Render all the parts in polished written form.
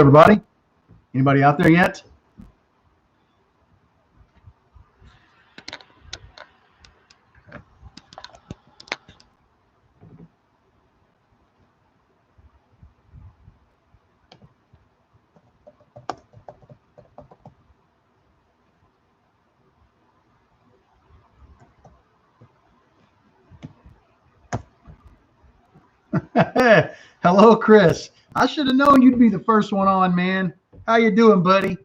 everybody. Anybody out there yet? Hello, Chris. I should have known you'd be the first one on, man. How you doing, buddy?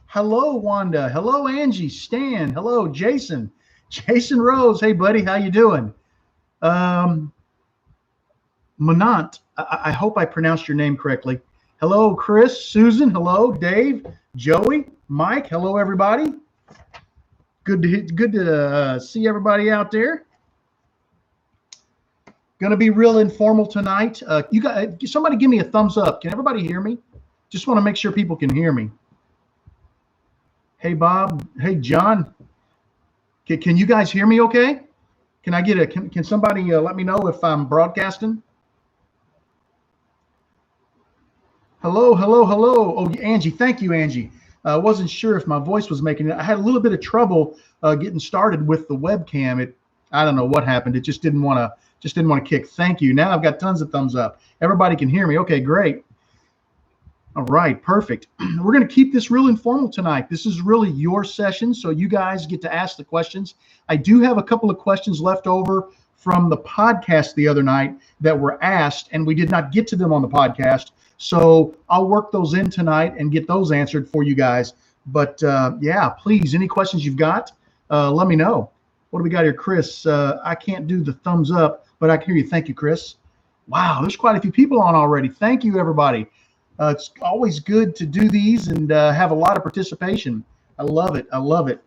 Hello, Wanda. Hello, Angie. Stan. Hello, Jason. Jason Rose. Hey, buddy. How you doing? Manant. I hope I pronounced your name correctly. Hello, Chris. Susan. Hello, Dave. Joey. Mike. Hello, everybody. Good to see everybody out there. Going to be real informal tonight. You guys, somebody give me a thumbs up. Can everybody hear me? Just want to make sure people can hear me. Hey, Bob. Hey, John. Can you guys hear me okay? Can I get can somebody let me know if I'm broadcasting? Hello, hello, hello. Oh, Angie. Thank you, Angie. I wasn't sure if my voice was making it. I had a little bit of trouble getting started with the webcam. I don't know what happened. It just didn't want to kick. Thank you. Now I've got tons of thumbs up. Everybody can hear me. Okay, great. All right, perfect. We're going to keep this real informal tonight. This is really your session, so you guys get to ask the questions. I do have a couple of questions left over from the podcast the other night that were asked, and we did not get to them on the podcast. So I'll work those in tonight and get those answered for you guys. But yeah, please, any questions you've got, let me know. What do we got here, Chris? I can't do the thumbs up, but I can hear you. Thank you, Chris. Wow, there's quite a few people on already. Thank you, everybody. It's always good to do these and have a lot of participation. I love it. I love it.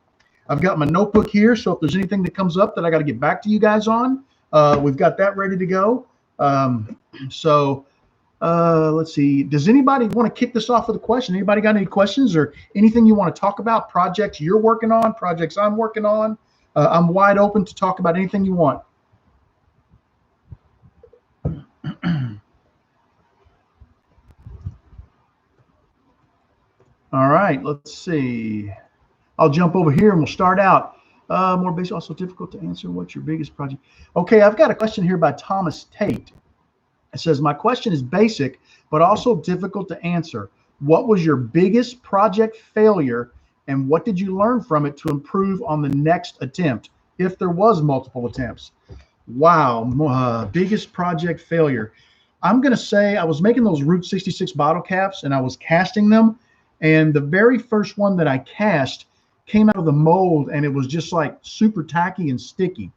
I've got my notebook here, so if there's anything that comes up that I got to get back to you guys on, we've got that ready to go. Let's see. Does anybody want to kick this off with a question? Anybody got any questions or anything you want to talk about? Projects you're working on, projects I'm working on. I'm wide open to talk about anything you want. All right, let's see. I'll jump over here and we'll start out. More basic, also difficult to answer. What's your biggest project? Okay, I've got a question here by Thomas Tate. It says, my question is basic, but also difficult to answer. What was your biggest project failure and what did you learn from it to improve on the next attempt, if there was multiple attempts? Wow, biggest project failure. I'm going to say I was making those Route 66 bottle caps and I was casting them. And the very first one that I cast came out of the mold and it was just like super tacky and sticky.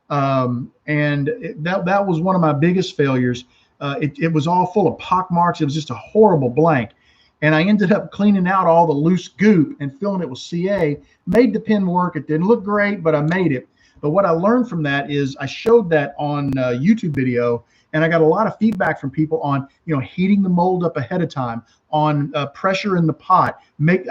That was one of my biggest failures. It was all full of pock marks. It was just a horrible blank. And I ended up cleaning out all the loose goop and filling it with CA, made the pen work. It didn't look great, but I made it. But what I learned from that is I showed that on a YouTube video, and I got a lot of feedback from people on, heating the mold up ahead of time, on pressure in the pot.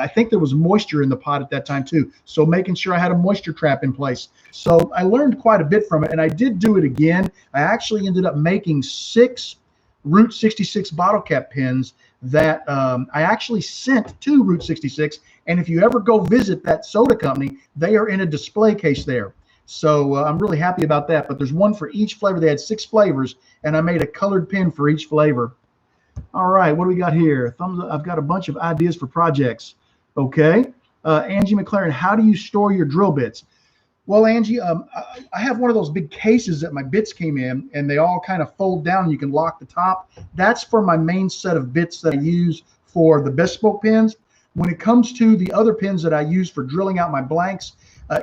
I think there was moisture in the pot at that time too. So making sure I had a moisture trap in place. So I learned quite a bit from it, and I did do it again. I actually ended up making 6 Route 66 bottle cap pens that I actually sent to Route 66. And if you ever go visit that soda company, they are in a display case there. So I'm really happy about that. But there's one for each flavor. They had 6 flavors, and I made a colored pen for each flavor. All right, what do we got here? Thumbs up. I've got a bunch of ideas for projects. Okay. Angie McLaren, how do you store your drill bits? Well, Angie, I have one of those big cases that my bits came in, and they all kind of fold down. You can lock the top. That's for my main set of bits that I use for the bespoke pens. When it comes to the other pens that I use for drilling out my blanks,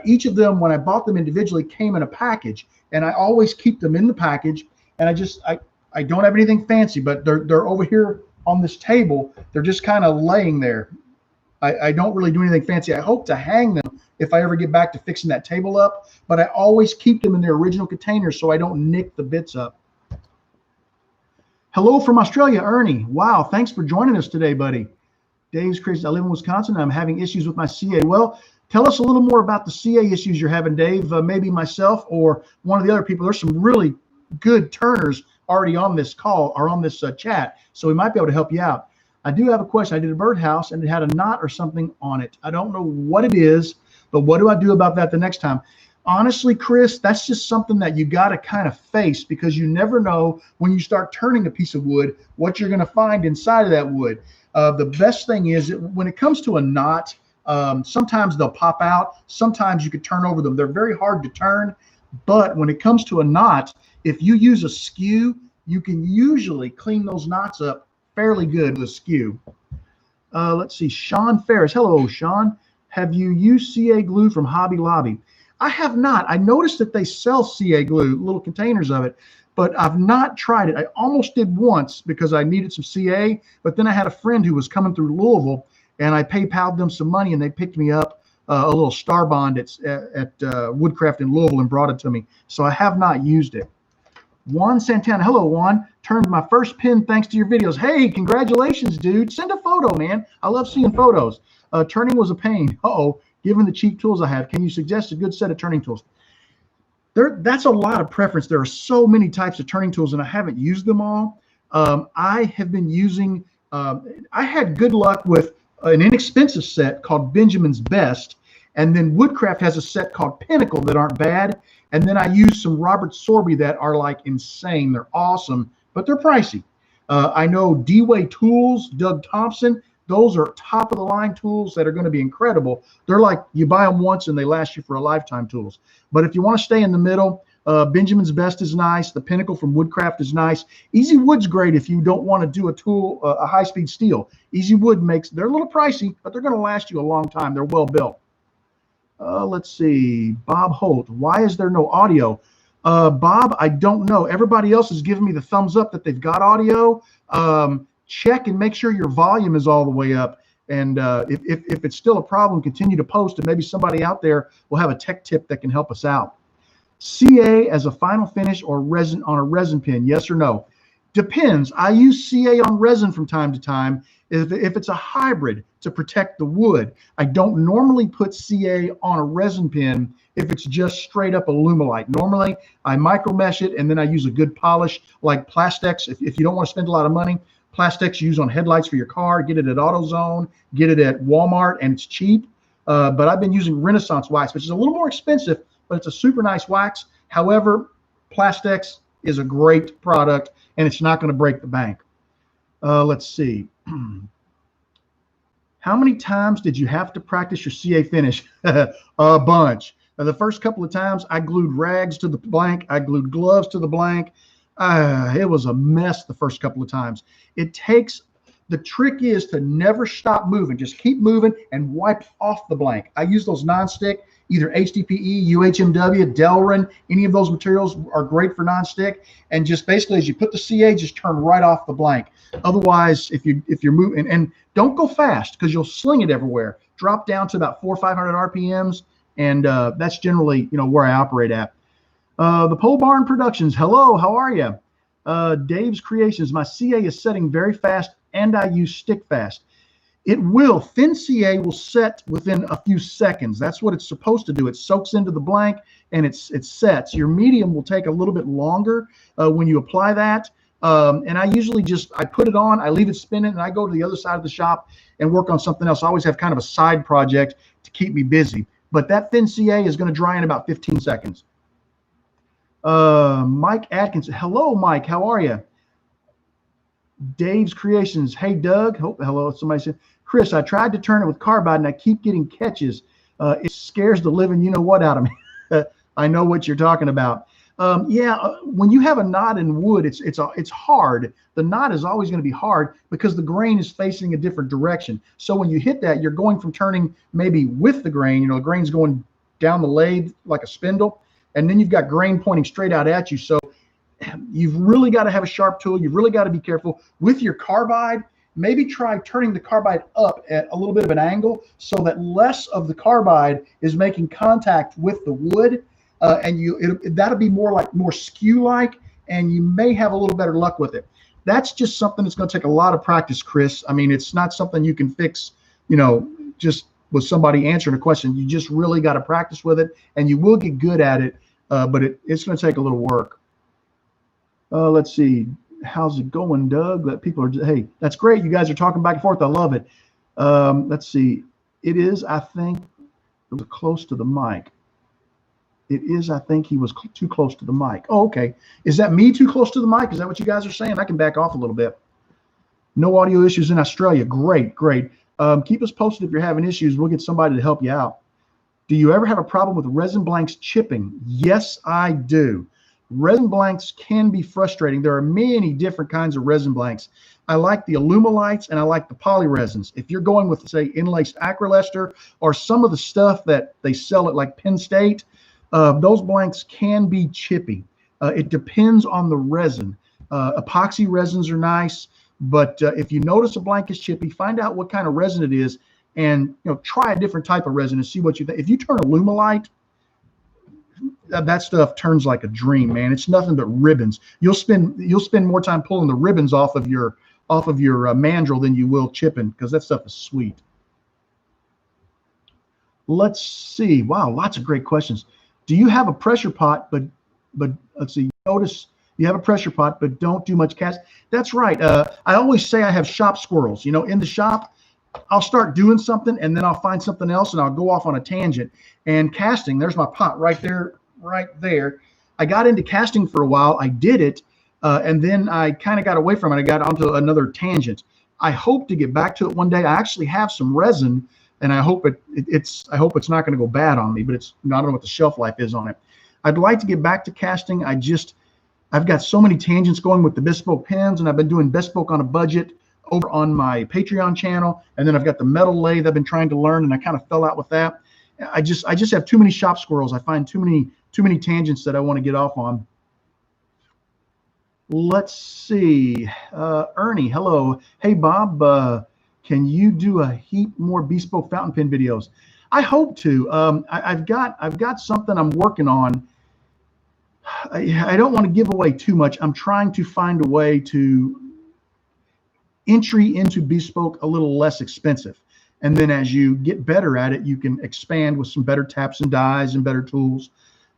each of them, when I bought them individually, came in a package, and I always keep them in the package. And I don't have anything fancy, but they're over here on this table. They're just kind of laying there. I don't really do anything fancy. I hope to hang them if I ever get back to fixing that table up, but I always keep them in their original containers so I don't nick the bits up. Hello from Australia, Ernie. Wow, thanks for joining us today, buddy. Dave's crazy. I live in Wisconsin. I'm having issues with my CA. Well, tell us a little more about the CA issues you're having, Dave. Maybe myself or one of the other people. There's some really good turners already on this call or on this chat, so we might be able to help you out. I do have a question. I did a birdhouse and it had a knot or something on it. I don't know what it is, but what do I do about that the next time? Honestly, Chris, that's just something that you got to kind of face, because you never know when you start turning a piece of wood what you're going to find inside of that wood. The best thing is that when it comes to a knot, sometimes they'll pop out. Sometimes you could turn over them. They're very hard to turn. But when it comes to a knot, if you use a skew, you can usually clean those knots up fairly good with a skew. Let's see. Sean Ferris. Hello, Sean. Have you used CA glue from Hobby Lobby? I have not. I noticed that they sell CA glue, little containers of it, but I've not tried it. I almost did once because I needed some CA, but then I had a friend who was coming through Louisville, and I PayPal'd them some money, and they picked me up a little Star Bond at Woodcraft in Louisville and brought it to me. So I have not used it. Juan Santana. Hello, Juan. Turned my first pin thanks to your videos. Hey, congratulations, dude. Send a photo, man. I love seeing photos. Turning was a pain. Uh-oh. Given the cheap tools I have, can you suggest a good set of turning tools? That's a lot of preference. There are so many types of turning tools, and I haven't used them all. I have been using, I had good luck with an inexpensive set called Benjamin's Best, and then Woodcraft has a set called Pinnacle that aren't bad, and then I use some Robert Sorby that are like insane. They're awesome, but they're pricey. I know D-Way Tools, Doug Thompson, those are top of the line tools that are going to be incredible. They're like you buy them once and they last you for a lifetime tools. But if you want to stay in the middle, Benjamin's Best is nice. The Pinnacle from Woodcraft is nice. Easy Wood's great if you don't want to do a tool, a high-speed steel. Easy Wood they're a little pricey, but they're going to last you a long time. They're well built. Let's see. Bob Holt. Why is there no audio? Bob, I don't know. Everybody else is giving me the thumbs up that they've got audio. Check and make sure your volume is all the way up. And if it's still a problem, continue to post, and maybe somebody out there will have a tech tip that can help us out. CA as a final finish or resin on a resin pin, yes or no? Depends. I use CA on resin from time to time if it's a hybrid to protect the wood. I don't normally put CA on a resin pin if it's just straight up Alumilite. Normally, I micro mesh it, and then I use a good polish like Plastex. If you don't want to spend a lot of money, Plastex you use on headlights for your car. Get it at AutoZone, get it at Walmart, and it's cheap. But I've been using Renaissance wax, which is a little more expensive, but it's a super nice wax. However, Plastex is a great product, and it's not going to break the bank. Let's see. How many times did you have to practice your CA finish? A bunch. The first couple of times, I glued rags to the blank. I glued gloves to the blank. It was a mess the first couple of times. The trick is to never stop moving. Just keep moving and wipe off the blank. I use those nonstick, either Hdpe, UHMW, Delrin, any of those materials are great for nonstick. And just basically as you put the CA, just turn right off the blank. Otherwise, if you're moving, and don't go fast because you'll sling it everywhere. Drop down to about 400 or 500 RPMs, and that's generally where I operate at. The Pole Barn Productions. Hello, how are you? Dave's Creations. My CA is setting very fast, and I use stick fast. It will. Thin CA will set within a few seconds. That's what it's supposed to do. It soaks into the blank and it sets. Your medium will take a little bit longer when you apply that. And I usually I put it on, I leave it spinning, and I go to the other side of the shop and work on something else. I always have kind of a side project to keep me busy. But that thin CA is going to dry in about 15 seconds. Mike Atkinson. Hello, Mike. How are you? Dave's Creations. Hey, Doug. Hello. Somebody said, Chris, I tried to turn it with carbide and I keep getting catches. It scares the living you-know-what out of me. I know what you're talking about. When you have a knot in wood, it's hard. The knot is always going to be hard because the grain is facing a different direction. So when you hit that, you're going from turning maybe with the grain, the grain's going down the lathe like a spindle, and then you've got grain pointing straight out at you. So you've really got to have a sharp tool. You've really got to be careful with your carbide. Maybe try turning the carbide up at a little bit of an angle so that less of the carbide is making contact with the wood. And that'll be more skew-like, and you may have a little better luck with it. That's just something that's going to take a lot of practice, Chris. I mean, it's not something you can fix, just with somebody answering a question. You just really got to practice with it, and you will get good at it, but it's going to take a little work. Let's see. How's it going, Doug? That people are, hey, that's great. You guys are talking back and forth. I love it. Let's see. It is, I think, it was close to the mic. It is, I think he was too close to the mic. Oh, okay. Is that me too close to the mic? Is that what you guys are saying? I can back off a little bit. No audio issues in Australia. Great, great. Keep us posted if you're having issues. We'll get somebody to help you out. Do you ever have a problem with resin blanks chipping? Yes, I do. Resin blanks can be frustrating. There are many different kinds of resin blanks. I like the Alumilites and I like the poly resins. If you're going with, say, Inlaced acrylester or some of the stuff that they sell at like Penn State, those blanks can be chippy. It depends on the resin. Epoxy resins are nice, but if you notice a blank is chippy, find out what kind of resin it is, and try a different type of resin and see what you think. If you turn Alumilite, that stuff turns like a dream, man. It's nothing but ribbons. You'll spend more time pulling the ribbons off of your mandrel than you will chipping, because that stuff is sweet. Let's see. Wow, lots of great questions. Do you have a pressure pot, but let's see, notice you have a pressure pot, but don't do much cast? That's right. I always say I have shop squirrels. In the shop, I'll start doing something and then I'll find something else and I'll go off on a tangent. And casting, there's my pot right there, right there. I got into casting for a while. I did it, and then I kind of got away from it. I got onto another tangent. I hope to get back to it one day. I actually have some resin, and I hope it's not going to go bad on me, but I don't know what the shelf life is on it. I'd like to get back to casting. I've got so many tangents going with the bespoke pens, and I've been doing bespoke on a budget over on my Patreon channel, and then I've got the metal lathe I've been trying to learn, and I kind of fell out with that. I just have too many shop squirrels. I find too many tangents that I want to get off on. Let's see. Ernie, hello. Hey, Bob. Can you do a heap more bespoke fountain pen videos? I hope to. I've got something I'm working on. I don't want to give away too much. I'm trying to find a way to entry into bespoke a little less expensive. And then as you get better at it, you can expand with some better taps and dies and better tools.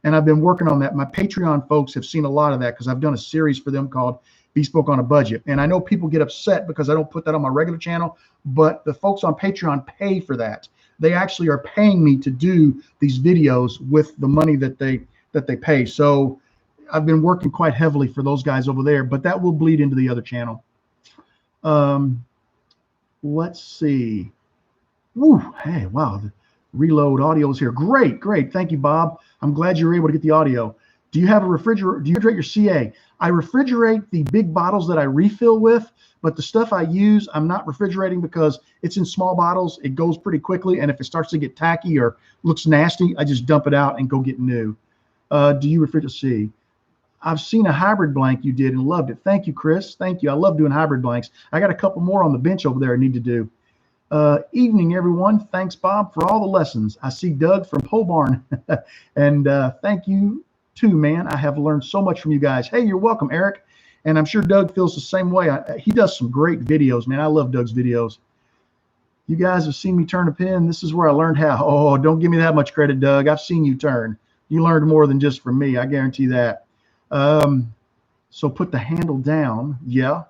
And I've been working on that. My Patreon folks have seen a lot of that because I've done a series for them called Bespoke on a Budget. And I know people get upset because I don't put that on my regular channel, but the folks on Patreon pay for that. They actually are paying me to do these videos with the money that they pay. So I've been working quite heavily for those guys over there, but that will bleed into the other channel. Let's see. Woo, hey, wow. The reload audio is here. Great, great. Thank you, Bob. I'm glad you were able to get the audio. Do you have a refrigerator? Do you refrigerate your CA? I refrigerate the big bottles that I refill with, but the stuff I use, I'm not refrigerating because it's in small bottles. It goes pretty quickly, and if it starts to get tacky or looks nasty, I just dump it out and go get new. Do you refrigerate? See, I've seen a hybrid blank you did and loved it. Thank you, Chris. Thank you. I love doing hybrid blanks. I got a couple more on the bench over there I need to do. Evening, everyone. Thanks, Bob, for all the lessons. I see Doug from Pole Barn. And thank you, too, man. I have learned so much from you guys. Hey, you're welcome, Eric. And I'm sure Doug feels the same way. He does some great videos, man. I love Doug's videos. You guys have seen me turn a pen. This is where I learned how. Oh, don't give me that much credit, Doug. I've seen you turn. You learned more than just from me. I guarantee that. So put the handle down. Yeah.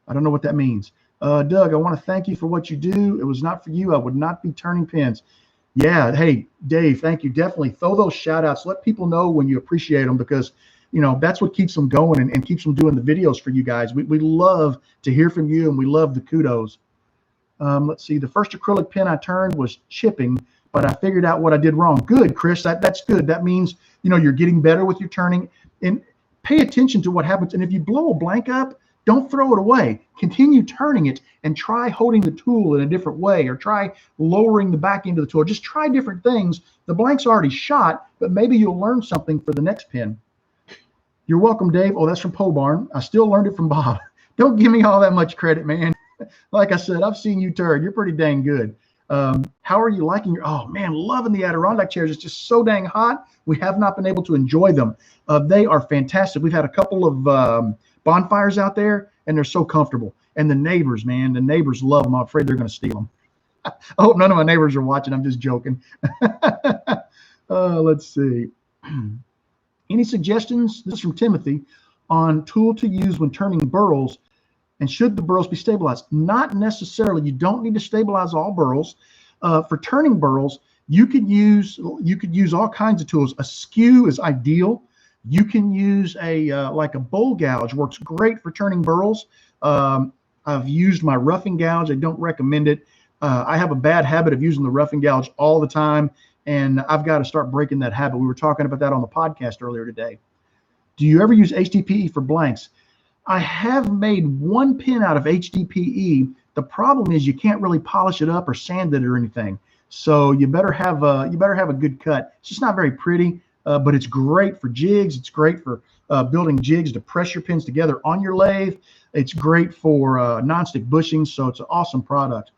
I don't know what that means. Doug, I want to thank you for what you do. It was not for you, I would not be turning pens. Yeah. Hey, Dave, thank you. Definitely throw those shout outs. Let people know when you appreciate them, because that's what keeps them going and keeps them doing the videos for you guys. We love to hear from you, and we love the kudos. Let's see. The first acrylic pen I turned was chipping, but I figured out what I did wrong. Good, Chris. That's good. That means, you're getting better with your turning, and pay attention to what happens. And if you blow a blank up, don't throw it away. Continue turning it and try holding the tool in a different way, or try lowering the back end of the tool. Just try different things. The blank's already shot, but maybe you'll learn something for the next pen. You're welcome, Dave. Oh, that's from Pole Barn. I still learned it from Bob. Don't give me all that much credit, man. Like I said, I've seen you turn. You're pretty dang good. How are you liking your, oh man, loving the Adirondack chairs. It's just so dang hot. We have not been able to enjoy them. They are fantastic. We've had a couple of bonfires out there, and they're so comfortable. And the neighbors, man, the neighbors love them. I'm afraid they're going to steal them. I hope none of my neighbors are watching. I'm just joking. Let's see. Any suggestions? This is from Timothy on tool to use when turning burls, and should the burls be stabilized? Not necessarily. You don't need to stabilize all burls. For turning burls, you could use all kinds of tools. A skew is ideal. You can use like a bowl gouge, works great for turning burls. I've used my roughing gouge. I don't recommend it. I have a bad habit of using the roughing gouge all the time, and I've got to start breaking that habit. We were talking about that on the podcast earlier today. Do you ever use HDPE for blanks? I have made one pin out of HDPE. The problem is you can't really polish it up or sand it or anything. So you better have a good cut. It's just not very pretty, but it's great for jigs. It's great for building jigs to press your pins together on your lathe. It's great for nonstick bushings, so it's an awesome product.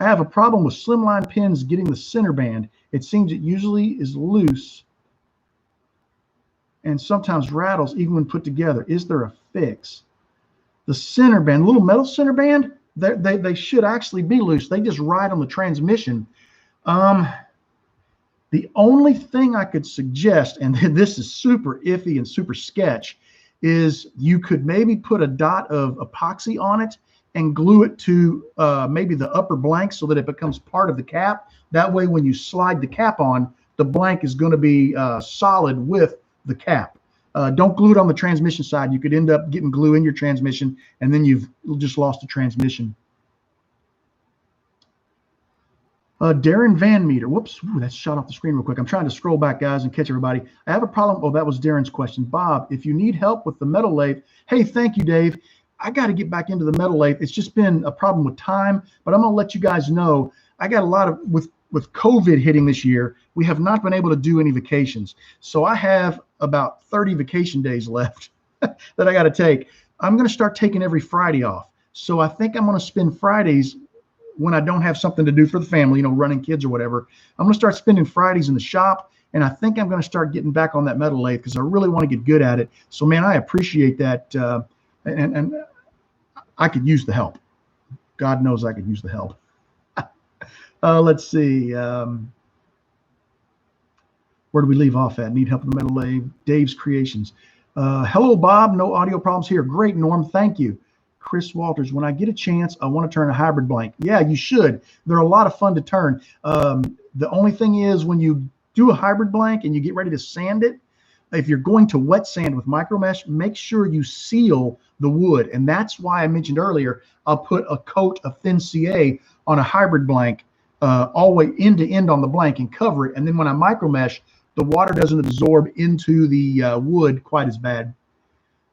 I have a problem with slimline pins getting the center band. It seems it usually is loose and sometimes rattles even when put together. Is there a fix? The center band, little metal center band, they should actually be loose. They just ride on the transmission. The only thing I could suggest, and this is super iffy and super sketch, is you could maybe put a dot of epoxy on it and glue it to maybe the upper blank so that it becomes part of the cap. That way, when you slide the cap on, the blank is going to be solid with the cap. Don't glue it on the transmission side. You could end up getting glue in your transmission, and then you've just lost the transmission. Darren Van Meter. Whoops, that shot off the screen real quick. I'm trying to scroll back, guys, and catch everybody. I have a problem. Oh, that was Darren's question. Bob, if you need help with the metal lathe, hey, thank you, Dave. I got to get back into the metal lathe. It's just been a problem with time, but I'm going to let you guys know. I got a lot of, with COVID hitting this year, we have not been able to do any vacations. So I have about 30 vacation days left that I got to take. I'm going to start taking every Friday off. So I think I'm going to spend Fridays when I don't have something to do for the family, you know, running kids or whatever. I'm going to start spending Fridays in the shop. And I think I'm going to start getting back on that metal lathe because I really want to get good at it. So, man, I appreciate that. And I could use the help. God knows I could use the help. Let's see. Where do we leave off at? Need help in the metal lathe. Dave's Creations. Hello, Bob. No audio problems here. Great, Norm. Thank you. Chris Walters. When I get a chance, I want to turn a hybrid blank. Yeah, you should. They're a lot of fun to turn. The only thing is when you do a hybrid blank and you get ready to sand it, if you're going to wet sand with micro mesh, make sure you seal the wood. And that's why I mentioned earlier, I'll put a coat of thin CA on a hybrid blank all the way end to end on the blank and cover it. And then when I micro mesh, the water doesn't absorb into the wood quite as bad.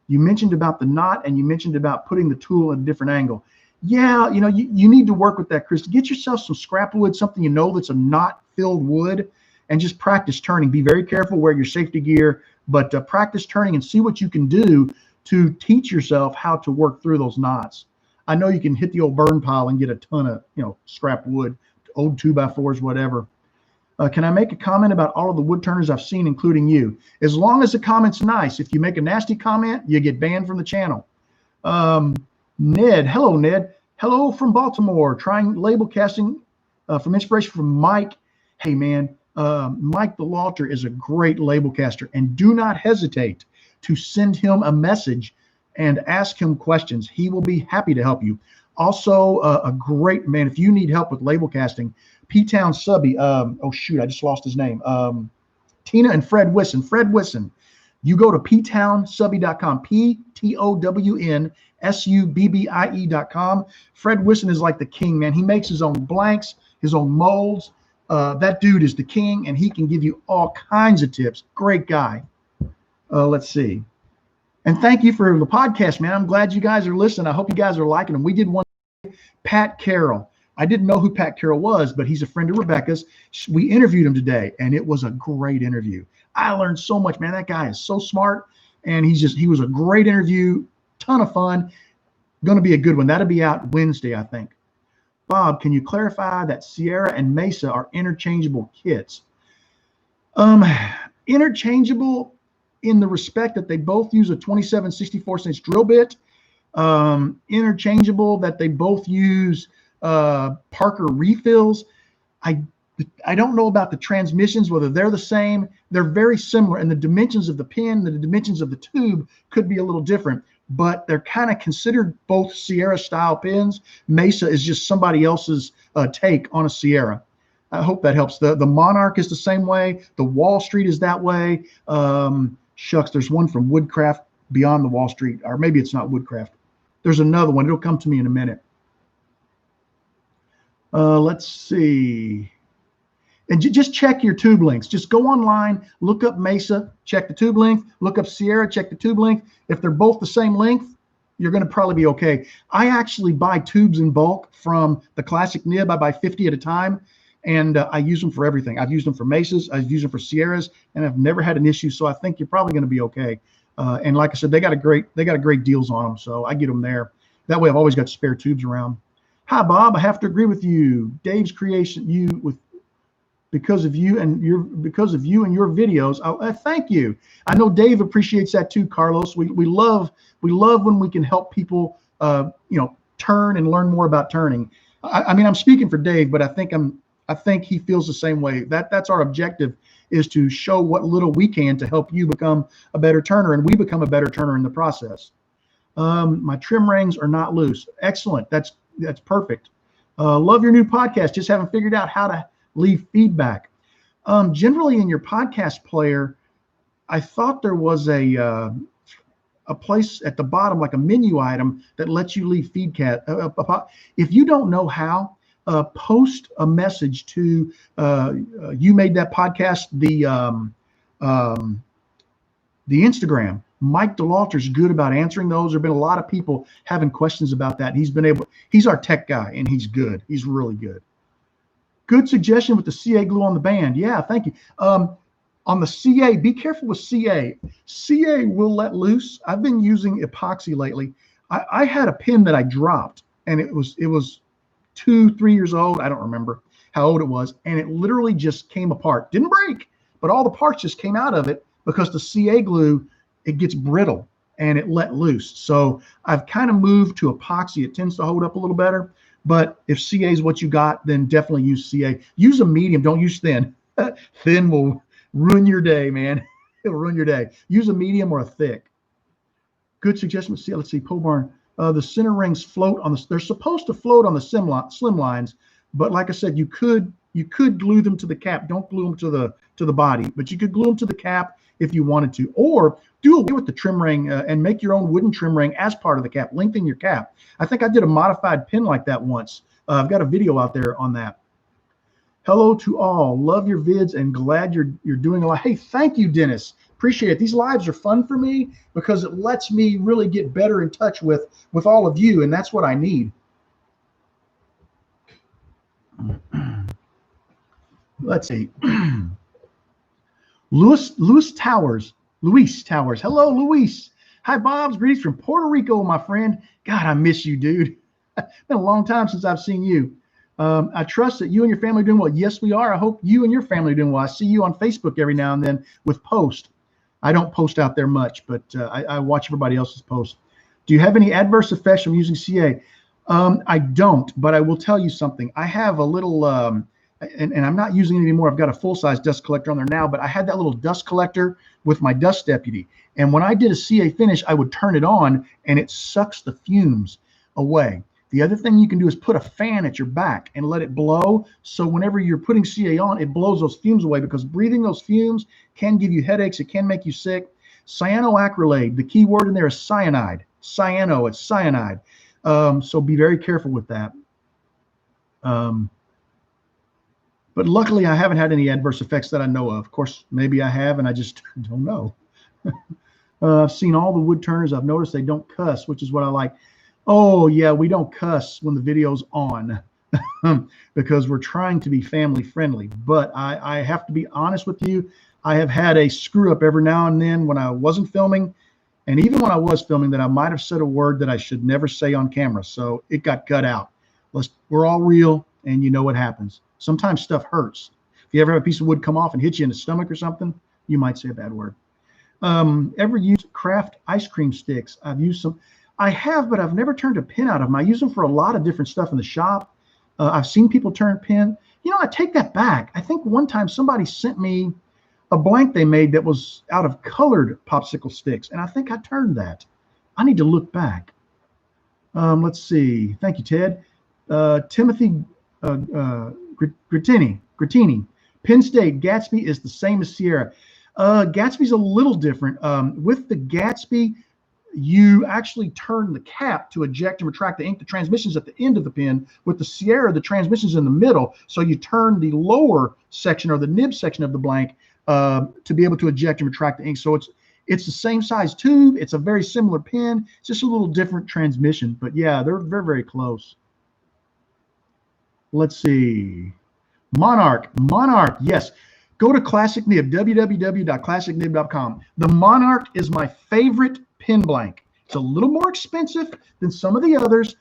You mentioned about the knot and you mentioned about putting the tool at a different angle. Yeah, you know, you need to work with that, Chris. Get yourself some scrap wood, something you know that's a knot-filled wood, and just practice turning. Be very careful, wear your safety gear, but practice turning and see what you can do to teach yourself how to work through those knots. I know you can hit the old burn pile and get a ton of, you know, scrap wood, old 2x4s, whatever. Can I make a comment about all of the wood turners I've seen, including you? As long as the comment's nice. If you make a nasty comment, you get banned from the channel. Ned, hello, Ned. Hello from Baltimore. Trying label casting from inspiration from Mike. Hey, man, Mike the Lauter is a great label caster, and do not hesitate to send him a message and ask him questions. He will be happy to help you. Also, a great man, if you need help with label casting, P-Town Subby, oh shoot, I just lost his name. Tina and Fred Wisson. Fred Wisson, you go to ptownsubby.com, PTOWNSUBBIE.com. Fred Wisson is like the king, man. He makes his own blanks, his own molds. That dude is the king, and he can give you all kinds of tips. Great guy. Let's see. And thank you for the podcast, man. I'm glad you guys are listening. I hope you guys are liking them. We did one, Pat Carroll. I didn't know who Pat Carroll was, but he's a friend of Rebecca's. We interviewed him today, and it was a great interview. I learned so much, man. That guy is so smart, and he was a great interview, ton of fun. Going to be a good one. That'll be out Wednesday, I think. Bob, can you clarify that Sierra and Mesa are interchangeable kits? Interchangeable in the respect that they both use a 27/64" drill bit. interchangeable, that they both use Parker refills. I don't know about the transmissions, whether they're the same. They're very similar, and the dimensions of the pin, the dimensions of the tube could be a little different, but they're kind of considered both Sierra style pins. Mesa is just somebody else's take on a Sierra. I hope that helps. The Monarch is the same way. The Wall Street is that way. Shucks, there's one from Woodcraft Beyond the Wall Street, or maybe it's not Woodcraft. There's another one. It'll come to me in a minute. Let's see. And just check your tube lengths. Just go online, look up Mesa, check the tube length, look up Sierra, check the tube length. If they're both the same length, you're going to probably be okay. I actually buy tubes in bulk from the Classic Nib. I buy 50 at a time, and I use them for everything. I've used them for Mesas, I've used them for Sierras, and I've never had an issue. So I think you're probably going to be okay. And like I said, they got great deals on them, so I get them there. That way, I've always got spare tubes around. Hi, Bob. I have to agree with you. Dave's creation, because of you and your videos. Thank you. I know Dave appreciates that too, Carlos. We love when we can help people, turn and learn more about turning. I mean, I'm speaking for Dave, but I think he feels the same way. That's our objective, is to show what little we can to help you become a better turner, and we become a better turner in the process. My trim rings are not loose. Excellent. That's perfect. Love your new podcast. Just haven't figured out how to leave feedback. Generally in your podcast player, I thought there was a place at the bottom, like a menu item, that lets you leave feedback. If you don't know how, post a message to You Made That Podcast, the Instagram. Mike DeLauter's good about answering those. There have been a lot of people having questions about that. He's our tech guy, and he's good. He's really good. Good suggestion with the CA glue on the band. Yeah, thank you. On the CA, be careful with CA. CA will let loose. I've been using epoxy lately. I had a pin that I dropped, and it was 2-3 years old. I don't remember how old it was, and it literally just came apart. Didn't break, but all the parts just came out of it because the CA glue, it gets brittle and it let loose. So I've kind of moved to epoxy. It tends to hold up a little better. But if CA is what you got, then definitely use CA. Use a medium. Don't use thin. Thin will ruin your day, man. It'll ruin your day. Use a medium or a thick. Good suggestion. Let's see. Pole barn. The center rings float on the. They're supposed to float on the slim lines, but like I said, you could glue them to the cap. Don't glue them to the body, but you could glue them to the cap if you wanted to, or do away with the trim ring and make your own wooden trim ring as part of the cap. Lengthen your cap. I think I did a modified pin like that once. I've got a video out there on that. Hello to all. Love your vids and glad you're doing a lot. Hey, thank you, Dennis. Appreciate it. These lives are fun for me because it lets me really get better in touch with all of you, and that's what I need. Let's see. Luis Towers. Hello, Luis. Hi, Bob's. Greetings from Puerto Rico, my friend. God, I miss you, dude. It's been a long time since I've seen you. I trust that you and your family are doing well. Yes, we are. I hope you and your family are doing well. I see you on Facebook every now and then with posts. I don't post out there much, but I watch everybody else's posts. Do you have any adverse effects from using CA? I don't, but I will tell you something. I have a little, and I'm not using it anymore. I've got a full-size dust collector on there now, but I had that little dust collector with my Dust Deputy. And when I did a CA finish, I would turn it on, and it sucks the fumes away. The other thing you can do is put a fan at your back and let it blow. So whenever you're putting CA on, it blows those fumes away, because breathing those fumes can give you headaches. It can make you sick. Cyanoacrylate, the key word in there is cyanide. Cyano, it's cyanide. So be very careful with that. But luckily, I haven't had any adverse effects that I know of. Of course, maybe I have, and I just don't know. I've seen all the wood turners. I've noticed they don't cuss, which is what I like. Oh, yeah, we don't cuss when the video's on because we're trying to be family friendly. But I have to be honest with you. I have had a screw up every now and then when I wasn't filming. And even when I was filming, that I might have said a word that I should never say on camera. So it got cut out. We're all real, and you know what happens. Sometimes stuff hurts. If you ever have a piece of wood come off and hit you in the stomach or something, you might say a bad word. Ever used craft ice cream sticks? I've used some. I have, but I've never turned a pin out of them. I use them for a lot of different stuff in the shop. I've seen people turn pin. You know, I take that back. I think one time somebody sent me a blank they made that was out of colored popsicle sticks, and I think I turned that. I need to look back. Let's see. Thank you, Ted. Timothy Grattini. Penn State Gatsby is the same as Sierra. Gatsby's a little different. With the Gatsby, you actually turn the cap to eject and retract the ink. The transmission's at the end of the pen. With the Sierra, the transmission's in the middle. So you turn the lower section or the nib section of the blank to be able to eject and retract the ink. So it's the same size tube. It's a very similar pen. It's just a little different transmission. But yeah, they're very, very close. Let's see. Monarch, yes. Go to Classic Nib, www.classicnib.com. The Monarch is my favorite pen blank. It's a little more expensive than some of the others,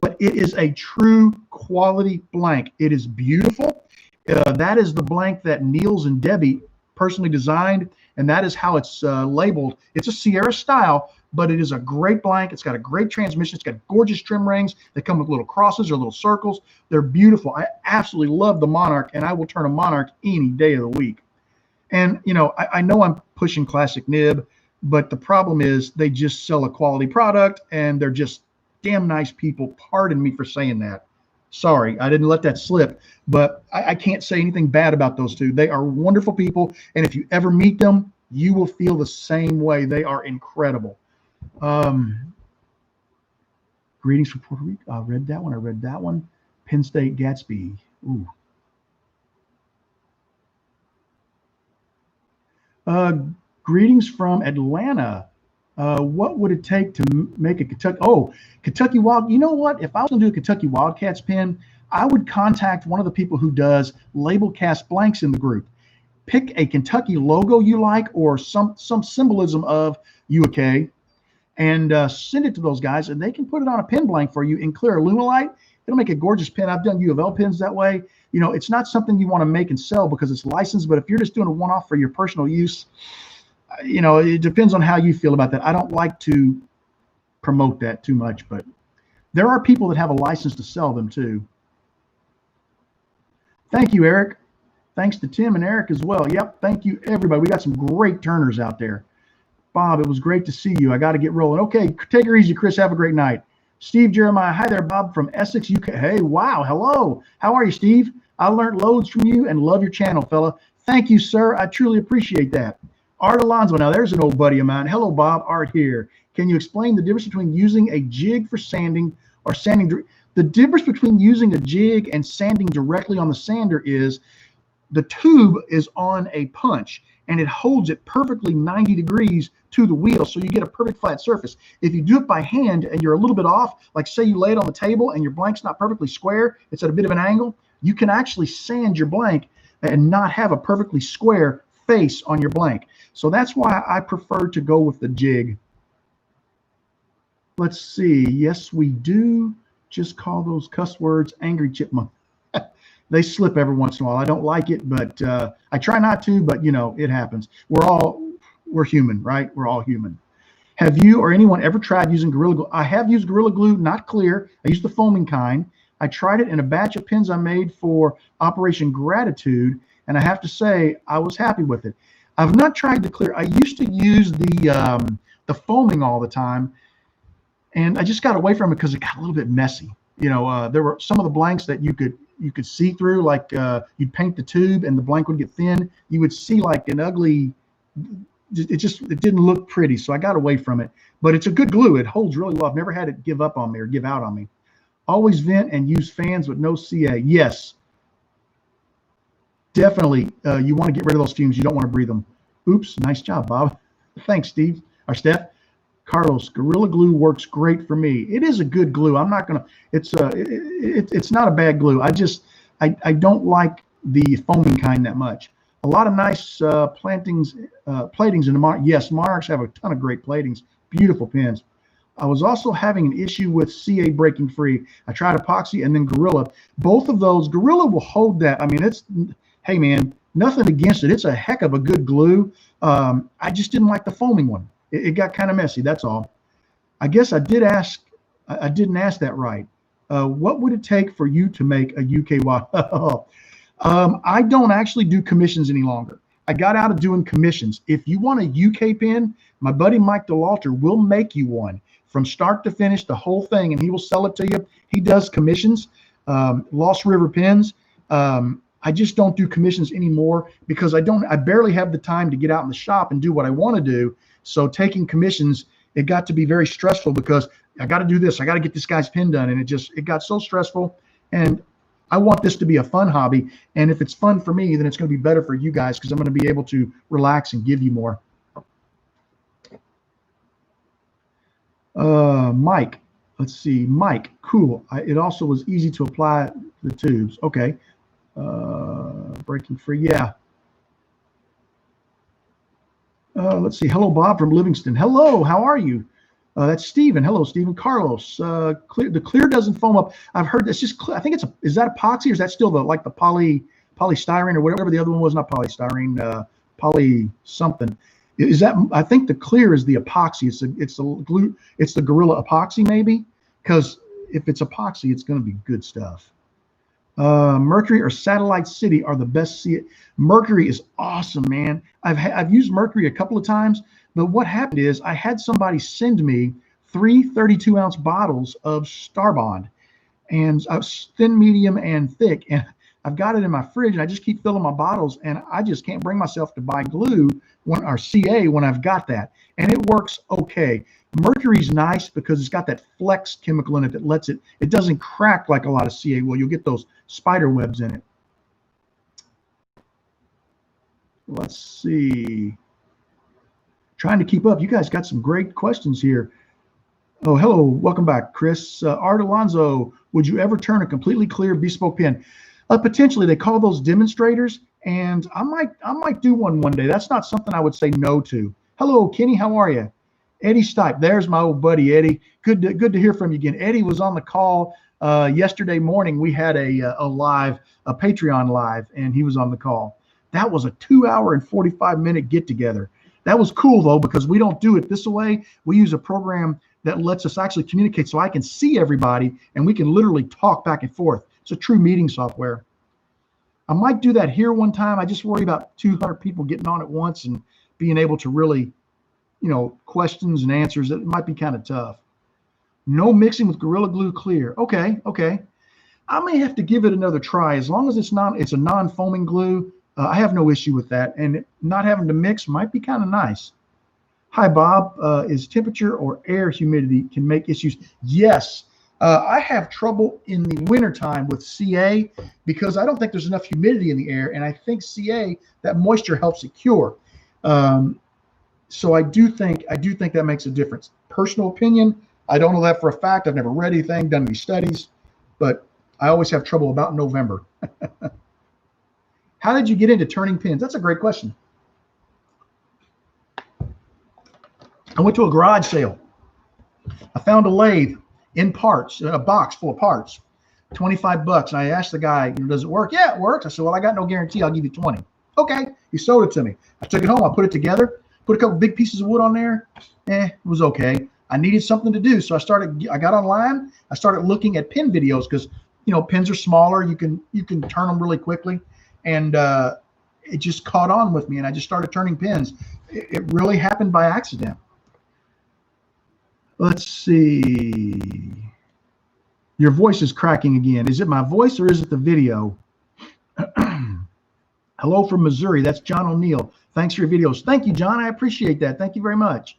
but it is a true quality blank. It is beautiful. That is the blank that Niels and Debbie personally designed, and that is how it's labeled. It's a Sierra style, but it is a great blank. It's got a great transmission. It's got gorgeous trim rings. They come with little crosses or little circles. They're beautiful. I absolutely love the Monarch, and I will turn a Monarch any day of the week. And, you know, I know I'm pushing Classic Nib, but the problem is they just sell a quality product, and they're just damn nice people. Pardon me for saying that. Sorry, I didn't let that slip, but I can't say anything bad about those two. They are wonderful people, and if you ever meet them, you will feel the same way. They are incredible. Greetings from Puerto Rico. I read that one. Penn State Gatsby. Ooh. Greetings from Atlanta. What would it take to make a Kentucky Wild? You know what? If I was going to do a Kentucky Wildcats pen, I would contact one of the people who does label cast blanks in the group. Pick a Kentucky logo you like or some symbolism of UK, and send it to those guys, and they can put it on a pen blank for you in clear Illuminate. It'll make a gorgeous pen. I've done U of L pens that way. You know, it's not something you want to make and sell because it's licensed, but if you're just doing a one-off for your personal use, you know, it depends on how you feel about that. I don't like to promote that too much, but there are people that have a license to sell them too. Thank you, Eric. Thanks to Tim and Eric as well. Yep, thank you, everybody. We got some great turners out there. Bob, it was great to see you. I got to get rolling. Okay, take her easy, Chris. Have a great night. Steve Jeremiah. Hi there, Bob from Essex, UK. Hey, wow. Hello. How are you, Steve? I learned loads from you and love your channel, fella. Thank you, sir. I truly appreciate that. Art Alonzo. Now, there's an old buddy of mine. Hello, Bob. Art here. Can you explain the difference between using a jig for sanding or sanding? The difference between using a jig and sanding directly on the sander is the tube is on a punch, and it holds it perfectly 90 degrees to the wheel, so you get a perfect flat surface. If you do it by hand and you're a little bit off, like say you lay it on the table and your blank's not perfectly square, it's at a bit of an angle, you can actually sand your blank and not have a perfectly square face on your blank. So that's why I prefer to go with the jig. Let's see. Yes, we do. Just call those cuss words angry chipmunk. They slip every once in a while. I don't like it, but I try not to, but you know, it happens. We're human, right? We're all human. Have you or anyone ever tried using Gorilla Glue? I have used Gorilla Glue, not clear. I used the foaming kind. I tried it in a batch of pens I made for Operation Gratitude, and I have to say I was happy with it. I've not tried the clear. I used to use the foaming all the time, and I just got away from it because it got a little bit messy. You know, there were some of the blanks that you could see through, like you'd paint the tube and the blank would get thin. You would see like an ugly, it didn't look pretty. So I got away from it, but it's a good glue. It holds really well. I've never had it give up on me or give out on me. Always vent and use fans with no CA. Yes, definitely. You want to get rid of those fumes. You don't want to breathe them. Oops. Nice job, Bob. Thanks, Steve or Steph. Carlos, Gorilla Glue works great for me. It is a good glue. I'm not gonna. It's not a bad glue. I don't like the foaming kind that much. A lot of nice platings in the Monarch. Yes, Monarchs have a ton of great platings. Beautiful pens. I was also having an issue with CA breaking free. I tried epoxy and then Gorilla. Both of those, Gorilla will hold that. I mean, hey man, nothing against it. It's a heck of a good glue. I just didn't like the foaming one. It got kind of messy, that's all. I guess I did ask. I didn't ask that right. What would it take for you to make a UK watch? I don't actually do commissions any longer. I got out of doing commissions. If you want a UK pin, my buddy Mike DeLalter will make you one from start to finish, the whole thing, and he will sell it to you. He does commissions, Lost River pins. I just don't do commissions anymore because I barely have the time to get out in the shop and do what I want to do. So taking commissions, it got to be very stressful because I got to do this. I got to get this guy's pin done. And it got so stressful. And I want this to be a fun hobby. And if it's fun for me, then it's going to be better for you guys because I'm going to be able to relax and give you more. Mike, let's see. Mike, cool. It also was easy to apply the tubes. Okay. Breaking free. Yeah. Let's see. Hello, Bob from Livingston. Hello. How are you? That's Stephen. Hello, Stephen. Carlos. The clear doesn't foam up. I've heard that's just clear. I think is that epoxy or is that still the polystyrene or whatever the other one was? Not polystyrene. Poly something. Is that? I think the clear is the epoxy. It's the glue. It's the Gorilla epoxy maybe. Because if it's epoxy, it's going to be good stuff. Mercury or Satellite City are the best. Mercury is awesome, man. I've used Mercury a couple of times, but what happened is I had somebody send me 3 32-ounce bottles of Starbond, and thin, medium, and thick, and I've got it in my fridge, and I just keep filling my bottles, and I just can't bring myself to buy glue or CA when I've got that, and it works okay. Mercury's nice because it's got that flex chemical in it that lets it doesn't crack like a lot of CA will. You'll get those spider webs in it. Let's see. Trying to keep up. You guys got some great questions here. Oh, hello. Welcome back, Chris. Art Alonzo, would you ever turn a completely clear bespoke pen? Potentially. They call those demonstrators, and I might do one day. That's not something I would say no to. Hello, Kenny. How are you? Eddie Stipe, there's my old buddy Eddie. Good to hear from you again. Eddie was on the call yesterday morning. We had a Patreon live, and he was on the call. That was a 2-hour and 45-minute get together. That was cool though because we don't do it this way. We use a program that lets us actually communicate, so I can see everybody and we can literally talk back and forth. It's a true meeting software. I might do that here one time. I just worry about 200 people getting on at once and being able to really, questions and answers. It might be kind of tough. No mixing with Gorilla Glue clear. Okay. I may have to give it another try. As long as it's a non-foaming glue, I have no issue with that. And not having to mix might be kind of nice. Hi, Bob. Is temperature or air humidity can make issues? Yes. I have trouble in the wintertime with CA because I don't think there's enough humidity in the air. And I think CA, that moisture helps it cure. So I do think that makes a difference. Personal opinion, I don't know that for a fact. I've never read anything, done any studies, but I always have trouble about November. How did you get into turning pins? That's a great question. I went to a garage sale. I found a lathe in parts, a box full of parts, $25. And I asked the guy, does it work? Yeah, it works. I said, well, I got no guarantee. I'll give you 20. Okay. He sold it to me. I took it home. I put it together. Put a couple big pieces of wood on there. It was okay. I needed something to do. So I got online. I started looking at pin videos because, pins are smaller. You can turn them really quickly. And it just caught on with me. And I just started turning pins. It really happened by accident. Let's see. Your voice is cracking again. Is it my voice or is it the video? Hello from Missouri. That's John O'Neill. Thanks for your videos. Thank you, John. I appreciate that. Thank you very much.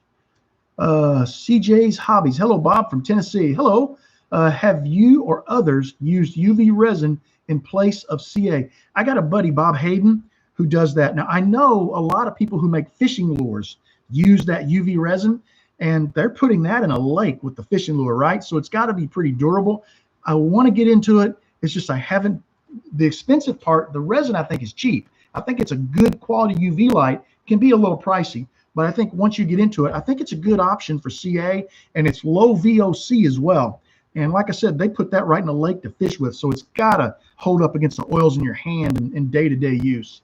CJ's Hobbies. Hello, Bob from Tennessee. Hello. Have you or others used UV resin in place of CA? I got a buddy, Bob Hayden, who does that. Now, I know a lot of people who make fishing lures use that UV resin, and they're putting that in a lake with the fishing lure, right? So it's got to be pretty durable. I want to get into it. It's just I haven't. The expensive part, the resin, I think is cheap. I think it's a good quality UV light. It can be a little pricey, but I think once you get into it, I think it's a good option for CA, and it's low VOC as well. And like I said, they put that right in the lake to fish with, so it's got to hold up against the oils in your hand in day-to-day use.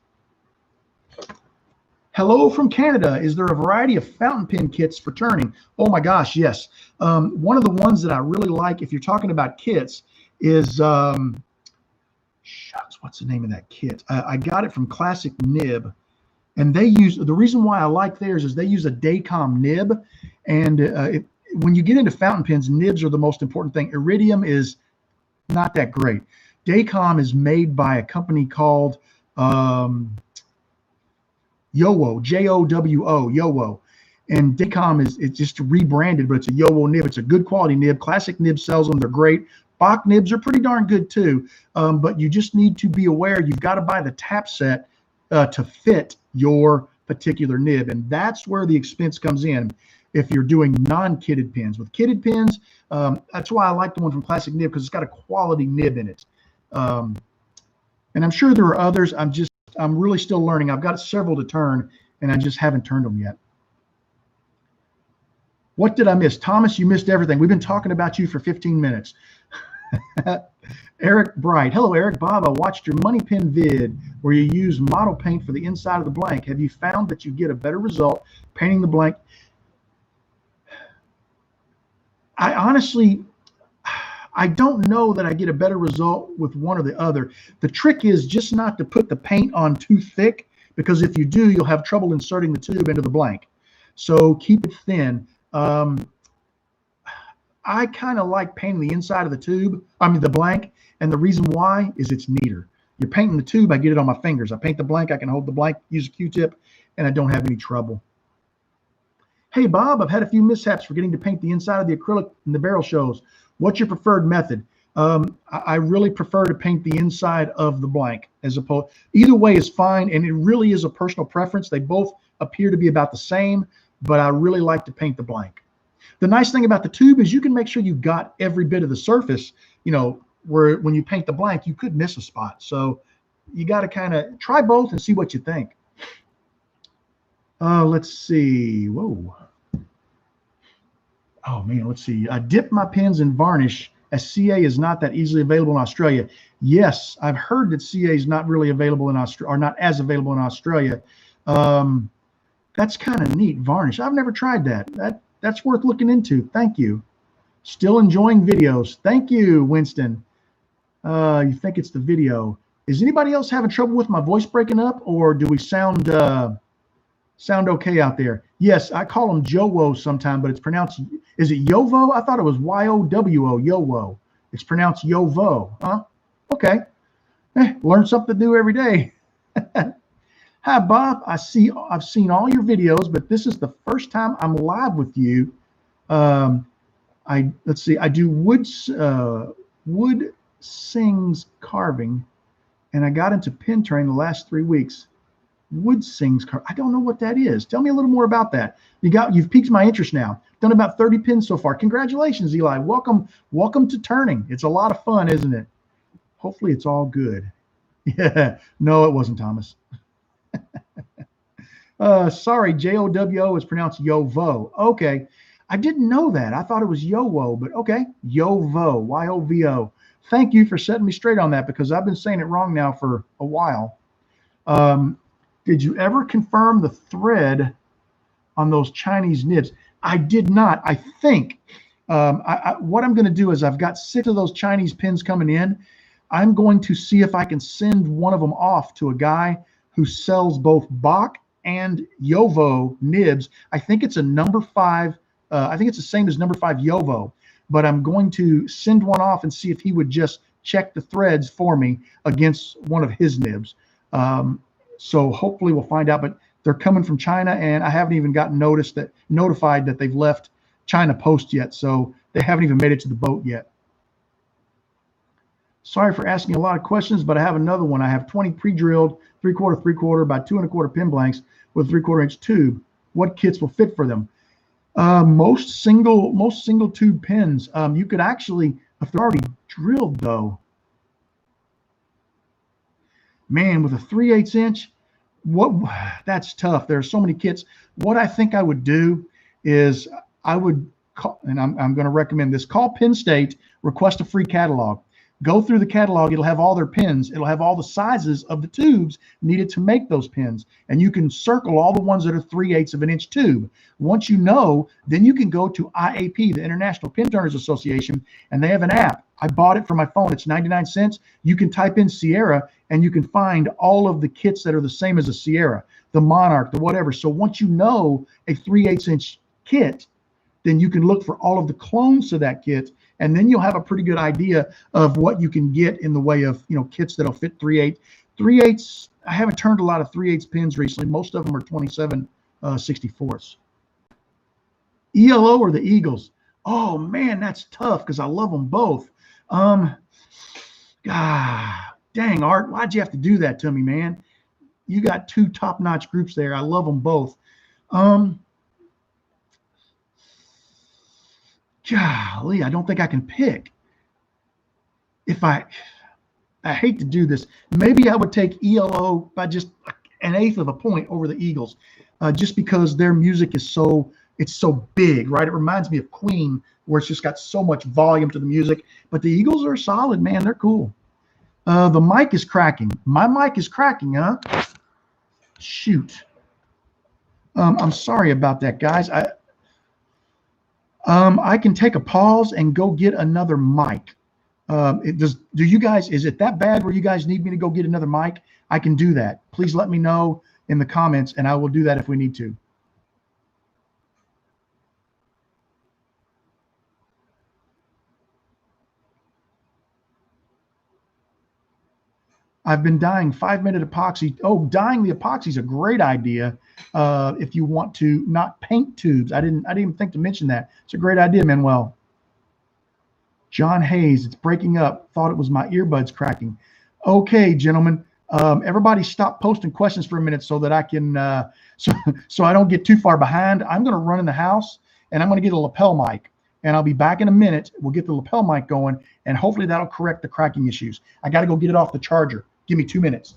Hello from Canada. Is there a variety of fountain pen kits for turning? Oh my gosh, yes. One of the ones that I really like, if you're talking about kits, is shucks, what's the name of that kit? I got it from Classic Nib, and they use, the reason why I like theirs is they use a Dacom nib, and when you get into fountain pens, nibs are the most important thing. Iridium is not that great. Dacom is made by a company called Yowo, Jowo, Yowo. And Dacom it's just rebranded, but it's a Yowo nib. It's a good quality nib. Classic Nib sells them. They're great. Bach nibs are pretty darn good too. But you just need to be aware you've got to buy the tap set to fit your particular nib. And that's where the expense comes in if you're doing non-kitted pens. With kitted pens, that's why I like the one from Classic Nib, because it's got a quality nib in it. And I'm sure there are others. I'm really still learning. I've got several to turn, and I just haven't turned them yet. What did I miss? Thomas, you missed everything. We've been talking about you for 15 minutes. Eric Bright. Hello, Eric. Bob, I watched your money pen vid where you use model paint for the inside of the blank. Have you found that you get a better result painting the blank? I honestly, I don't know that I get a better result with one or the other. The trick is just not to put the paint on too thick, because if you do, you'll have trouble inserting the tube into the blank. So keep it thin. I kind of like painting the inside of the tube, the blank, and the reason why is it's neater. You're painting the tube, I get it on my fingers. I paint the blank, I can hold the blank, use a Q-tip, and I don't have any trouble. Hey, Bob, I've had a few mishaps forgetting to paint the inside of the acrylic in the barrel shows. What's your preferred method? I really prefer to paint the inside of the blank as opposed. Either way is fine, and it really is a personal preference. They both appear to be about the same, but I really like to paint the blank. The nice thing about the tube is you can make sure you got every bit of the surface, where when you paint the blank, you could miss a spot. So you got to kind of try both and see what you think. Let's see. Whoa. Oh, man, let's see. I dip my pens in varnish as CA is not that easily available in Australia. Yes, I've heard that CA is not really available in Australia, or not as available in Australia. That's kind of neat, varnish. I've never tried that. That's worth looking into. Thank you. Still enjoying videos. Thank you, Winston. You think it's the video. Is anybody else having trouble with my voice breaking up, or do we sound okay out there? Yes, I call them Jowo sometime, but it's pronounced, is it Yovo? I thought it was Y-O-W-O, Yowo. It's pronounced Yovo, huh? Okay. Learn something new every day. Hi, Bob. I've seen all your videos, but this is the first time I'm live with you. Let's see. I do wood sings carving, and I got into pen turning the last 3 weeks. Wood sings carving. I don't know what that is. Tell me a little more about that. You've piqued my interest now. Done about 30 pins so far. Congratulations, Eli. Welcome to turning. It's a lot of fun, isn't it? Hopefully, it's all good. Yeah. No, it wasn't, Thomas. Sorry, J-O-W-O is pronounced Yovo. Okay. I didn't know that. I thought it was Yowo, but okay. Yovo, Y-O-V-O. Thank you for setting me straight on that, because I've been saying it wrong now for a while. Did you ever confirm the thread on those Chinese nibs? I did not. I think what I'm going to do is, I've got 6 of those Chinese pins coming in. I'm going to see if I can send one of them off to a guy who sells both Bach and Yovo nibs. I think it's a number 5. I think it's the same as number 5 Yovo, but I'm going to send one off and see if he would just check the threads for me against one of his nibs. So hopefully we'll find out, but they're coming from China, and I haven't even gotten notified that they've left China Post yet. So they haven't even made it to the boat yet. Sorry for asking a lot of questions, but I have another one. I have 20 pre-drilled 3/4, 3/4 by 2 1/4 pin blanks with a 3/4 inch tube. What kits will fit for them? Most single tube pins. You could actually, if they're already drilled though, man, with a 3/8 inch, that's tough. There are so many kits. What I think I would do is I would call, and I'm going to recommend this, call Penn State, request a free catalog. Go through the catalog. It'll have all their pins. It'll have all the sizes of the tubes needed to make those pins. And you can circle all the ones that are 3/8 of an inch tube. Once you know, then you can go to IAP, the International Pin Turners Association, and they have an app. I bought it for my phone. It's 99 cents. You can type in Sierra and you can find all of the kits that are the same as a Sierra, the Monarch, the whatever. So once you know a 3/8 inch kit, then you can look for all of the clones to that kit, and then you'll have a pretty good idea of what you can get in the way of, you know, kits that'll fit 3/8. 3/8. I haven't turned a lot of 3/8 pins recently. Most of them are 27 64ths. ELO or the Eagles? Oh man, that's tough because I love them both. God, dang, Art, why'd you have to do that to me, man? You got two top-notch groups there. I love them both. Golly, I don't think I can pick. If I hate to do this. Maybe I would take ELO by just 1/8 of a point over the Eagles, just because their music is so big, right? It reminds me of Queen, where it's just got so much volume to the music. But the Eagles are solid, man. They're cool. The mic is cracking. My mic is cracking, huh? Shoot. I'm sorry about that, guys. I can take a pause and go get another mic. Do you guys, is it that bad where you guys need me to go get another mic? I can do that. Please let me know in the comments, and I will do that if we need to. I've been dyeing 5-minute epoxy. Oh, dyeing the epoxy is a great idea. If you want to not paint tubes. I didn't even think to mention that. It's a great idea, Manuel. John Hayes, it's breaking up. Thought it was my earbuds cracking. Okay, gentlemen. Everybody stop posting questions for a minute so that I can, so I don't get too far behind. I'm going to run in the house and I'm going to get a lapel mic, and I'll be back in a minute. We'll get the lapel mic going, and hopefully that'll correct the cracking issues. I got to go get it off the charger. Give me 2 minutes.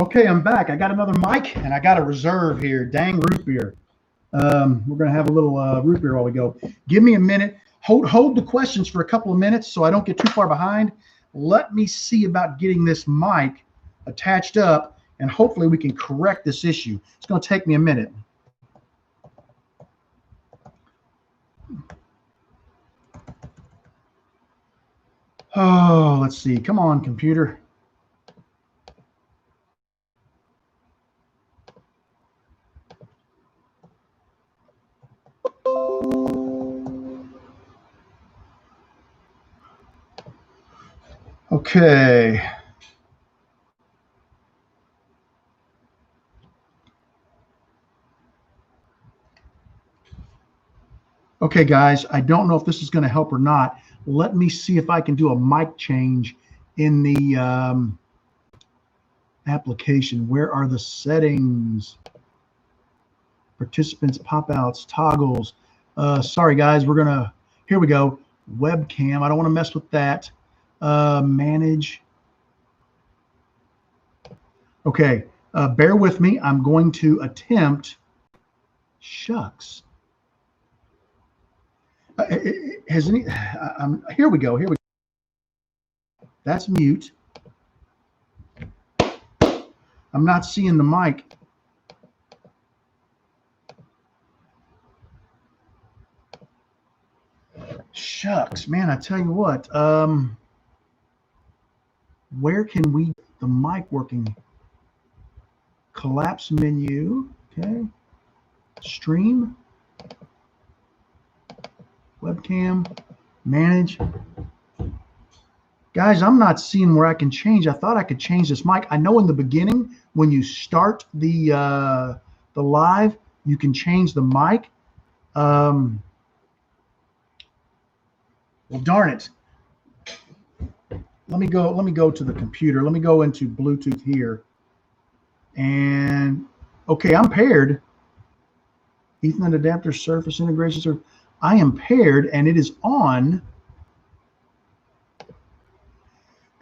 Okay, I'm back. I got another mic, and I got a reserve here. Dang root beer. We're going to have a little root beer while we go. Give me a minute. Hold the questions for a couple of minutes so I don't get too far behind. Let me see about getting this mic attached up, and hopefully we can correct this issue. It's going to take me a minute. Oh, let's see. Come on, computer. Okay. Okay, guys, I don't know if this is going to help or not. Let me see if I can do a mic change in the application. Where are the settings? Participants, pop-outs, toggles. Sorry, guys, we're going to, here we go. Webcam. I don't want to mess with that. Manage. Okay, bear with me. I'm going to attempt. Shucks. Has any? Here we go. Here we go. That's mute. I'm not seeing the mic. Shucks, man! I tell you what. Where can we get the mic working? Collapse menu. Okay. Stream. Webcam, manage. Guys, I'm not seeing where I can change. I thought I could change this mic. I know in the beginning when you start the live, you can change the mic. Well, darn it. Let me go to the computer. Let me go into Bluetooth here. And okay, I'm paired. Ethernet adapter, surface integration, surface. I am paired and it is on.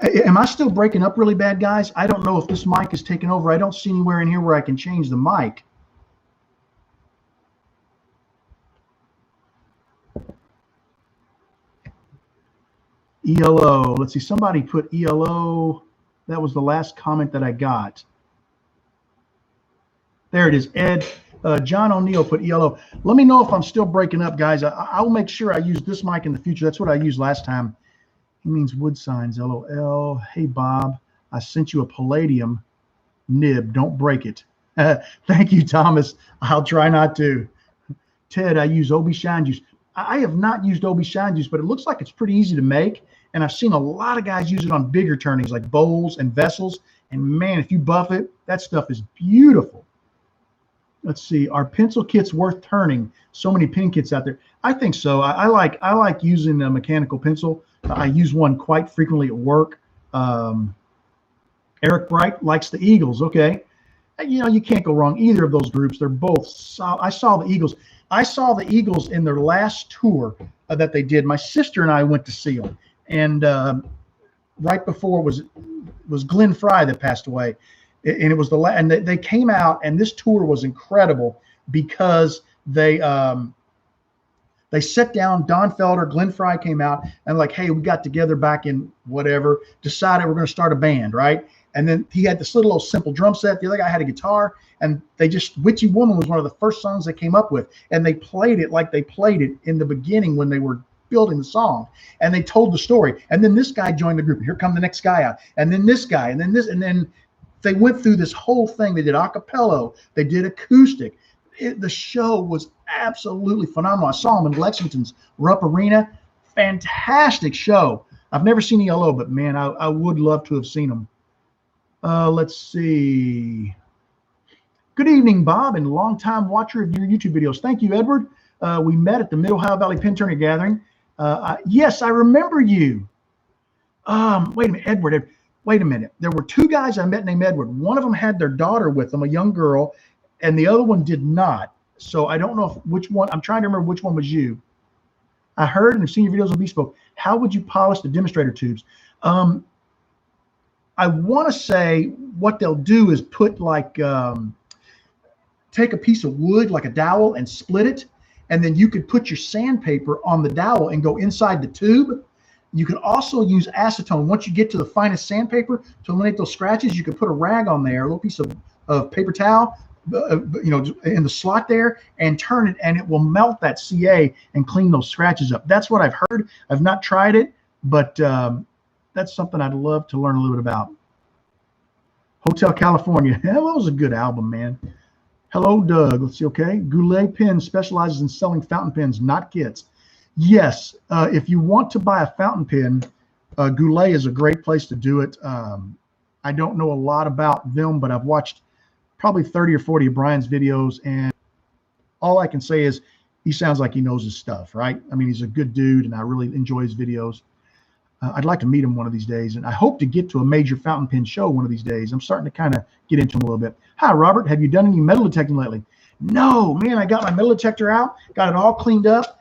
Am I still breaking up really bad, guys? I don't know if this mic is taking over. I don't see anywhere in here where I can change the mic. ELO. Let's see. Somebody put ELO. That was the last comment that I got. There it is. Ed. John O'Neill put ELO. Let me know if I'm still breaking up, guys. I'll make sure I use this mic in the future. That's what I used last time. He means wood signs, LOL. Hey, Bob, I sent you a palladium nib. Don't break it. Thank you, Thomas. I'll try not to. Ted, I use OB Shine Juice. I have not used OB Shine Juice, but it looks like it's pretty easy to make. And I've seen a lot of guys use it on bigger turnings like bowls and vessels. And man, if you buff it, that stuff is beautiful. Let's see. Are pencil kits worth turning? So many pen kits out there. I think so. I like using a mechanical pencil. I use one quite frequently at work. Eric Bright likes the Eagles. Okay. You know, you can't go wrong. Either of those groups. They're both solid. I saw the Eagles. I saw the Eagles in their last tour that they did. My sister and I went to see them. And right before was Glenn Fry that passed away. And it was and they came out, and this tour was incredible because they sat down. Don Felder, Glenn Fry came out and like, hey, we got together back in whatever, decided we're going to start a band, right? And then he had this little simple drum set. The other guy had a guitar, and they just Witchy Woman was one of the first songs they came up with, and they played it like they played it in the beginning when they were building the song, and they told the story. And then this guy joined the group, and here come the next guy out, and then this guy, and then this, and then they went through this whole thing. They did a cappella, they did acoustic. The show was absolutely phenomenal. I saw them in Lexington's Rupp Arena. Fantastic show. I've never seen ELO, but man, I would love to have seen them. Let's see. Good evening, Bob, and longtime watcher of your YouTube videos. Thank you, Edward. We met at the Mid-Ohio Valley Pen Turner Gathering. Yes, I remember you. Wait a minute, Edward. Wait a minute. There were two guys I met named Edward. One of them had their daughter with them, a young girl, and the other one did not. So I don't know which one. I'm trying to remember which one was you. I heard and have seen your videos on Bespoke. How would you polish the Demonstrator tubes? I want to say what they'll do is put like, take a piece of wood like a dowel and split it. And then you could put your sandpaper on the dowel and go inside the tube. You can also use acetone. Once you get to the finest sandpaper to eliminate those scratches, you can put a rag on there, a little piece of paper towel, you know, in the slot there, and turn it, and it will melt that CA and clean those scratches up. That's what I've heard. I've not tried it, but that's something I'd love to learn a little bit about. Hotel California. Yeah, that was a good album, man. Hello, Doug. Let's see. Okay. Goulet Pen specializes in selling fountain pens, not kits. Yes. If you want to buy a fountain pen, Goulet is a great place to do it. I don't know a lot about them, but I've watched probably 30 or 40 of Brian's videos, and all I can say is he sounds like he knows his stuff, right? I mean, he's a good dude, and I really enjoy his videos. I'd like to meet him one of these days, and I hope to get to a major fountain pen show one of these days. I'm starting to kind of get into him a little bit. Hi, Robert. Have you done any metal detecting lately? No, man. I got my metal detector out, got it all cleaned up,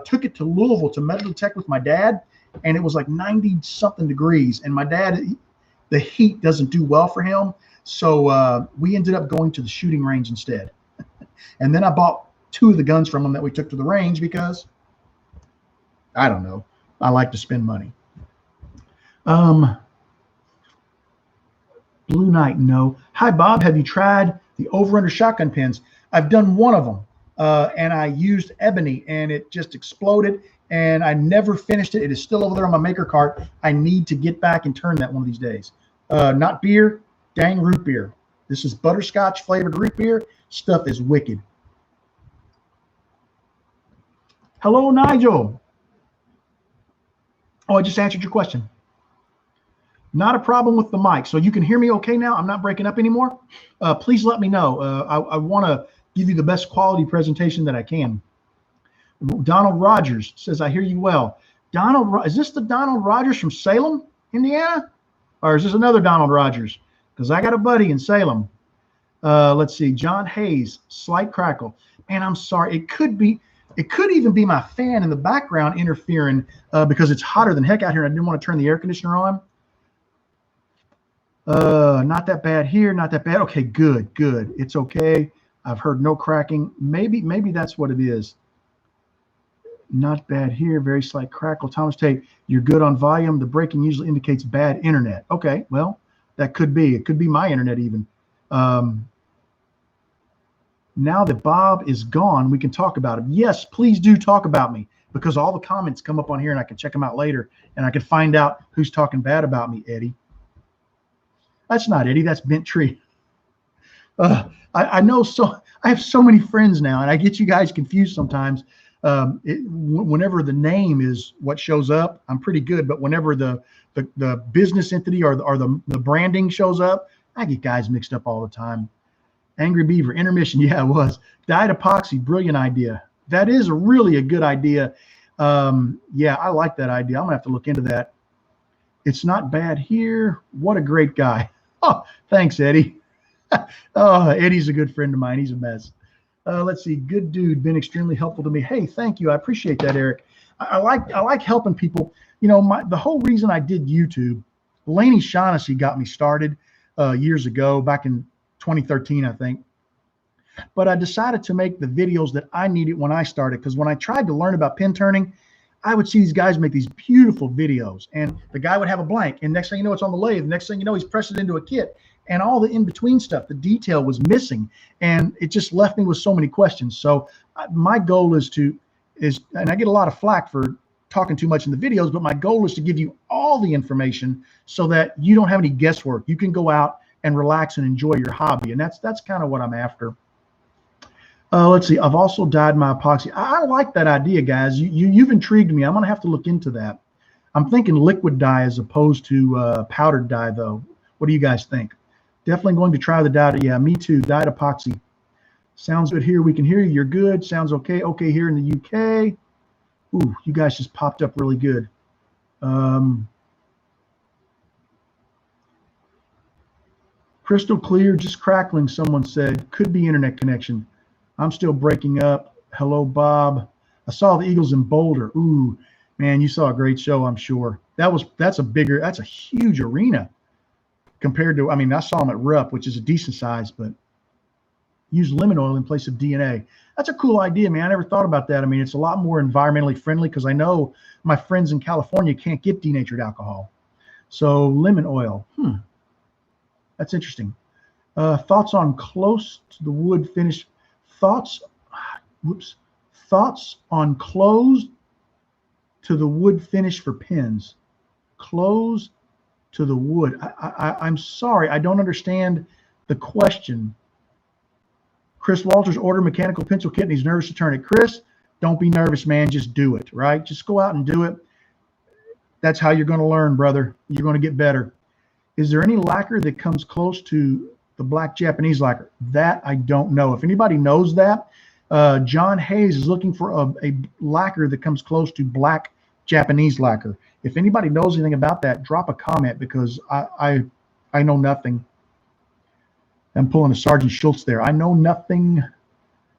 took it to Louisville to metal detect with my dad, and it was like 90-something degrees. And my dad, the heat doesn't do well for him, so we ended up going to the shooting range instead. And then I bought 2 of the guns from him that we took to the range because, I don't know, I like to spend money. Blue Knight, no. Hi, Bob. Have you tried the over-under shotgun pens? I've done one of them, and I used ebony, and it just exploded, and I never finished it. It is still over there on my maker cart. I need to get back and turn that one of these days. Not beer, dang root beer. This is butterscotch flavored root beer. Stuff is wicked. Hello, Nigel. Oh, I just answered your question. Not a problem with the mic. So you can hear me okay now? I'm not breaking up anymore? Please let me know. I want to give you the best quality presentation that I can. Donald Rogers says, I hear you well. Donald, is this the Donald Rogers from Salem, Indiana? Or is this another Donald Rogers? Because I got a buddy in Salem. Let's see. John Hayes, slight crackle. Man, I'm sorry. It could even be my fan in the background interfering because it's hotter than heck out here and I didn't want to turn the air conditioner on. Not that bad here, not that bad. Okay, good. It's okay. I've heard no cracking. Maybe that's what it is. Not bad here, very slight crackle. Thomas Tate, you're good on volume. The breaking usually indicates bad internet. Okay, well, that could be. It could be my internet even. Now that Bob is gone, we can talk about him. Yes, please do talk about me because all the comments come up on here and I can check them out later and I can find out who's talking bad about me, Eddie. That's not Eddie, that's Bent Tree. I know I have so many friends now and I get you guys confused sometimes. Whenever the name is what shows up, I'm pretty good. But whenever the business entity or the branding shows up, I get guys mixed up all the time. Angry Beaver, intermission. Yeah, it was. Dyed epoxy, brilliant idea. That is really a good idea. Yeah, I like that idea. I'm gonna have to look into that. It's not bad here. What a great guy. Oh, thanks, Eddie. Oh, Eddie's a good friend of mine. He's a mess. Let's see. Good dude, been extremely helpful to me. Hey, thank you. I appreciate that, Eric. I like helping people. You know, the whole reason I did YouTube, Laney Shaughnessy got me started years ago, back in 2013, I think. But I decided to make the videos that I needed when I started, because when I tried to learn about pin turning, I would see these guys make these beautiful videos, and the guy would have a blank, and next thing you know, it's on the lathe. Next thing you know, he's pressing it into a kit, and all the in-between stuff, the detail was missing, and it just left me with so many questions. So my goal is, and I get a lot of flack for talking too much in the videos, but my goal is to give you all the information so that you don't have any guesswork. You can go out and relax and enjoy your hobby, and that's kind of what I'm after. Let's see. I've also dyed my epoxy. I like that idea, guys. You've intrigued me. I'm going to have to look into that. I'm thinking liquid dye as opposed to powdered dye, though. What do you guys think? Definitely going to try the dye. Yeah, me too. Dyed epoxy. Sounds good here. We can hear you. You're good. Sounds okay. Okay here in the UK. Ooh, you guys just popped up really good. Crystal clear, just crackling, someone said. Could be internet connection. I'm still breaking up. Hello, Bob. I saw the Eagles in Boulder. Ooh, man, you saw a great show, I'm sure. That's a huge arena compared to, I mean, I saw them at Rupp, which is a decent size, but use lemon oil in place of DNA. That's a cool idea, man. I never thought about that. I mean, it's a lot more environmentally friendly because I know my friends in California can't get denatured alcohol. So lemon oil. That's interesting. Thoughts on close to the wood finish. Thoughts on close to the wood finish for pins. Close to the wood. I'm sorry, I don't understand the question. Chris Walters ordered mechanical pencil kit and he's nervous to turn it. Chris, don't be nervous, man. Just do it, right? Just go out and do it. That's how you're going to learn, brother. You're going to get better. Is there any lacquer that comes close to the black Japanese lacquer? That I don't know. If anybody knows that, John Hayes is looking for a lacquer that comes close to black Japanese lacquer. If anybody knows anything about that, drop a comment because I know nothing. I'm pulling a Sergeant Schultz there. I know nothing.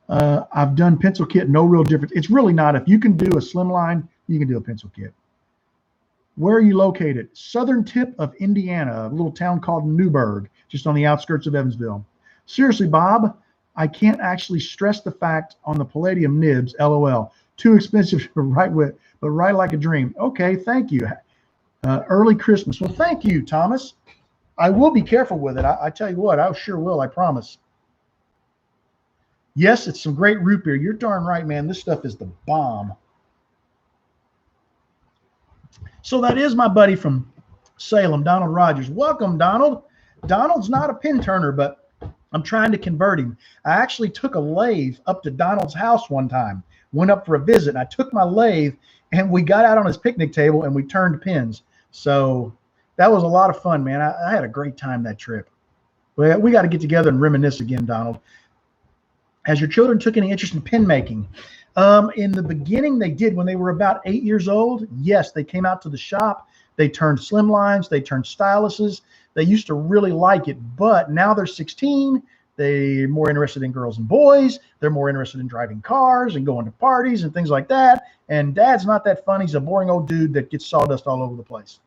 I've done pencil kit, no real difference. It's really not. If you can do a slimline, you can do a pencil kit. Where are you located? Southern tip of Indiana, a little town called Newburgh, just on the outskirts of Evansville. Seriously, Bob, I can't actually stress the fact on the palladium nibs, LOL. Too expensive to write with, but write like a dream. Okay, thank you. Early Christmas. Well, thank you, Thomas. I will be careful with it. I tell you what, I sure will, I promise. Yes, it's some great root beer. You're darn right, man. This stuff is the bomb. So that is my buddy from Salem, Donald Rogers. Welcome, Donald. Donald's not a pin turner, but I'm trying to convert him. I actually took a lathe up to Donald's house one time. went up for a visit. And I took my lathe and we got out on his picnic table and we turned pins. So that was a lot of fun, man. I had a great time that trip. We got to get together and reminisce again, Donald. Has your children took any interest in pin making? In the beginning, they did. When they were about 8 years old, yes, they came out to the shop. They turned slimlines. They turned styluses. They used to really like it, but now they're 16. They're more interested in girls and boys. They're more interested in driving cars and going to parties and things like that. And Dad's not that fun. He's a boring old dude that gets sawdust all over the place.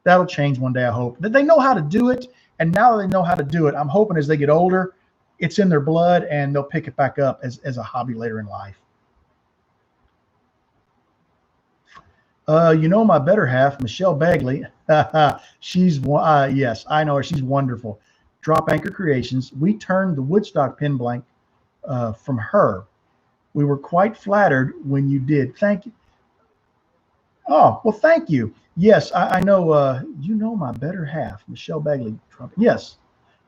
That'll change one day, I hope. That they know how to do it, and now that they know how to do it, I'm hoping as they get older, it's in their blood and they'll pick it back up as a hobby later in life. You know my better half, Michelle Bagley. She's yes, I know her. She's wonderful. Drop Anchor Creations. We turned the Woodstock pin blank from her. We were quite flattered when you did. Thank you. Oh, well, thank you. Yes, I know. You know my better half, Michelle Bagley. Yes.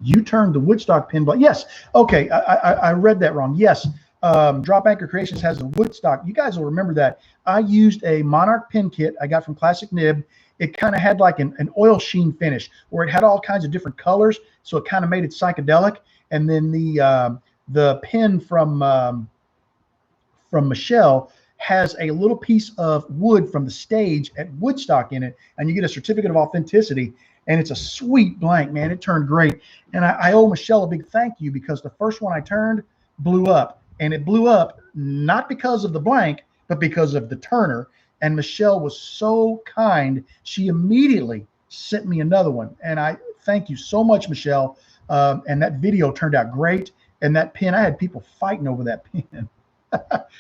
You turned the Woodstock pin blank. Yes. Okay. I read that wrong. Yes. Drop Anchor Creations has a Woodstock. You guys will remember that. I used a Monarch pin kit I got from Classic Nib. It kind of had like an oil sheen finish where it had all kinds of different colors. So it kind of made it psychedelic. And then the pin from Michelle has a little piece of wood from the stage at Woodstock in it. And you get a certificate of authenticity. And it's a sweet blank, man. It turned great. And I owe Michelle a big thank you because the first one I turned blew up. And it blew up not because of the blank, but because of the turner. And Michelle was so kind. She immediately sent me another one. And I thank you so much, Michelle. And that video turned out great. And that pin, I had people fighting over that pin.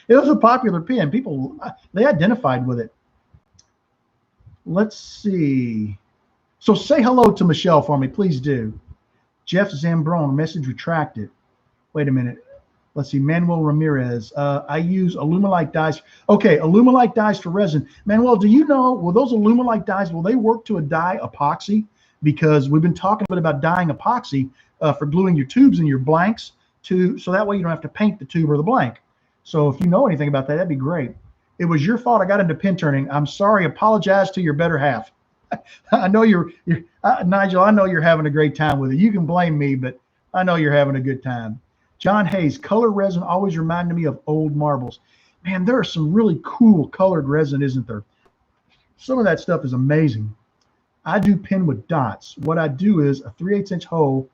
It was a popular pin. People, they identified with it. Let's see. So say hello to Michelle for me, please do. Jeff Zambron, message retracted. Wait a minute. Let's see, Manuel Ramirez. I use Alumalite dyes. Okay, Alumalite dyes for resin. Manuel, do you know, will those Alumalite dyes, will they work to a dye epoxy? Because we've been talking a bit about dyeing epoxy for gluing your tubes and your blanks so that way you don't have to paint the tube or the blank. So if you know anything about that, that'd be great. It was your fault I got into pin turning. I'm sorry, apologize to your better half. I know Nigel, I know you're having a great time with it. You can blame me, but I know you're having a good time. John Hayes, color resin always reminded me of old marbles. Man, there are some really cool colored resin, isn't there? Some of that stuff is amazing. I do pin with dots. What I do is a 3/8" hole,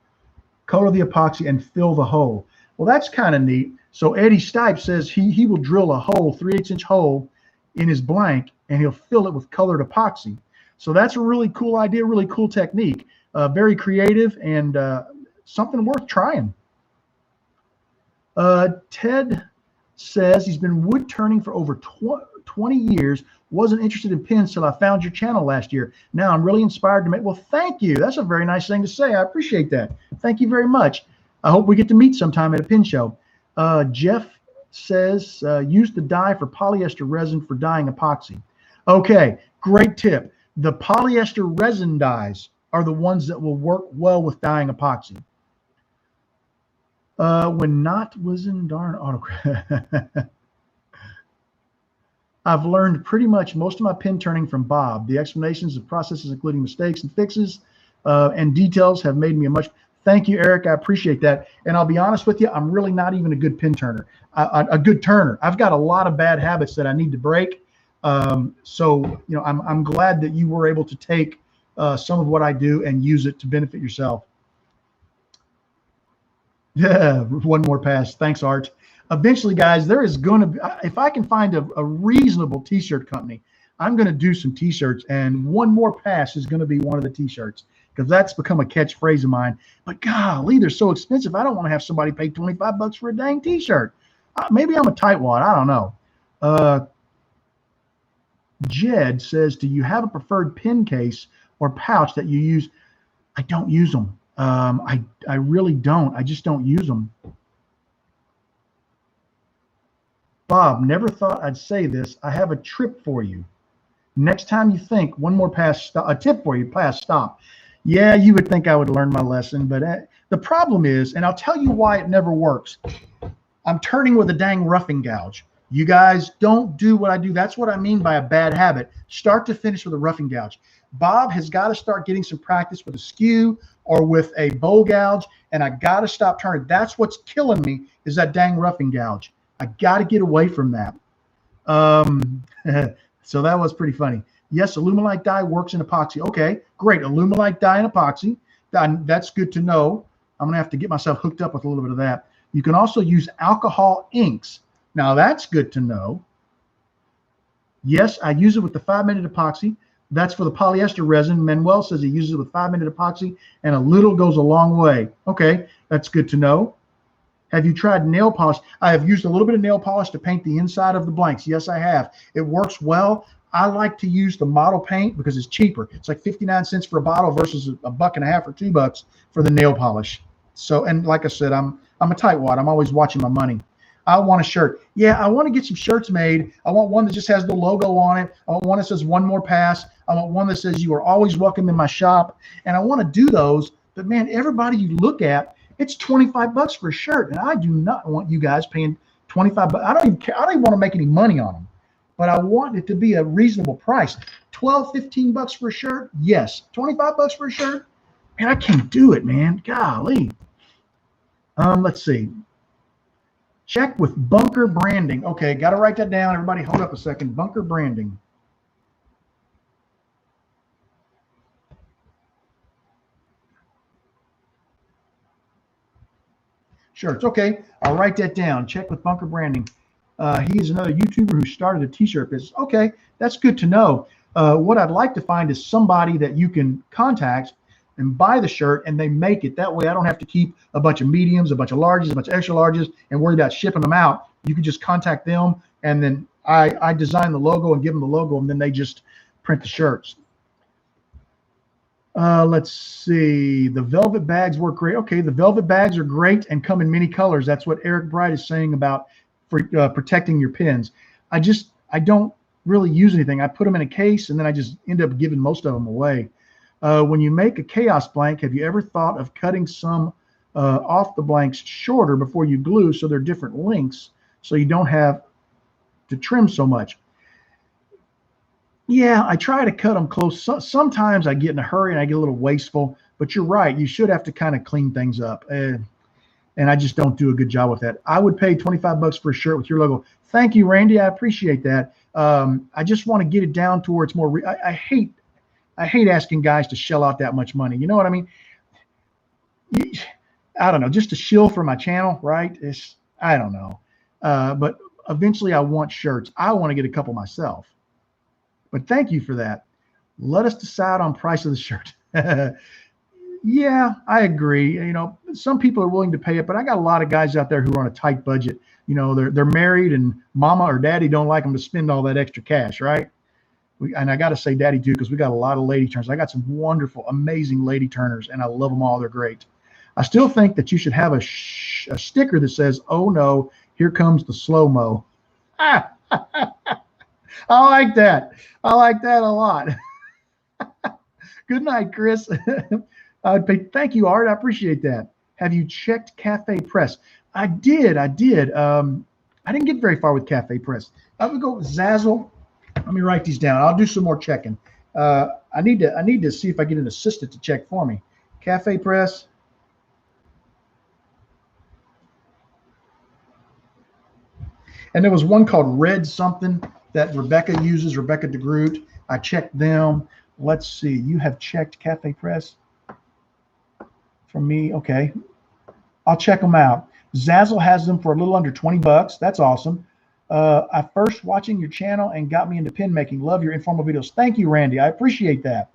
color the epoxy, and fill the hole. Well, that's kind of neat. So Eddie Stipe says he will drill a hole, 3/8" hole in his blank, and he'll fill it with colored epoxy. So that's a really cool idea, really cool technique. Very creative and something worth trying. Ted says he's been wood turning for over 20 years. Wasn't interested in pins till I found your channel last year. Now I'm really inspired to make. Well, thank you. That's a very nice thing to say. I appreciate that. Thank you very much. I hope we get to meet sometime at a pin show. Jeff says use the dye for polyester resin for dyeing epoxy. Okay, great tip. The polyester resin dyes are the ones that will work well with dyeing epoxy. When Not was in darn autocrat. I've learned pretty much most of my pin turning from Bob. The explanations of processes, including mistakes and fixes and details, have made me a much. Thank you, Eric. I appreciate that. And I'll be honest with you, I'm really not even a good pin turner, a good turner. I've got a lot of bad habits that I need to break. So, you know, I'm glad that you were able to take some of what I do and use it to benefit yourself. Yeah, one more pass. Thanks, Art. Eventually, guys, there is going to be, if I can find a reasonable t-shirt company, I'm going to do some t-shirts, and one more pass is going to be one of the t-shirts because that's become a catchphrase of mine. But golly, they're so expensive. I don't want to have somebody pay 25 bucks for a dang t-shirt. Maybe I'm a tightwad. I don't know. Jed says, do you have a preferred pin case or pouch that you use? I don't use them. I really don't. I just don't use them. Bob, never thought I'd say this. I have a trip for you. Next time you think one more pass, stop, a tip for you, pass, stop. Yeah, you would think I would learn my lesson, but the problem is, and I'll tell you why it never works. I'm turning with a dang roughing gouge. You guys don't do what I do. That's what I mean by a bad habit. Start to finish with a roughing gouge. Bob has got to start getting some practice with a skew or with a bow gouge, and I got to stop turning. That's what's killing me, is that dang roughing gouge. I got to get away from that. So that was pretty funny. Yes, Alumilite dye works in epoxy. Okay, great. Alumilite dye and epoxy. That's good to know. I'm going to have to get myself hooked up with a little bit of that. You can also use alcohol inks. Now, that's good to know. Yes, I use it with the 5-minute epoxy. That's for the polyester resin. Manuel says he uses it with 5-minute epoxy, and a little goes a long way. Okay, that's good to know. Have you tried nail polish? I have used a little bit of nail polish to paint the inside of the blanks. Yes, I have. It works well. I like to use the model paint because it's cheaper. It's like 59 cents for a bottle versus $1.50 or $2 for the nail polish. So, and like I said, I'm a tightwad. I'm always watching my money. I want a shirt. Yeah, I want to get some shirts made. I want one that just has the logo on it. I want one that says one more pass. I want one that says you are always welcome in my shop. And I want to do those. But man, everybody you look at, it's $25 for a shirt. And I do not want you guys paying $25. I don't even care. I don't even want to make any money on them. But I want it to be a reasonable price. $12, $15 for a shirt? Yes. $25 for a shirt? Man, I can't do it, man. Golly. Let's see. Check with bunker branding. Okay, got to write that down. Everybody hold up a second. Bunker branding. Shirts. Okay, I'll write that down. Check with bunker branding. He is another YouTuber who started a t-shirt business. Okay, that's good to know. What I'd like to find is somebody that you can contact and buy the shirt, and they make it. That way I don't have to keep a bunch of mediums, a bunch of larges, a bunch of extra larges, and worry about shipping them out. You can just contact them, and then I design the logo and give them the logo, and then they just print the shirts. Let's see. The velvet bags work great. Okay, the velvet bags are great and come in many colors. That's what Eric Bright is saying about for protecting your pins. I don't really use anything. I put them in a case, and then I just end up giving most of them away. When you make a chaos blank, have you ever thought of cutting some off the blanks shorter before you glue so they're different lengths so you don't have to trim so much? Yeah, I try to cut them close. Sometimes I get in a hurry and I get a little wasteful, but you're right. You should have to kind of clean things up. And I just don't do a good job with that. I would pay $25 for a shirt with your logo. Thank you, Randy. I appreciate that. I just want to get it down to where it's more. I hate asking guys to shell out that much money. You know what I mean? I don't know. Just a shill for my channel, right? I don't know. But eventually I want shirts. I want to get a couple myself. But thank you for that. Let us decide on price of the shirt. Yeah, I agree. You know, some people are willing to pay it, but I got a lot of guys out there who are on a tight budget. You know, they're married and mama or daddy don't like them to spend all that extra cash, right? And I got to say daddy too, because we got a lot of lady turners. I got some wonderful, amazing lady turners, and I love them all. They're great. I still think that you should have a sticker that says, "Oh no, here comes the slow-mo." I like that. I like that a lot. Good night, Chris. Thank you, Art. I appreciate that. Have you checked Cafe Press? I did. I didn't get very far with Cafe Press. I would go with Zazzle. Let me write these down. I'll do some more checking. I need to see if I get an assistant to check for me. Cafe Press. And there was one called Red something that Rebecca uses, Rebecca DeGroot. I checked them. Let's see. You have checked Cafe Press for me. Okay. I'll check them out. Zazzle has them for a little under $20. That's awesome. I first watching your channel and got me into pin making. Love your informal videos. Thank you, Randy. I appreciate that.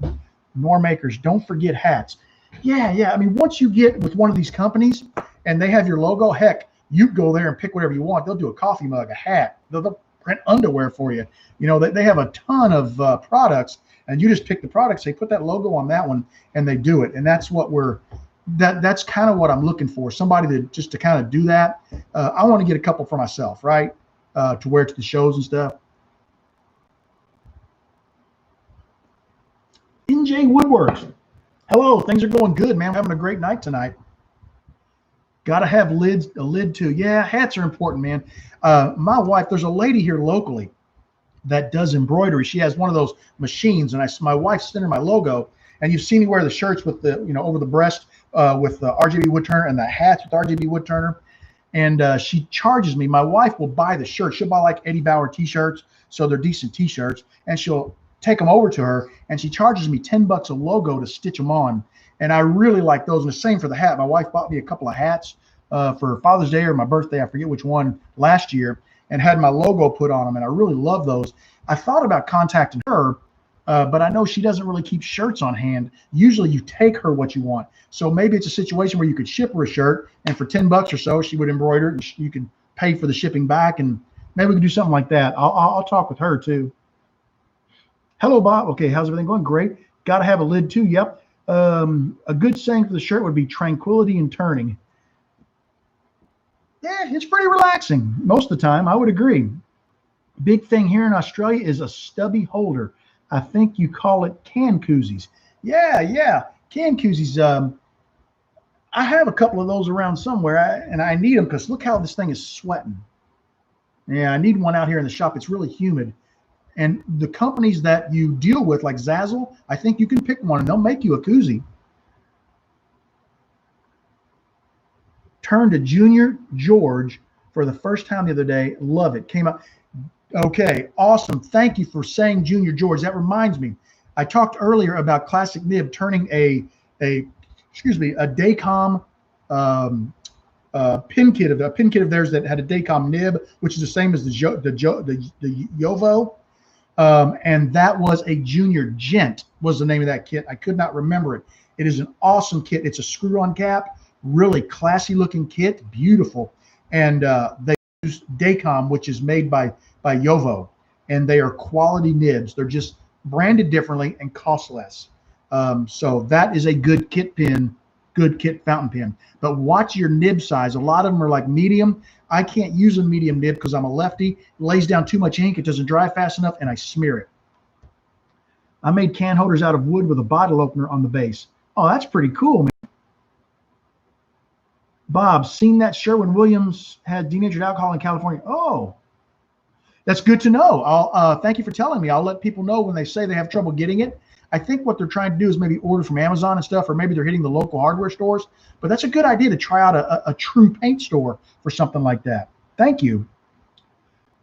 Norm Makers, don't forget hats. Yeah. I mean, once you get with one of these companies and they have your logo, heck, you go there and pick whatever you want. They'll do a coffee mug, a hat. They'll print underwear for you. You know, they have a ton of products, and you just pick the products. They put that logo on that one, and they do it. And that's what that's kind of what I'm looking for. Somebody to kind of do that. I want to get a couple for myself, right? To wear to the shows and stuff. NJ Woodworks. Hello, things are going good, man. We're having a great night tonight. Got to have lids, a lid too. Yeah, hats are important, man. My wife, there's a lady here locally that does embroidery. She has one of those machines, and my wife sent her my logo, and you've seen me wear the shirts with the, over the breast with the RJBWoodturner, and the hats with RJBWoodturner. And she charges me. My wife will buy the shirt. She'll buy like Eddie Bauer t-shirts, so they're decent t-shirts, and she'll take them over to her, and she charges me $10 a logo to stitch them on. And I really like those. And the same for the hat. My wife bought me a couple of hats for Father's Day or my birthday, I forget which one, last year, and had my logo put on them. And I really love those. I thought about contacting her, but I know she doesn't really keep shirts on hand. Usually you take her what you want. So maybe it's a situation where you could ship her a shirt, and for $10 or so, she would embroider it, and you can pay for the shipping back. And maybe we could do something like that. I'll talk with her too. Hello, Bob. Okay, how's everything going? Great. Got to have a lid too. Yep. A good saying for the shirt would be tranquility and turning. Yeah, it's pretty relaxing most of the time. I would agree. Big thing here in Australia is a stubby holder. I think you call it can koozies. Yeah, can koozies. I have a couple of those around somewhere, and I need them because look how this thing is sweating. Yeah, I need one out here in the shop. It's really humid. And the companies that you deal with, like Zazzle, I think you can pick one and they'll make you a koozie. Turned to Junior George for the first time the other day. Love it. Came out. Okay, awesome. Thank you for saying Junior George. That reminds me. I talked earlier about Classic Nib turning a Dacom pin kit of theirs that had a Dacom nib, which is the same as the Yovo. And that was a Junior Gent was the name of that kit. I could not remember it. It is an awesome kit. It's a screw-on cap, really classy looking kit, beautiful. And they use Dacom, which is made by Yovo, and they are quality nibs. They're just branded differently and cost less. So that is a good kit pin, good kit fountain pen. But watch your nib size. A lot of them are like medium. I can't use a medium nib because I'm a lefty. It lays down too much ink. It doesn't dry fast enough, and I smear it. I made can holders out of wood with a bottle opener on the base. Oh, that's pretty cool, man. Bob, seen that Sherwin-Williams had denatured alcohol in California. Oh, that's good to know. I'll thank you for telling me. I'll let people know when they say they have trouble getting it. I think what they're trying to do is maybe order from Amazon and stuff, or maybe they're hitting the local hardware stores. But that's a good idea to try out a true paint store for something like that. Thank you.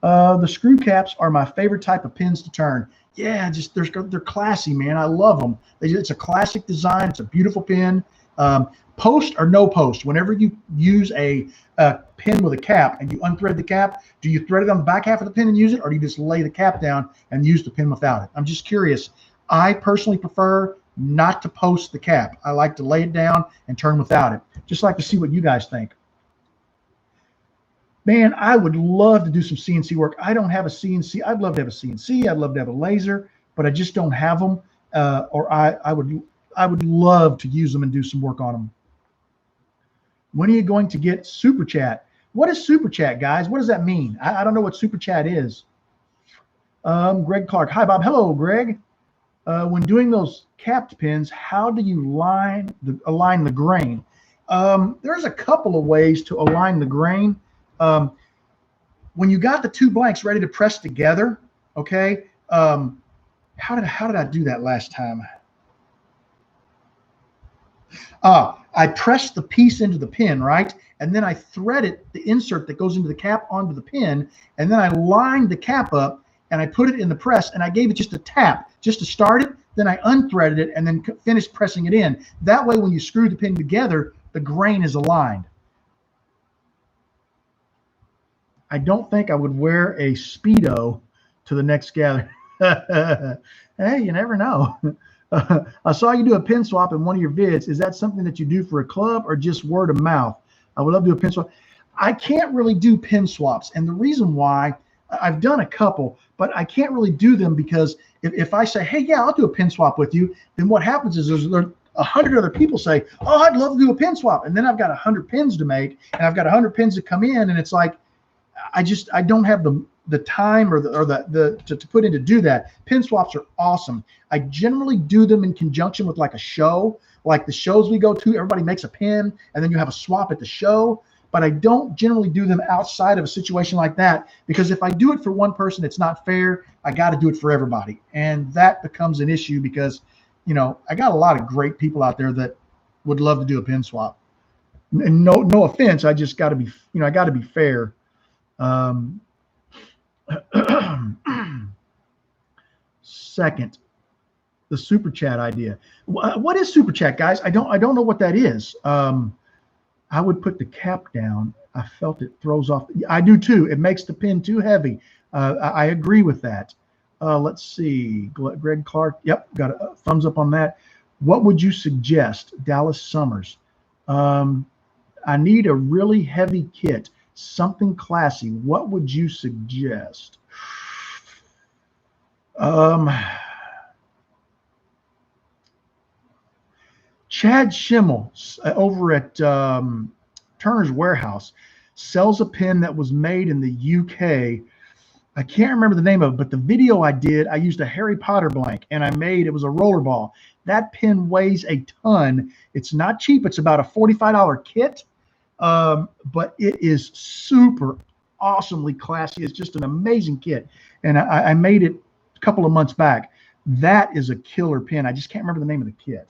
The screw caps are my favorite type of pins to turn. Yeah, just they're classy, man. I love them. It's a classic design. It's a beautiful pin. Post or no post, whenever you use a pin with a cap and you unthread the cap, do you thread it on the back half of the pin and use it, or do you just lay the cap down and use the pin without it? I'm just curious. I personally prefer not to post the cap. I like to lay it down and turn without it. Just like to see what you guys think. Man, I would love to do some CNC work. I don't have a CNC. I'd love to have a CNC. I'd love to have a laser, but I just don't have them. Or I would love to use them and do some work on them. When are you going to get Super Chat? What is Super Chat, guys? What does that mean? I don't know what Super Chat is. Greg Clark. Hi, Bob. Hello, Greg. When doing those capped pins, how do you align the grain? There's a couple of ways to align the grain. When you got the two blanks ready to press together, okay, how did I do that last time? I pressed the piece into the pin, right? And then I threaded the insert that goes into the cap onto the pin, and then I lined the cap up and I put it in the press, and I gave it just a tap just to start it. Then I unthreaded it and then finished pressing it in. That way, when you screw the pin together, the grain is aligned. I don't think I would wear a Speedo to the next gathering. Hey, you never know. I saw you do a pin swap in one of your vids. Is that something that you do for a club or just word of mouth? I would love to do a pin swap. I can't really do pin swaps. And the reason why, I've done a couple, but I can't really do them because if I say, hey, yeah, I'll do a pin swap with you, then what happens is there's 100 other people say, oh, I'd love to do a pin swap. And then I've got 100 pins to make, and I've got 100 pins to come in. And it's like, I don't have the time or to put in to do that. Pin swaps are awesome. I generally do them in conjunction with like a show like the shows we go to, everybody makes a pin and then you have a swap at the show. But I don't generally do them outside of a situation like that, because if I do it for one person, it's not fair. I got to do it for everybody. And that becomes an issue because, you know, I got a lot of great people out there that would love to do a pin swap. And no offense. I just got to be, you know, I got to be fair. Second, the super chat idea. What is super chat, guys? I don't know what that is. I would put the cap down. I felt it throws off. I do too. It makes the pin too heavy. I agree with that. Let's see. Greg Clark. Yep, got a thumbs up on that. What would you suggest, Dallas Summers? I need a really heavy kit, something classy. What would you suggest? Chad Schimmel over at Turner's Warehouse sells a pin that was made in the UK. I can't remember the name of it, but the video I did, I used a Harry Potter blank and it was a rollerball. That pin weighs a ton. It's not cheap. It's about a $45 kit, but it is super awesomely classy. It's just an amazing kit. And I made it a couple of months back. That is a killer pin. I just can't remember the name of the kit.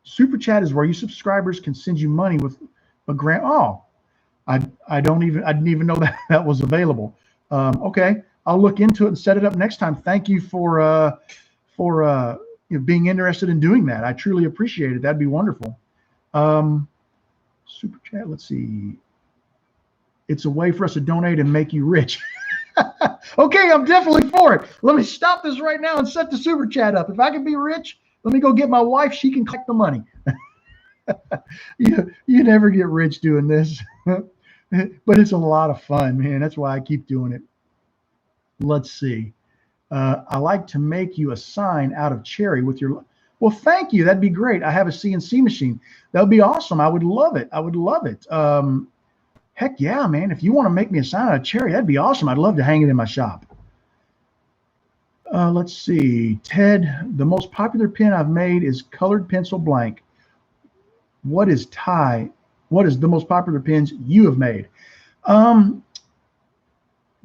Super chat is where you subscribers can send you money with a grant. Oh, I didn't even know that was available. Okay, I'll look into it and set it up next time. Thank you for you know, being interested in doing that. I truly appreciate it. That'd be wonderful. Super chat. Let's see. It's a way for us to donate and make you rich. Okay, I'm definitely for it. Let me stop this right now and set the super chat up. If I can be rich, let me go get my wife. She can collect the money. You never get rich doing this, but it's a lot of fun, man. That's why I keep doing it. Let's see. I like to make you a sign out of cherry with your. Well, thank you. That'd be great. I have a CNC machine. That would be awesome. I would love it. I would love it. Heck yeah, man. If you want to make me a sign out of cherry, that'd be awesome. I'd love to hang it in my shop. Let's see. Ted, the most popular pin I've made is colored pencil blank. What is the most popular pins you have made?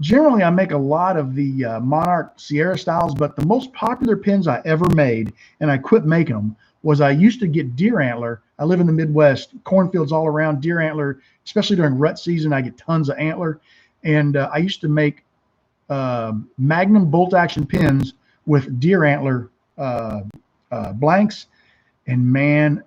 Generally, I make a lot of the Monarch Sierra styles, but the most popular pins I ever made, and I quit making them, was I used to get deer antler. I live in the Midwest, cornfields all around, deer antler, especially during rut season. I get tons of antler. And I used to make Magnum bolt action pins with deer antler blanks. And man,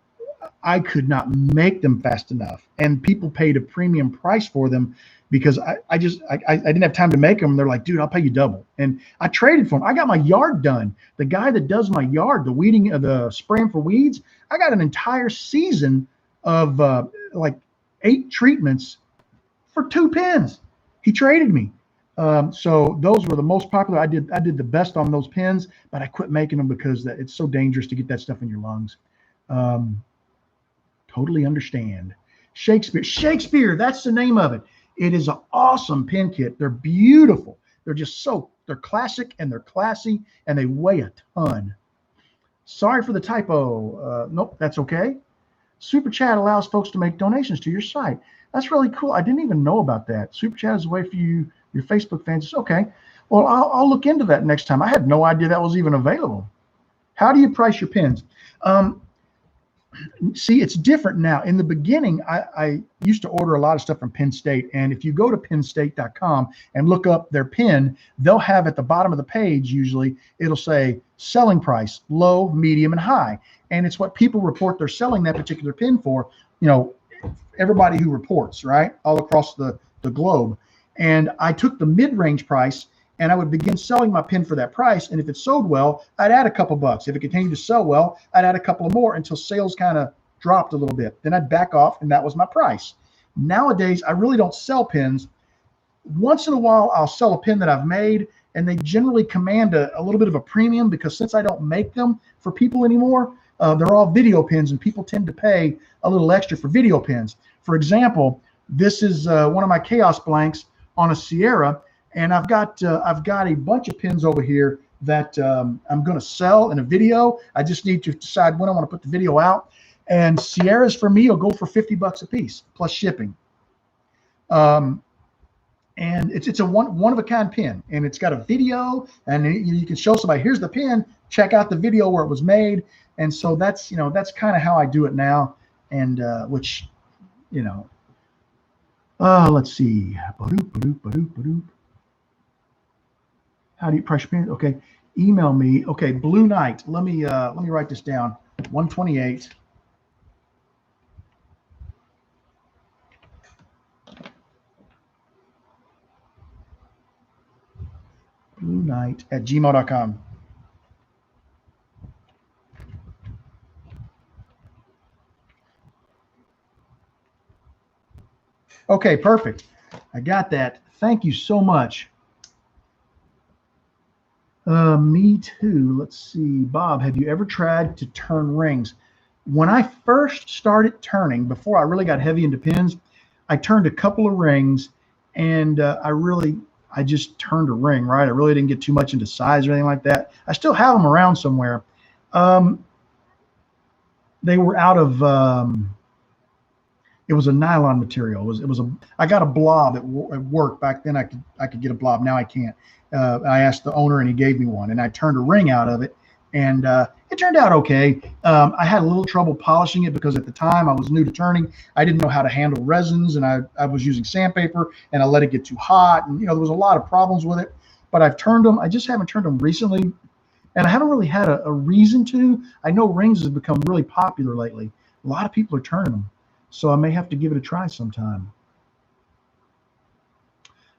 I could not make them fast enough. And people paid a premium price for them because I didn't have time to make them. They're like, dude, I'll pay you double. And I traded for them. I got my yard done. The guy that does my yard, the weeding, the spraying for weeds, I got an entire season of like 8 treatments for 2 pins. He traded me. So those were the most popular. I did the best on those pins, but I quit making them because it's so dangerous to get that stuff in your lungs. Totally understand. Shakespeare, that's the name of it. It is an awesome pin kit. They're beautiful. They're classic and they're classy and they weigh a ton. Sorry for the typo. Nope, that's okay. Super Chat allows folks to make donations to your site. That's really cool. I didn't even know about that. Super Chat is a way for your Facebook fans. Okay. Well, I'll look into that next time. I had no idea that was even available. How do you price your pins? See, it's different now. In the beginning, I used to order a lot of stuff from Penn State. And if you go to pennstate.com and look up their pin, they'll have at the bottom of the page, usually, it'll say selling price, low, medium, and high. And it's what people report they're selling that particular pin for, you know, everybody who reports, right, all across the globe. And I took the mid-range price and I would begin selling my pin for that price. And if it sold well, I'd add a couple bucks. If it continued to sell well, I'd add a couple of more until sales kind of dropped a little bit. Then I'd back off and that was my price. Nowadays, I really don't sell pins. Once in a while, I'll sell a pin that I've made and they generally command a little bit of a premium because since I don't make them for people anymore, they're all video pins and people tend to pay a little extra for video pins. For example, this is one of my Chaos blanks on a Sierra. And I've got a bunch of pins over here that I'm going to sell in a video. I just need to decide when I want to put the video out. And Sierras for me will go for $50 a piece plus shipping. And it's a one of a kind pin, and it's got a video, and you can show somebody, here's the pin, check out the video where it was made. And so that's, you know, that's kind of how I do it now. And which, you know, let's see. How do you price your pin? Okay, email me. Okay, Blue Knight. Let me write this down. 128. BlueKnight@gmail.com. Okay, perfect. I got that. Thank you so much. Me too. Let's see. Bob, have you ever tried to turn rings? When I first started turning, before I really got heavy into pins, I turned a couple of rings, and I just turned a ring, right? I really didn't get too much into size or anything like that. I still have them around somewhere. They were out of, it was a nylon material. I got a blob at work back then. I could get a blob. Now I can't. I asked the owner and he gave me one, and I turned a ring out of it, and it turned out okay. I had a little trouble polishing it because at the time I was new to turning. I didn't know how to handle resins, and I was using sandpaper, and I let it get too hot, and you know, there was a lot of problems with it. But I've turned them. I just haven't turned them recently, and I haven't really had a reason to. I know rings has become really popular lately. A lot of people are turning them, so I may have to give it a try sometime.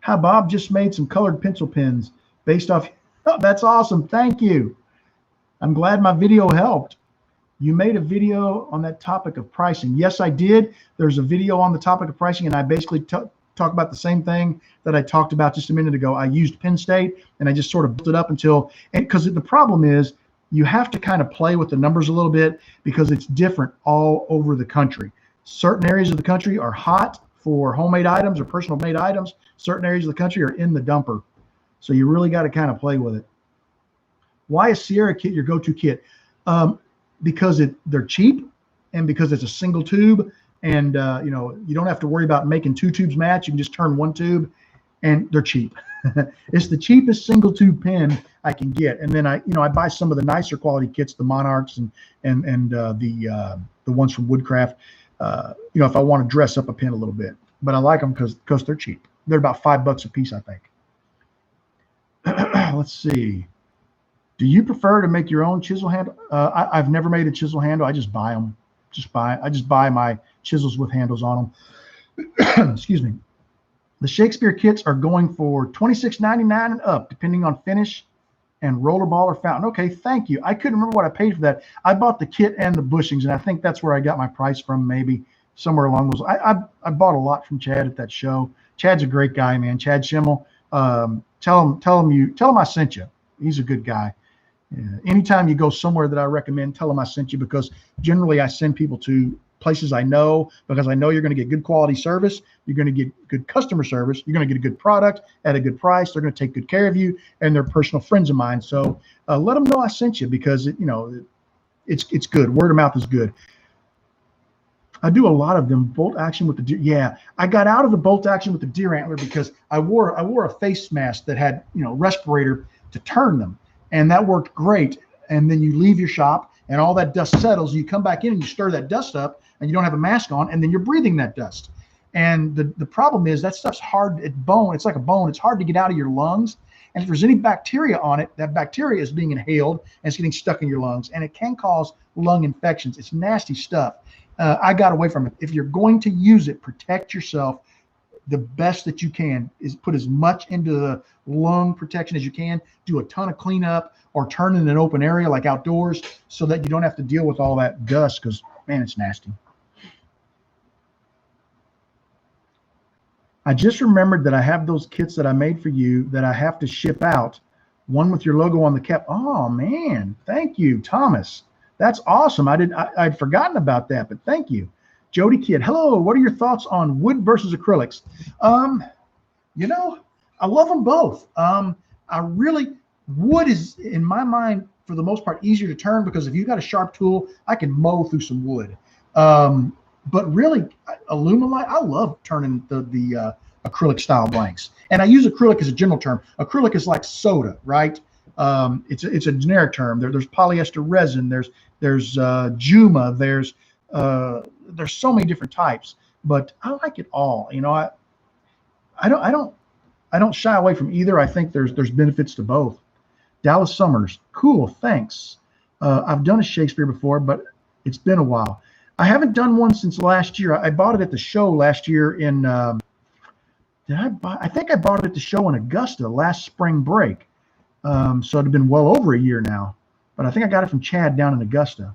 Hi, Bob, just made some colored pencil pins based off. Oh, that's awesome. Thank you. I'm glad my video helped. You made a video on that topic of pricing. Yes, I did. There's a video on the topic of pricing, and I basically talk about the same thing that I talked about just a minute ago. I used Penn State, and I just sort of built it up until, because the problem is you have to kind of play with the numbers a little bit because it's different all over the country. Certain areas of the country are hot for homemade items or personal made items. Certain areas of the country are in the dumper. So you really got to kind of play with it. Why is Sierra kit your go-to kit? Because they're cheap, and because it's a single tube, and you know, you don't have to worry about making two tubes match. You can just turn one tube, and they're cheap. It's the cheapest single tube pen I can get. And then I buy some of the nicer quality kits, the Monarchs and the ones from Woodcraft. You know, if I want to dress up a pen a little bit, but I like them because they're cheap. They're about $5 a piece, I think. Let's see. Do you prefer to make your own chisel handle? I've never made a chisel handle. I just buy them. I just buy my chisels with handles on them. Excuse me. The Shakespeare kits are going for $26.99 and up, depending on finish and rollerball or fountain. Okay, thank you. I couldn't remember what I paid for that. I bought the kit and the bushings, and I think that's where I got my price from, maybe somewhere along those. I bought a lot from Chad at that show. Chad's a great guy, man. Chad Schimmel. Tell him I sent you. He's a good guy. Anytime you go somewhere that I recommend, tell them I sent you, because generally I send people to places I know, because I know you're going to get good quality service. You're going to get good customer service. You're going to get a good product at a good price. They're going to take good care of you, and they're personal friends of mine. So let them know I sent you, because it's good. Word of mouth is good. I do a lot of them. Bolt action with the deer. Yeah, I got out of the bolt action with the deer antler because I wore a face mask that had respirator to turn them. And that worked great. And then you leave your shop and all that dust settles. You come back in and you stir that dust up, and you don't have a mask on, and then you're breathing that dust. And the problem is that stuff's hard. It's bone. It's like a bone. It's hard to get out of your lungs. And if there's any bacteria on it, that bacteria is being inhaled and it's getting stuck in your lungs, and it can cause lung infections. It's nasty stuff. I got away from it. If you're going to use it, protect yourself. The best that you can is put as much into the lung protection as you can. Do a ton of cleanup, or turn in an open area like outdoors, so that you don't have to deal with all that dust, because, man, it's nasty. I just remembered that I have those kits that I made for you that I have to ship out. One with your logo on the cap. Oh, man. Thank you, Thomas. That's awesome. I'd forgotten about that, but thank you. Jody Kidd, hello. What are your thoughts on wood versus acrylics? I love them both. Wood is, in my mind, for the most part, easier to turn because if you've got a sharp tool, I can mow through some wood. But really, Alumilite, I love turning the acrylic style blanks. And I use acrylic as a general term. Acrylic is like soda, right? It's a generic term. There's polyester resin. There's Juma. There's so many different types. But I like it all. You know, I don't shy away from either. I think there's benefits to both. Dallas Summers, cool, thanks. I've done a Shakespeare before, but it's been a while. I haven't done one since last year. I bought it at the show last year in. I think I bought it at the show in Augusta last spring break. So it'd been well over a year now. But I think I got it from Chad down in Augusta.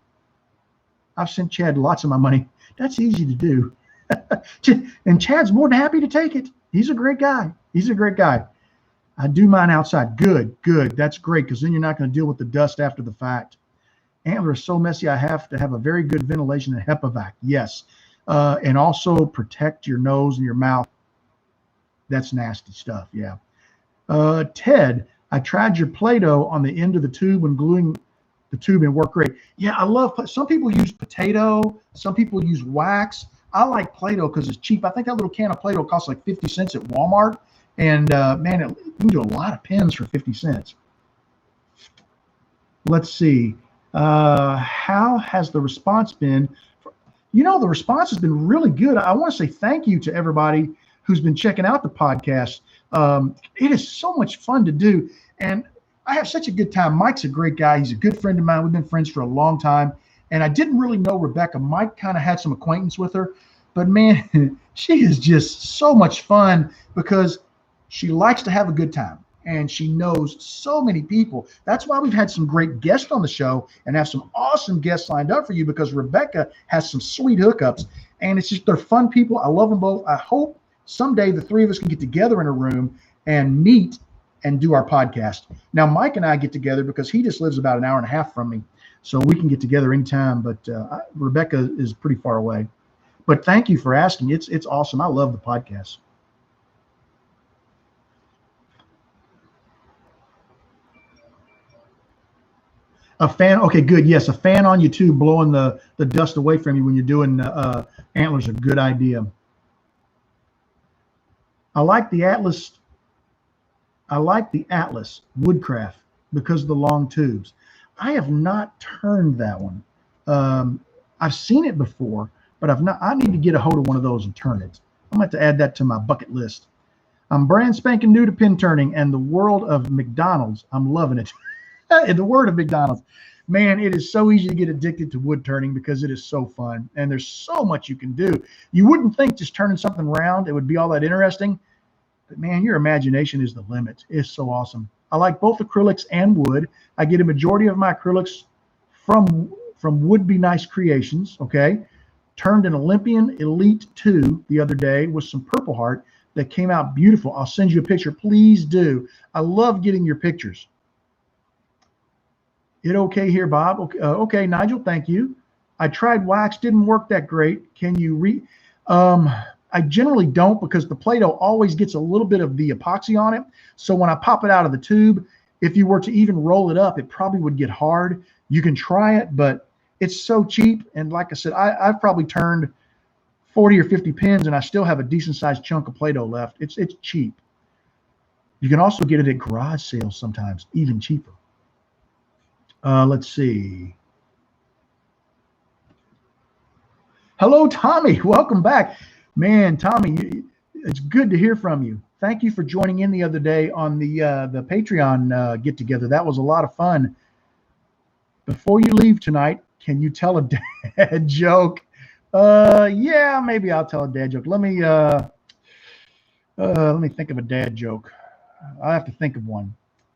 I've sent Chad lots of my money. That's easy to do. And Chad's more than happy to take it. He's a great guy. He's a great guy. I do mine outside. Good. That's great because then you're not going to deal with the dust after the fact. Antler is so messy, I have to have a very good ventilation and HEPA vac. Yes. And also protect your nose and your mouth. That's nasty stuff. Yeah. Ted, I tried your Play-Doh on the end of the tube when gluing the tube and worked great. Yeah, I love, some people use potato. Some people use wax. I like Play-Doh because it's cheap. I think that little can of Play-Doh costs like 50 cents at Walmart. And man, you can do a lot of pins for 50 cents. Let's see. How has the response been? You know, the response has been really good. I want to say thank you to everybody who's been checking out the podcast. It is so much fun to do. And I have such a good time. Mike's a great guy. He's a good friend of mine. We've been friends for a long time. And I didn't really know Rebecca. Mike kind of had some acquaintance with her. But man, she is just so much fun because she likes to have a good time. And she knows so many people. That's why we've had some great guests on the show and have some awesome guests lined up for you because Rebecca has some sweet hookups. And it's just, they're fun people. I love them both. I hope someday the three of us can get together in a room and meet and do our podcast. Now, Mike and I get together because he just lives about an hour and a half from me. So we can get together anytime. But Rebecca is pretty far away. But thank you for asking. It's awesome. I love the podcast. A fan, okay, good. Yes, a fan on you too, blowing the dust away from you when you're doing antlers. A good idea. I like the Atlas. I like the Atlas Woodcraft because of the long tubes. I have not turned that one. I've seen it before, but I've not. I need to get a hold of one of those and turn it. I'm going to have to add that to my bucket list. I'm brand spanking new to pin turning and the world of McDonald's. I'm loving it. In the word of McDonald's, man, it is so easy to get addicted to wood turning because it is so fun and there's so much you can do. You wouldn't think just turning something round it would be all that interesting, but man, your imagination is the limit. It's so awesome. I like both acrylics and wood. I get a majority of my acrylics from Would Be Nice Creations. Okay, turned an Olympian Elite 2 the other day with some Purple Heart that came out beautiful. I'll send you a picture. Please do. I love getting your pictures. It okay here, Bob? Okay, okay, Nigel, thank you. I tried wax, didn't work that great. Can you I generally don't because the Play-Doh always gets a little bit of the epoxy on it. So when I pop it out of the tube, if you were to even roll it up, it probably would get hard. You can try it, but it's so cheap. And like I said, I've probably turned 40 or 50 pins and I still have a decent sized chunk of Play-Doh left. It's cheap. You can also get it at garage sales sometimes, even cheaper. Let's see. Hello, Tommy. Welcome back. Man, Tommy, it's good to hear from you. Thank you for joining in the other day on the Patreon get-together. That was a lot of fun. Before you leave tonight, can you tell a dad joke? Yeah, maybe I'll tell a dad joke. Let me think of a dad joke. I have to think of one.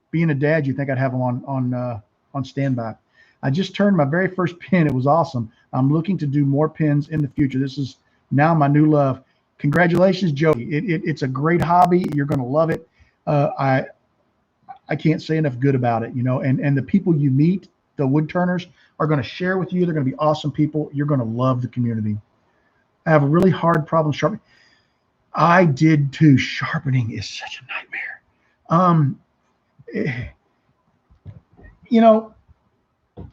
Being a dad, you think I'd have them on standby. I just turned my very first pin. It was awesome. I'm looking to do more pins in the future. This is now my new love. Congratulations, Joey. It's a great hobby. You're going to love it. I can't say enough good about it, you know, and the people you meet, the wood turners, are going to share with you. They're going to be awesome people. You're going to love the community. I have a really hard problem sharpening. I did too. Sharpening is such a nightmare. You know,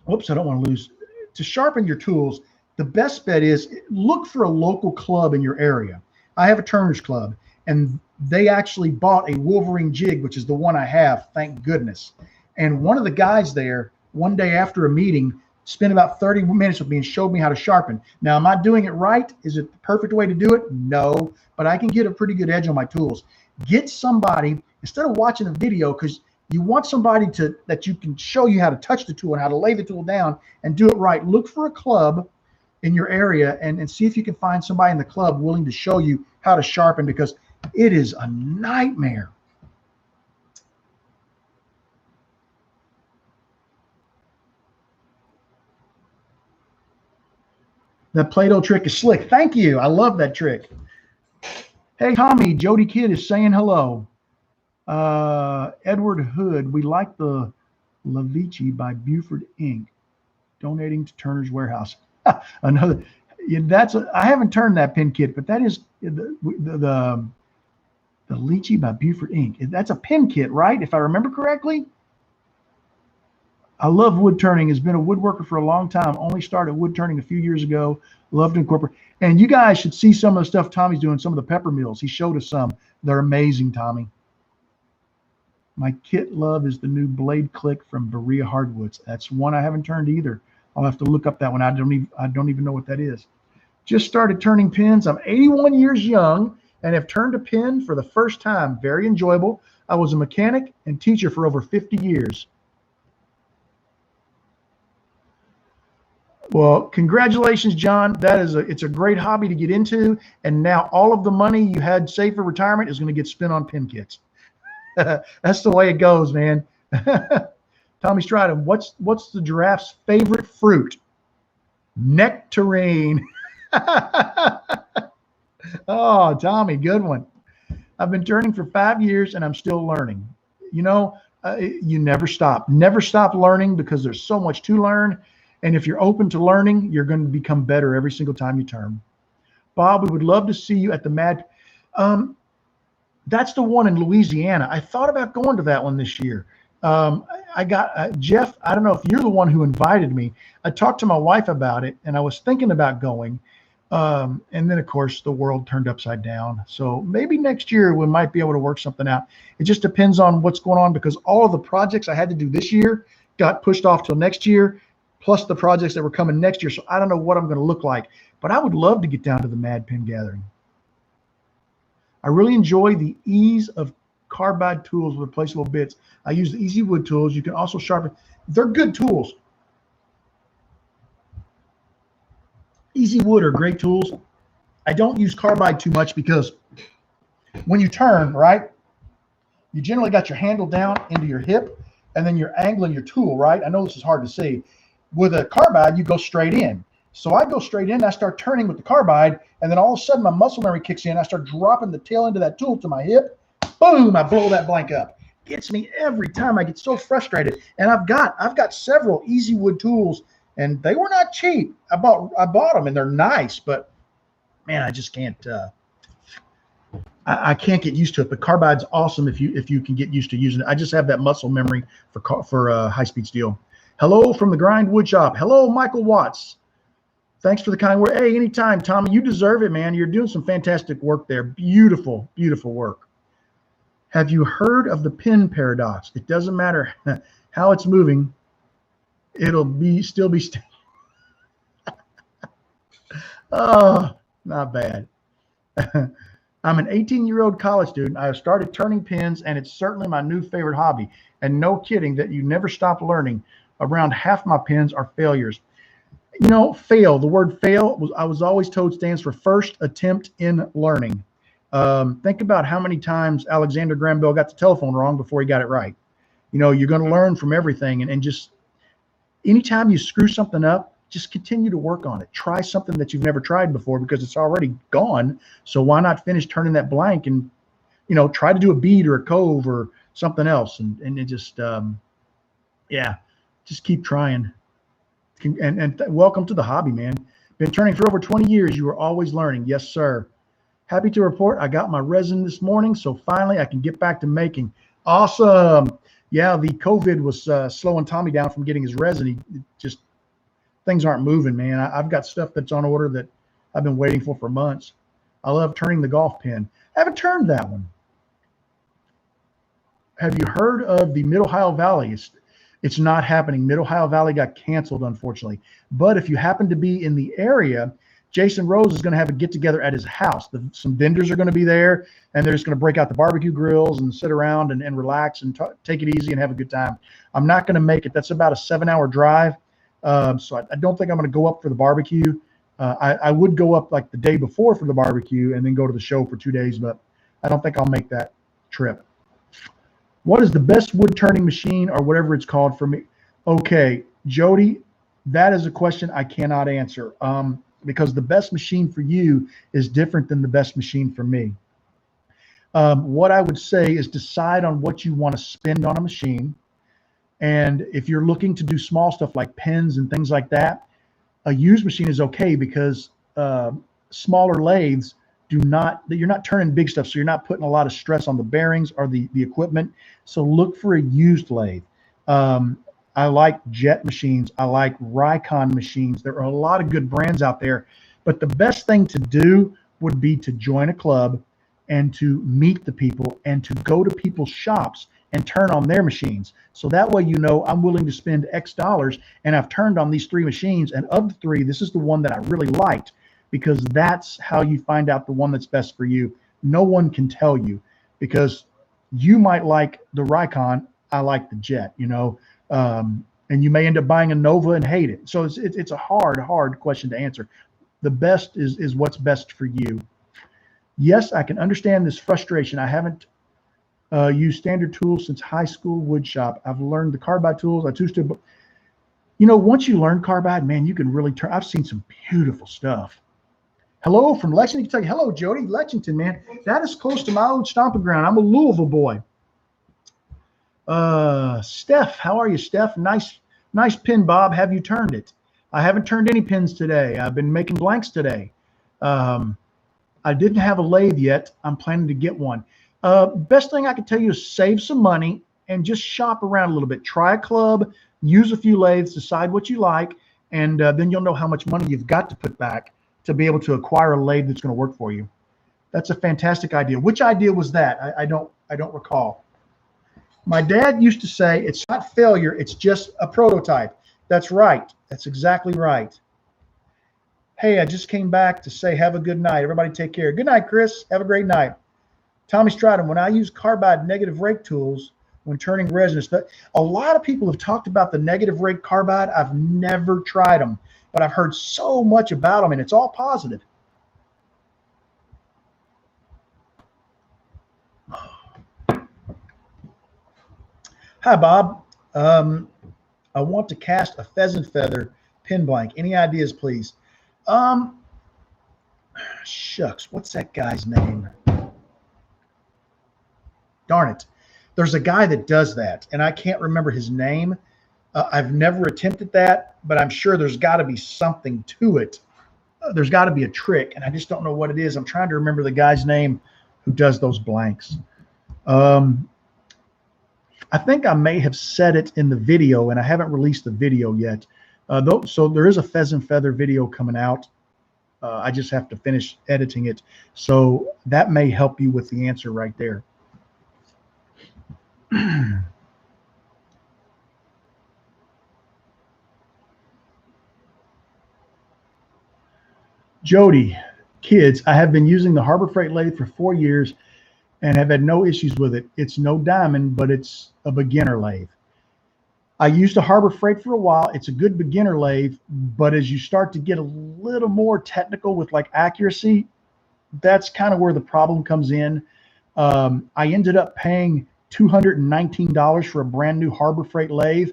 whoops, I don't want to lose. To sharpen your tools, the best bet is look for a local club in your area. I have a Turner's Club, and they actually bought a Wolverine jig, which is the one I have, thank goodness. And one of the guys there, one day after a meeting, spent about 30 minutes with me and showed me how to sharpen. Now, am I doing it right? Is it the perfect way to do it? No, but I can get a pretty good edge on my tools. Get somebody, instead of watching a video, because you want somebody that you can show you how to touch the tool and how to lay the tool down and do it right. Look for a club in your area and see if you can find somebody in the club willing to show you how to sharpen, because it is a nightmare. That Play-Doh trick is slick. Thank you. I love that trick. Hey, Tommy, Jody Kidd is saying hello. Edward Hood, we like the Lavici by Buford Inc. Donating to Turner's Warehouse. Another, I haven't turned that pin kit, but that is the Lychee by Buford Inc. That's a pin kit, right? If I remember correctly. I love wood turning. Has been a woodworker for a long time. Only started wood turning a few years ago. Love to incorporate. And you guys should see some of the stuff Tommy's doing, some of the pepper mills. He showed us some. They're amazing, Tommy. My kit love is the new blade click from Berea Hardwoods. That's one I haven't turned either. I'll have to look up that one. I don't even know what that is. Just started turning pins. I'm 81 years young and have turned a pin for the first time. Very enjoyable. I was a mechanic and teacher for over 50 years. Well, congratulations, John. It's a great hobby to get into, and now all of the money you had saved for retirement is going to get spent on pin kits. That's the way it goes, man. Tommy Stratton, what's the giraffe's favorite fruit? Nectarine. Oh, Tommy, good one. I've been turning for 5 years, and I'm still learning. You know, you never stop. Never stop learning, because there's so much to learn. And if you're open to learning, you're going to become better every single time you turn. Bob, we would love to see you at the Mad. That's the one in Louisiana. I thought about going to that one this year. I got Jeff. I don't know if you're the one who invited me. I talked to my wife about it, and I was thinking about going. And then, of course, the world turned upside down. So maybe next year we might be able to work something out. It just depends on what's going on, because all of the projects I had to do this year got pushed off till next year, plus the projects that were coming next year. So I don't know what I'm going to look like, but I would love to get down to the Mad Pin Gathering. I really enjoy the ease of carbide tools with replaceable bits. I use the Easy Wood tools. You can also sharpen. They're good tools. Easy Wood are great tools. I don't use carbide too much, because when you turn, right, you generally got your handle down into your hip, and then you're angling your tool, right? I know this is hard to see. With a carbide, you go straight in. So I go straight in, I start turning with the carbide, and then all of a sudden my muscle memory kicks in. I start dropping the tail end of that tool to my hip. Boom, I blow that blank up. Gets me every time. I get so frustrated. And I've got several Easy Wood tools, and they were not cheap. I bought them, and they're nice, but man, I just can't I can't get used to it. But carbide's awesome if you can get used to using it. I just have that muscle memory for high-speed steel. Hello from the Grind Wood Shop. Hello, Michael Watts. Thanks for the kind word. Hey, anytime, Tommy. You deserve it, man. You're doing some fantastic work there. Beautiful, beautiful work. Have you heard of the pin paradox? It doesn't matter how it's moving. It'll still be. Oh, not bad. I'm an 18-year-old college student. I have started turning pins, and it's certainly my new favorite hobby. And no kidding that you never stop learning. Around half my pins are failures. You know, fail, the word fail, I was always told stands for first attempt in learning. Think about how many times Alexander Graham Bell got the telephone wrong before he got it right. You know, you're going to learn from everything. And just anytime you screw something up, just continue to work on it. Try something that you've never tried before, because it's already gone. So why not finish turning that blank and, you know, try to do a bead or a cove or something else. And it just, yeah, just keep trying. And welcome to the hobby, man. Been turning for over 20 years. You are always learning. Yes, sir. Happy to report I got my resin this morning, so finally I can get back to making. Awesome. Yeah, the COVID was slowing Tommy down from getting his resin. Things aren't moving, man. I've got stuff that's on order that I've been waiting for months. I love turning the golf pin. I haven't turned that one. Have you heard of the Mid-Ohio Valley? It's not happening. Mid-Ohio Valley got canceled, unfortunately. But if you happen to be in the area, Jason Rose is going to have a get-together at his house. Some vendors are going to be there, and they're just going to break out the barbecue grills and sit around and relax and take it easy and have a good time. I'm not going to make it. That's about a 7-hour drive, so I don't think I'm going to go up for the barbecue. I would go up like the day before for the barbecue and then go to the show for 2 days, but I don't think I'll make that trip. What is the best wood turning machine or whatever it's called for me? Okay, Jody, that is a question I cannot answer because the best machine for you is different than the best machine for me. What I would say is decide on what you want to spend on a machine. And if you're looking to do small stuff like pens and things like that, a used machine is okay because smaller lathes you're not turning big stuff, so you're not putting a lot of stress on the bearings or the equipment. So look for a used lathe. I like jet machines. I like Ricon machines. There are a lot of good brands out there, but the best thing to do would be to join a club and to meet the people and to go to people's shops and turn on their machines. So that way, you know, I'm willing to spend X dollars and I've turned on these 3 machines, and of the 3, this is the one that I really liked, because that's how you find out the one that's best for you. No one can tell you, because you might like the Ricon, I like the Jet, you know, and you may end up buying a Nova and hate it. So it's a hard question to answer. The best is what's best for you. Yes, I can understand this frustration. I haven't used standard tools since high school wood shop. I've learned the carbide tools. You know, once you learn carbide, man, you can really turn. I've seen some beautiful stuff. Hello from Lexington, Kentucky. Hello, Jody. Lexington, man. That is close to my old stomping ground. I'm a Louisville boy. Steph, how are you, Steph? Nice pin, Bob. Have you turned it? I haven't turned any pins today. I've been making blanks today. I didn't have a lathe yet. I'm planning to get one. Best thing I can tell you is save some money and just shop around a little bit. Try a club, use a few lathes, decide what you like, and then you'll know how much money you've got to put back to be able to acquire a lathe that's going to work for you. That's a fantastic idea. Which idea was that? I don't recall. My dad used to say, it's not failure, it's just a prototype. That's right. That's exactly right. Hey, I just came back to say have a good night. Everybody take care. Good night, Chris. Have a great night. Tommy Stratton, when I use carbide negative rake tools when turning resin, a lot of people have talked about the negative rake carbide. I've never tried them, but I've heard so much about them, and it's all positive. Hi, Bob. I want to cast a pheasant feather pin blank. Any ideas, please? Shucks, what's that guy's name? Darn it. There's a guy that does that, and I can't remember his name. I've never attempted that, but I'm sure there's got to be something to it. There's got to be a trick, and I just don't know what it is. I'm trying to remember the guy's name who does those blanks. I think I may have said it in the video, and I haven't released the video yet. So there is a pheasant feather video coming out. I just have to finish editing it. So that may help you with the answer right there. Jody, kids, I have been using the Harbor Freight lathe for 4 years and have had no issues with it. It's no diamond, but it's a beginner lathe. I used a Harbor Freight for a while. It's a good beginner lathe, but as you start to get a little more technical with like accuracy, that's kind of where the problem comes in. I ended up paying $219 for a brand new Harbor Freight lathe.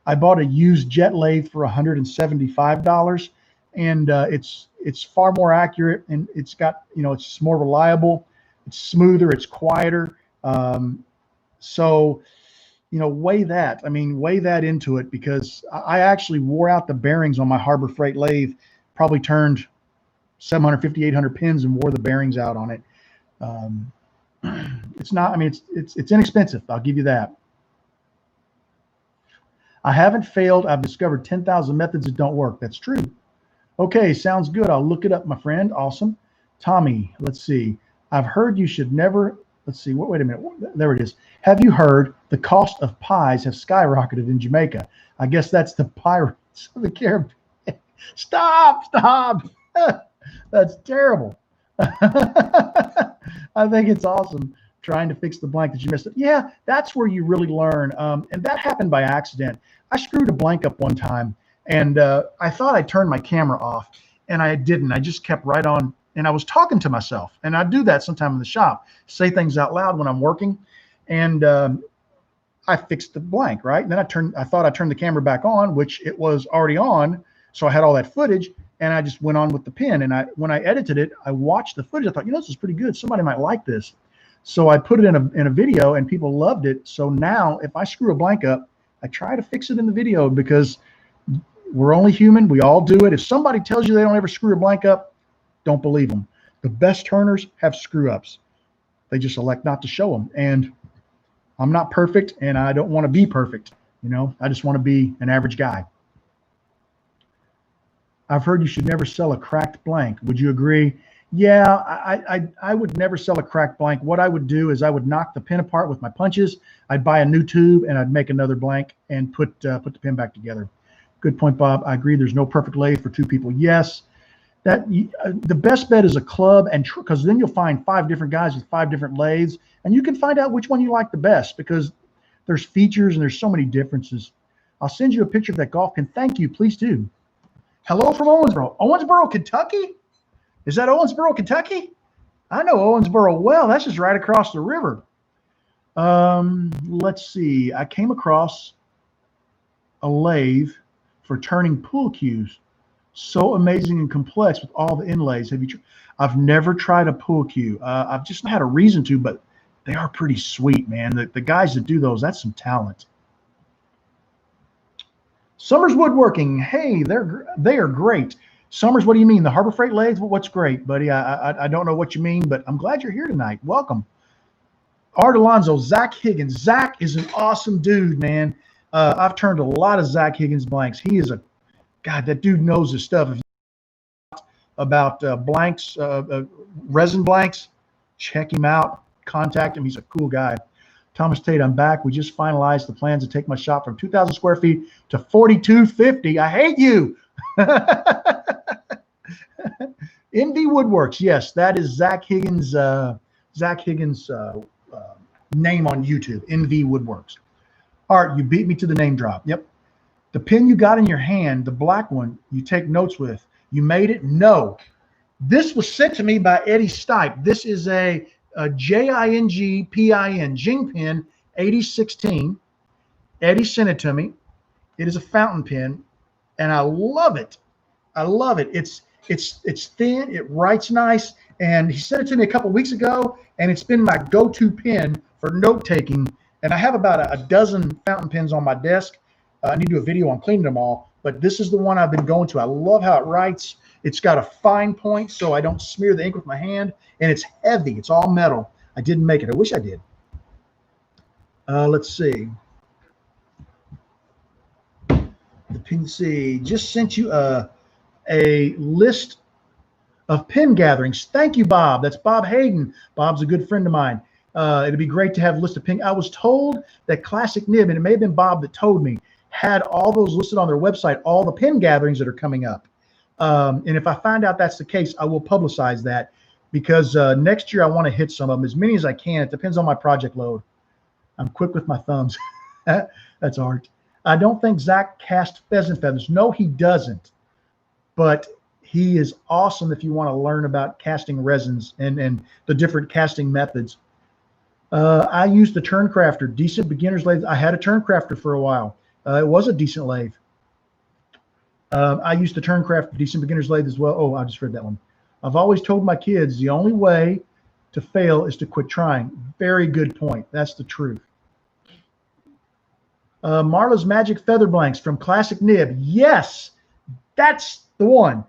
I bought a used jet lathe for $175, and it's far more accurate, and it's got, you know, it's more reliable, it's smoother, it's quieter. So, you know, weigh that into it, because I actually wore out the bearings on my Harbor Freight lathe, probably turned 750, 800 pins and wore the bearings out on it. It's not, I mean, it's inexpensive. I'll give you that. I haven't failed. I've discovered 10,000 methods that don't work. That's true. Okay, sounds good. I'll look it up, my friend. Awesome. Tommy, let's see. I've heard you should never, let's see, wait a minute. There it is. Have you heard the cost of pies have skyrocketed in Jamaica? I guess that's the pirates of the Caribbean. Stop. That's terrible. I think it's awesome trying to fix the blank that you missed. Yeah, that's where you really learn. And that happened by accident. I screwed a blank up one time, and I thought I turned my camera off, and I didn't. I just kept right on, and I was talking to myself. And I do that sometime in the shop, say things out loud when I'm working. And I fixed the blank, right? And then I thought I turned the camera back on, which it was already on. So I had all that footage, and I just went on with the pen. And when I edited it, I watched the footage. I thought, this is pretty good. Somebody might like this. So I put it in a video, and people loved it. So now if I screw a blank up, I try to fix it in the video, because we're only human. We all do it. If somebody tells you they don't ever screw a blank up, don't believe them. The best turners have screw ups. They just elect not to show them. And I'm not perfect, and I don't want to be perfect. I just want to be an average guy. I've heard you should never sell a cracked blank. Would you agree? Yeah, I would never sell a cracked blank. What I would do is I would knock the pin apart with my punches. I'd buy a new tube, and I'd make another blank and put the pin back together. Good point, Bob. I agree. There's no perfect lathe for two people. Yes, the best bet is a club, and because then you'll find 5 different guys with 5 different lathes, and you can find out which one you like the best, because there's features and there's so many differences. I'll send you a picture of that golf pin. Thank you. Please do. Hello from Owensboro. Owensboro, Kentucky? Is that Owensboro, Kentucky? I know Owensboro well. That's just right across the river. Let's see. I came across a lathe for turning pool cues. So amazing and complex with all the inlays. I've never tried a pool cue. I've just not had a reason to, but they are pretty sweet, man. The guys that do those, that's some talent. Summers Woodworking. Hey, they are great. Summers, what do you mean? The Harbor Freight lathes? What's great, buddy? I don't know what you mean, but I'm glad you're here tonight. Welcome. Art Alonzo, Zach Higgins. Zach is an awesome dude, man. I've turned a lot of Zach Higgins blanks. He is God, that dude knows his stuff. If you about blanks, resin blanks, check him out. Contact him. He's a cool guy. Thomas Tate, I'm back. We just finalized the plans to take my shop from 2,000 square feet to 4,250. I hate you. NV Woodworks. Yes, that is Zach Higgins' name on YouTube. NV Woodworks. Art, you beat me to the name drop. Yep. The pin you got in your hand, the black one, you take notes with. You made it? No. This was sent to me by Eddie Stipe. This is a JINGPIN, Jing pin 8016. Eddie sent it to me. It is a fountain pen, and I love it. I love it. It's thin. It writes nice, and he sent it to me a couple weeks ago, and it's been my go-to pen for note taking. And I have about a dozen fountain pens on my desk. I need to do a video on cleaning them all, but this is the one I've been going to. I love how it writes. It's got a fine point, so I don't smear the ink with my hand, and it's heavy. It's all metal. I didn't make it. I wish I did. Let's see. The PNC just sent you a list of pen gatherings. Thank you, Bob. That's Bob Hayden. Bob's a good friend of mine. It'd be great to have a list of pen. I was told that Classic Nib, and it may have been Bob that told me, had all those listed on their website, all the pen gatherings that are coming up. And if I find out that's the case, I will publicize that, because next year I want to hit some of them, as many as I can. It depends on my project load. I'm quick with my thumbs. That's art. I don't think Zach cast pheasant feathers. No, he doesn't. But he is awesome if you want to learn about casting resins and the different casting methods. I used the Turncrafter, decent beginner's lathe. I had a Turncrafter for a while. It was a decent lathe. I used the Turncrafter, decent beginner's lathe as well. Oh, I just read that one. I've always told my kids the only way to fail is to quit trying. Very good point. That's the truth. Marla's Magic Feather Blanks from Classic Nib. Yes, that's the one.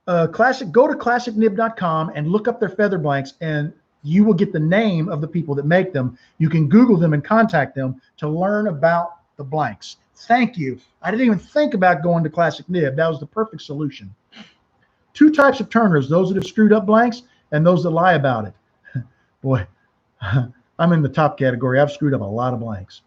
Go to classicnib.com and look up their feather blanks, and you will get the name of the people that make them. You can Google them and contact them to learn about the blanks. Thank you. I didn't even think about going to classic nib. That was the perfect solution. Two types of turners, those that have screwed up blanks and those that lie about it. Boy, I'm in the top category. I've screwed up a lot of blanks.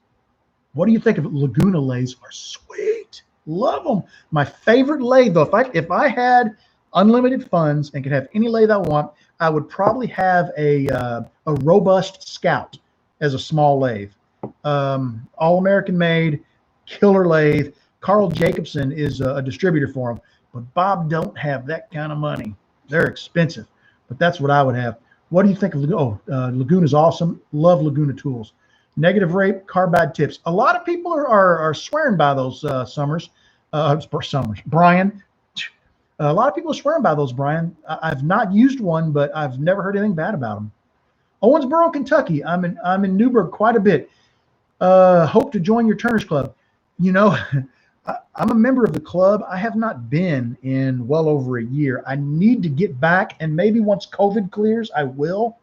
What do you think of Laguna lathes? Are sweet. Love them. My favorite lathe, though, if I had unlimited funds and could have any lathe I want, I would probably have a robust Scout as a small lathe. All American made, killer lathe. Carl Jacobson is a distributor for them, but Bob don't have that kind of money. They're expensive, but that's what I would have. What do you think of Laguna? Laguna's awesome. Love Laguna tools. Negative rate, carbide tips. A lot of people are swearing by those Summers. Brian. A lot of people are swearing by those, Brian. I've not used one, but I've never heard anything bad about them. Owensboro, Kentucky. I'm in Newburgh quite a bit. Hope to join your Turners Club. You know, I'm a member of the club. I have not been in well over a year. I need to get back, and maybe once COVID clears, I will.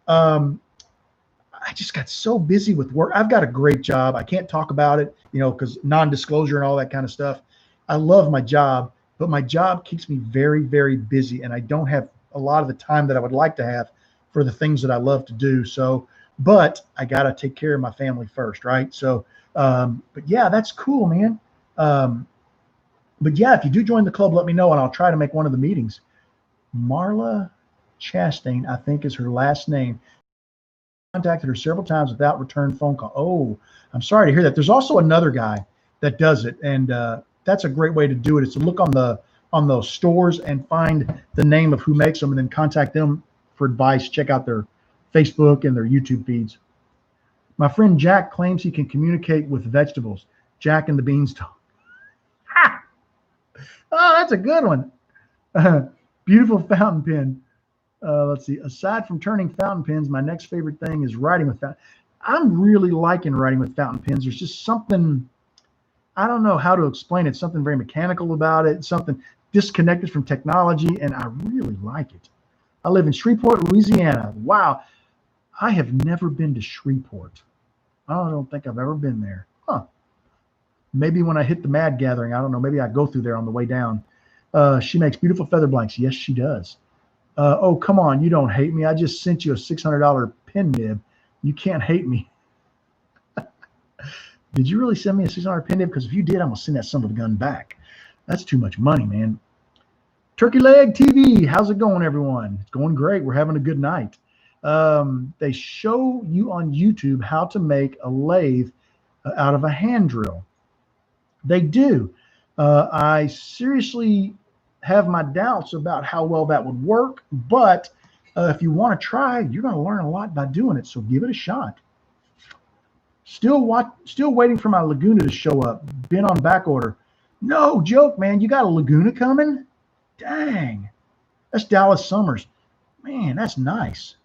I just got so busy with work. I've got a great job. I can't talk about it, you know, because non-disclosure and all that kind of stuff. I love my job, but my job keeps me very, very busy, and I don't have a lot of the time that I would like to have for the things that I love to do. So, but I got to take care of my family first, right? So, but yeah, that's cool, man. But yeah, if you do join the club, let me know, and I'll try to make one of the meetings. Marla Chastain, I think is her last name. Contacted her several times without return phone call. Oh, I'm sorry to hear that. There's also another guy that does it, and that's a great way to do it. Is to look on those stores and find the name of who makes them, and then contact them for advice. Check out their Facebook and their YouTube feeds. My friend Jack claims he can communicate with vegetables. Jack and the Beanstalk. Ha! Oh, that's a good one. Beautiful fountain pen. Let's see. Aside from turning fountain pens, my next favorite thing is writing with fountain. I'm really liking writing with fountain pens. There's just something, I don't know how to explain it. Something very mechanical about it. Something disconnected from technology, and I really like it. I live in Shreveport, Louisiana. Wow. I have never been to Shreveport. I don't think I've ever been there. Huh. Maybe when I hit the Mad Gathering, I don't know. Maybe I go through there on the way down. She makes beautiful feather blanks. Yes, she does. Oh, come on. You don't hate me. I just sent you a $600 pen nib. You can't hate me. Did you really send me a $600 pen nib? Because if you did, I'm going to send that son of a gun back. That's too much money, man. Turkey Leg TV. How's it going, everyone? It's going great. We're having a good night. They show you on YouTube how to make a lathe out of a hand drill. They do. I seriously have my doubts about how well that would work, but if you want to try, you're going to learn a lot by doing it. So give it a shot. Still waiting for my Laguna to show up. Been on back order. No joke, man. You got a Laguna coming? Dang. That's Dallas Summers. Man, that's nice.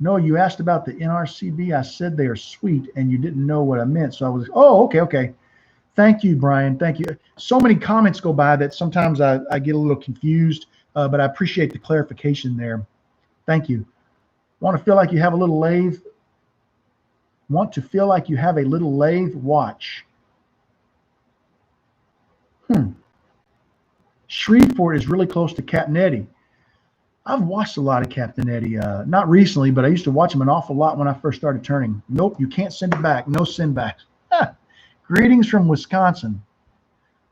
No, you asked about the NRCB. I said they are sweet, and you didn't know what I meant. So I was, oh, okay. Thank you, Brian. Thank you. So many comments go by that sometimes I get a little confused, but I appreciate the clarification there. Thank you. Want to feel like you have a little lathe? Want to feel like you have a little lathe? Watch. Shreveport is really close to Captain Eddie. I've watched a lot of Captain Eddie, not recently, but I used to watch him an awful lot when I first started turning. Nope, you can't send it back. No send backs. Greetings from Wisconsin.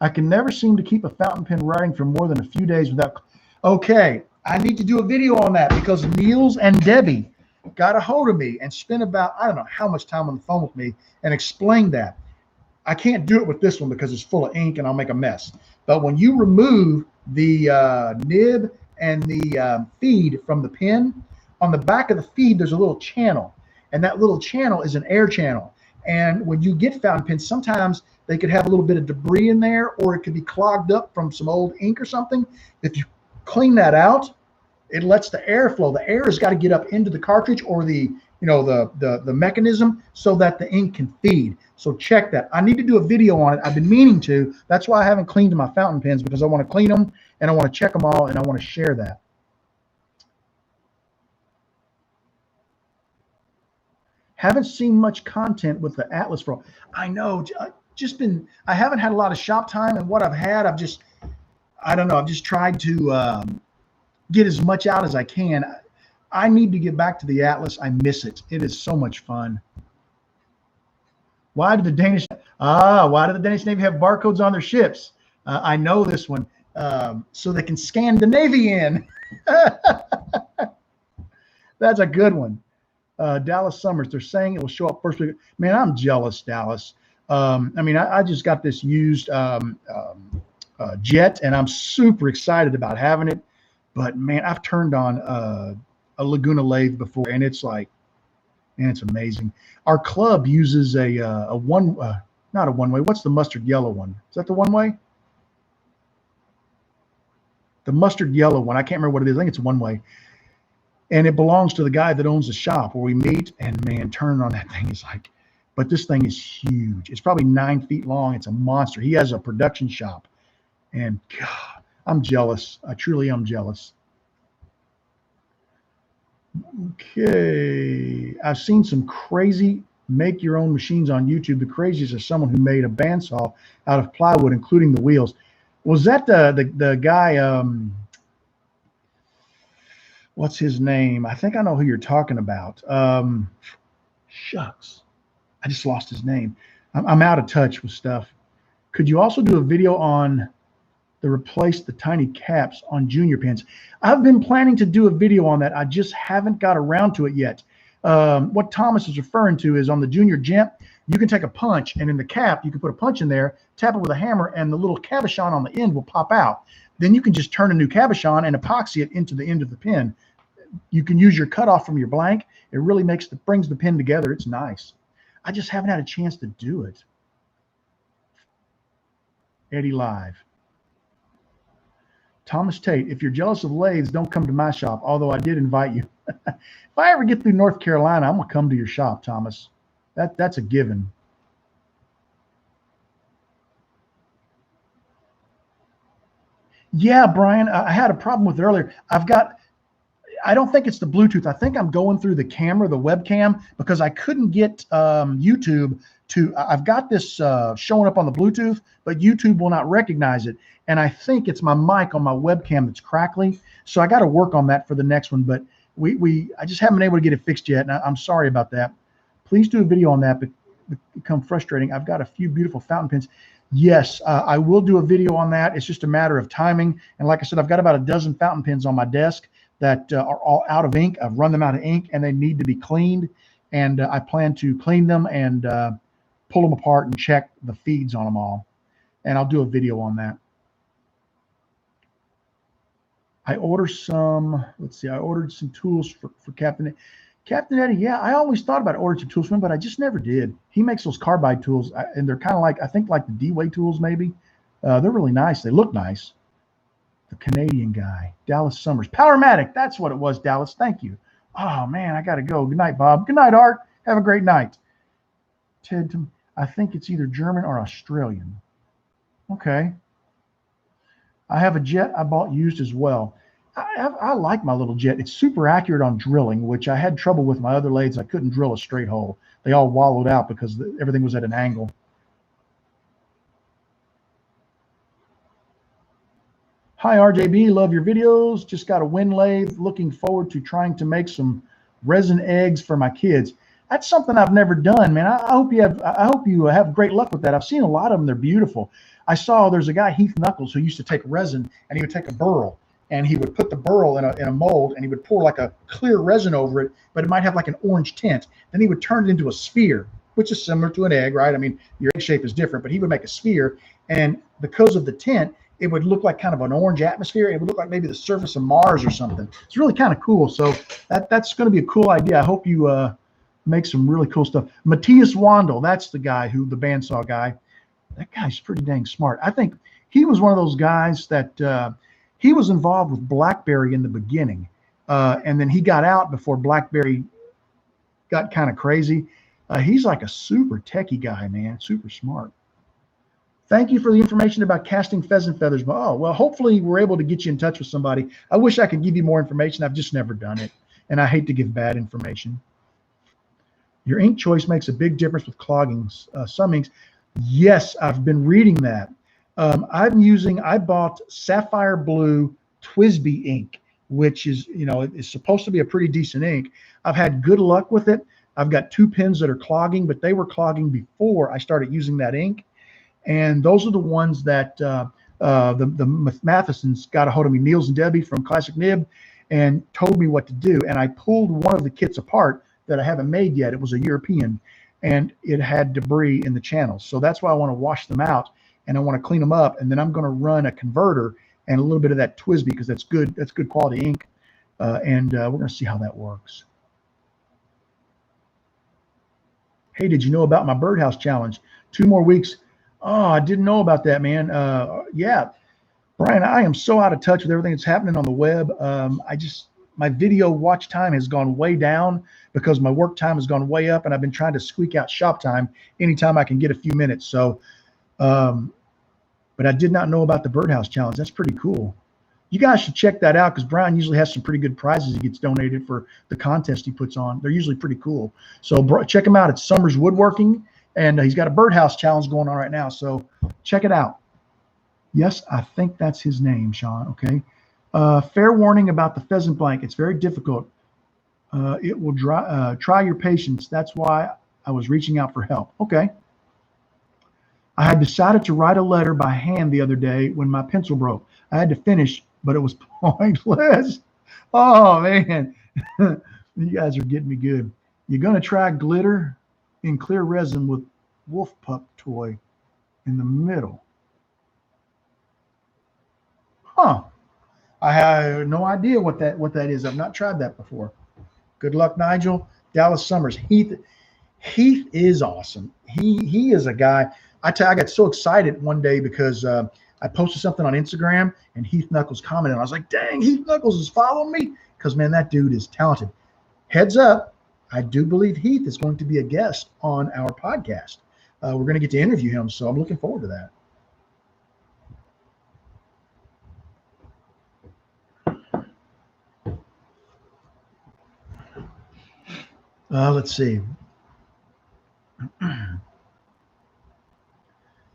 I can never seem to keep a fountain pen writing for more than a few days without. Okay, I need to do a video on that because Niels and Debbie got a hold of me and spent about, I don't know how much time on the phone with me and explained that. I can't do it with this one because it's full of ink and I'll make a mess. But when you remove the nib and the feed from the pen, on the back of the feed, there's a little channel. And that little channel is an air channel. And when you get fountain pens, sometimes they could have a little bit of debris in there, or it could be clogged up from some old ink or something. If you clean that out, it lets the air flow. The air has got to get up into the cartridge or the mechanism so that the ink can feed. So check that. I need to do a video on it. I've been meaning to. That's why I haven't cleaned my fountain pens, because I want to clean them and I want to check them all and I want to share that. Haven't seen much content with the Atlas Pro. I know, I haven't had a lot of shop time, and what I've had, I don't know, I've just tried to get as much out as I can. I need to get back to the Atlas. I miss it. It is so much fun. Why did the Danish Navy have barcodes on their ships? I know this one. So they can scan the Navy in. That's a good one. Dallas Summers, they're saying it will show up first week. Man, I'm jealous, Dallas. I mean, I just got this used jet, and I'm super excited about having it. But man, I've turned on a Laguna lathe before, and it's like, man, it's amazing. Our club uses not a one-way. What's the mustard yellow one? Is that the one-way? The mustard yellow one. I can't remember what it is. I think it's one-way. And it belongs to the guy that owns the shop where we meet. And man, turning on that thing is like, but this thing is huge. It's probably 9 feet long. It's a monster. He has a production shop. And God, I'm jealous. I truly am jealous. Okay. I've seen some crazy make your own machines on YouTube. The craziest is someone who made a bandsaw out of plywood, including the wheels. Was that the guy, what's his name? I think I know who you're talking about. Shucks. I just lost his name. I'm out of touch with stuff. Could you also do a video on replace the tiny caps on junior pins? I've been planning to do a video on that. I just haven't got around to it yet. What Thomas is referring to is on the junior gent, you can take a punch, and in the cap, you can put a punch in there, tap it with a hammer, and the little cabochon on the end will pop out. Then you can just turn a new cabochon and epoxy it into the end of the pin. You can use your cutoff from your blank. It really brings the pin together. It's nice. I just haven't had a chance to do it. Eddie Live. Thomas Tate, if you're jealous of lathes, don't come to my shop, although I did invite you. If I ever get through North Carolina, I'm going to come to your shop, Thomas. That's a given. Yeah, Brian, I had a problem with it earlier. I don't think it's the Bluetooth. I think I'm going through the camera, the webcam, because I couldn't get YouTube to, I've got this showing up on the Bluetooth, but YouTube will not recognize it. And I think it's my mic on my webcam that's crackly. So I got to work on that for the next one, but I just haven't been able to get it fixed yet. And I'm sorry about that. Please do a video on that, but it become frustrating. I've got a few beautiful fountain pens. Yes, I will do a video on that. It's just a matter of timing. And like I said, I've got about a dozen fountain pens on my desk that are all out of ink. I've run them out of ink, and they need to be cleaned. And I plan to clean them and pull them apart and check the feeds on them all. And I'll do a video on that. I ordered some, let's see, I ordered some tools for Captain Eddie. Yeah, I always thought about ordering some tools from him, but I just never did. He makes those carbide tools, and they're kind of like, I think like the D-Way tools maybe. They're really nice. They look nice. The Canadian guy, Dallas Summers. Powermatic, that's what it was, Dallas. Thank you. Oh, man, I got to go. Good night, Bob. Good night, Art. Have a great night. Ted, I think it's either German or Australian. Okay. I have a jet I bought used as well. I like my little jet. It's super accurate on drilling, which I had trouble with my other lathes. I couldn't drill a straight hole. They all wallowed out because everything was at an angle. Hi, RJB. Love your videos. Just got a wind lathe. Looking forward to trying to make some resin eggs for my kids. That's something I've never done, man. I hope you have great luck with that. I've seen a lot of them. They're beautiful. I saw there's a guy, Heath Knuckles, who used to take resin, and he would take a burl, and he would put the burl in a mold, and he would pour like a clear resin over it, but it might have like an orange tint. Then he would turn it into a sphere, which is similar to an egg, right? I mean, your egg shape is different, but he would make a sphere, and because of the tint, it would look like kind of an orange atmosphere. It would look like maybe the surface of Mars or something. It's really kind of cool. So that's going to be a cool idea. I hope you make some really cool stuff. Matthias Wandel, that's the guy the bandsaw guy. That guy's pretty dang smart. I think he was one of those guys that he was involved with BlackBerry in the beginning. And then he got out before BlackBerry got kind of crazy. He's like a super techie guy, man, super smart. Thank you for the information about casting pheasant feathers. Oh, well, hopefully we're able to get you in touch with somebody. I wish I could give you more information. I've just never done it. And I hate to give bad information. Your ink choice makes a big difference with clogging. Some inks. Yes, I've been reading that. I bought Sapphire Blue Twisby ink, which is, it's supposed to be a pretty decent ink. I've had good luck with it. I've got 2 pens that are clogging, but they were clogging before I started using that ink. And those are the ones that the Mathesons got a hold of me, Niels and Debbie from Classic Nib, and told me what to do. And I pulled one of the kits apart that I haven't made yet. It was a European, and it had debris in the channels. So that's why I want to wash them out, and I want to clean them up. And then I'm going to run a converter and a little bit of that Twisby, because that's good quality ink. And we're going to see how that works. Hey, did you know about my birdhouse challenge? 2 more weeks. Oh, I didn't know about that, man. Yeah, Brian, I am so out of touch with everything that's happening on the web. My video watch time has gone way down because my work time has gone way up, and I've been trying to squeak out shop time anytime I can get a few minutes. So, but I did not know about the birdhouse challenge. That's pretty cool. You guys should check that out, because Brian usually has some pretty good prizes he gets donated for the contest he puts on. They're usually pretty cool. So check him out. It's Summers Woodworking, and he's got a birdhouse challenge going on right now. So check it out. Yes, I think that's his name, Sean. Okay. Fair warning about the pheasant blank. It's very difficult. It will try your patience. That's why I was reaching out for help. Okay. I had decided to write a letter by hand the other day when my pencil broke. I had to finish, but it was pointless. Oh, man. You guys are getting me good. You're going to try glitter in clear resin with wolf pup toy in the middle. Huh. I have no idea what that is. I've not tried that before. Good luck, Nigel. Dallas Summers. Heath is awesome. He is a guy. I got so excited one day because I posted something on Instagram and Heath Knuckles commented. I was like, dang, Heath Knuckles is following me, because, man, that dude is talented. Heads up, I do believe Heath is going to be a guest on our podcast. We're going to get to interview him, so I'm looking forward to that. Let's see.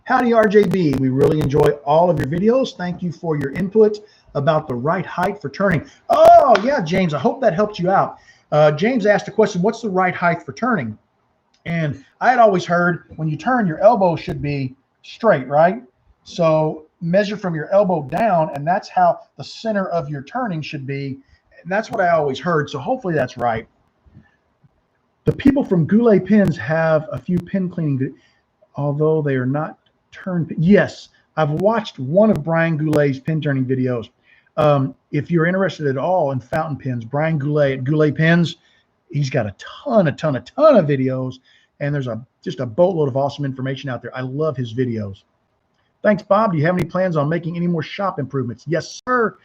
Howdy, RJB. We really enjoy all of your videos. Thank you for your input about the right height for turning. Oh, yeah, James. I hope that helped you out. James asked a question, what's the right height for turning? And I had always heard when you turn, your elbow should be straight, right? So measure from your elbow down, and that's how the center of your turning should be. And that's what I always heard. So hopefully that's right. The people from Goulet Pens have a few pen cleaning, although they are not turned. Yes, I've watched one of Brian Goulet's pen turning videos. If you're interested at all in fountain pens, Brian Goulet at Goulet Pens, he's got a ton of videos, and there's just a boatload of awesome information out there. I love his videos. Thanks, Bob. Do you have any plans on making any more shop improvements? Yes, sir.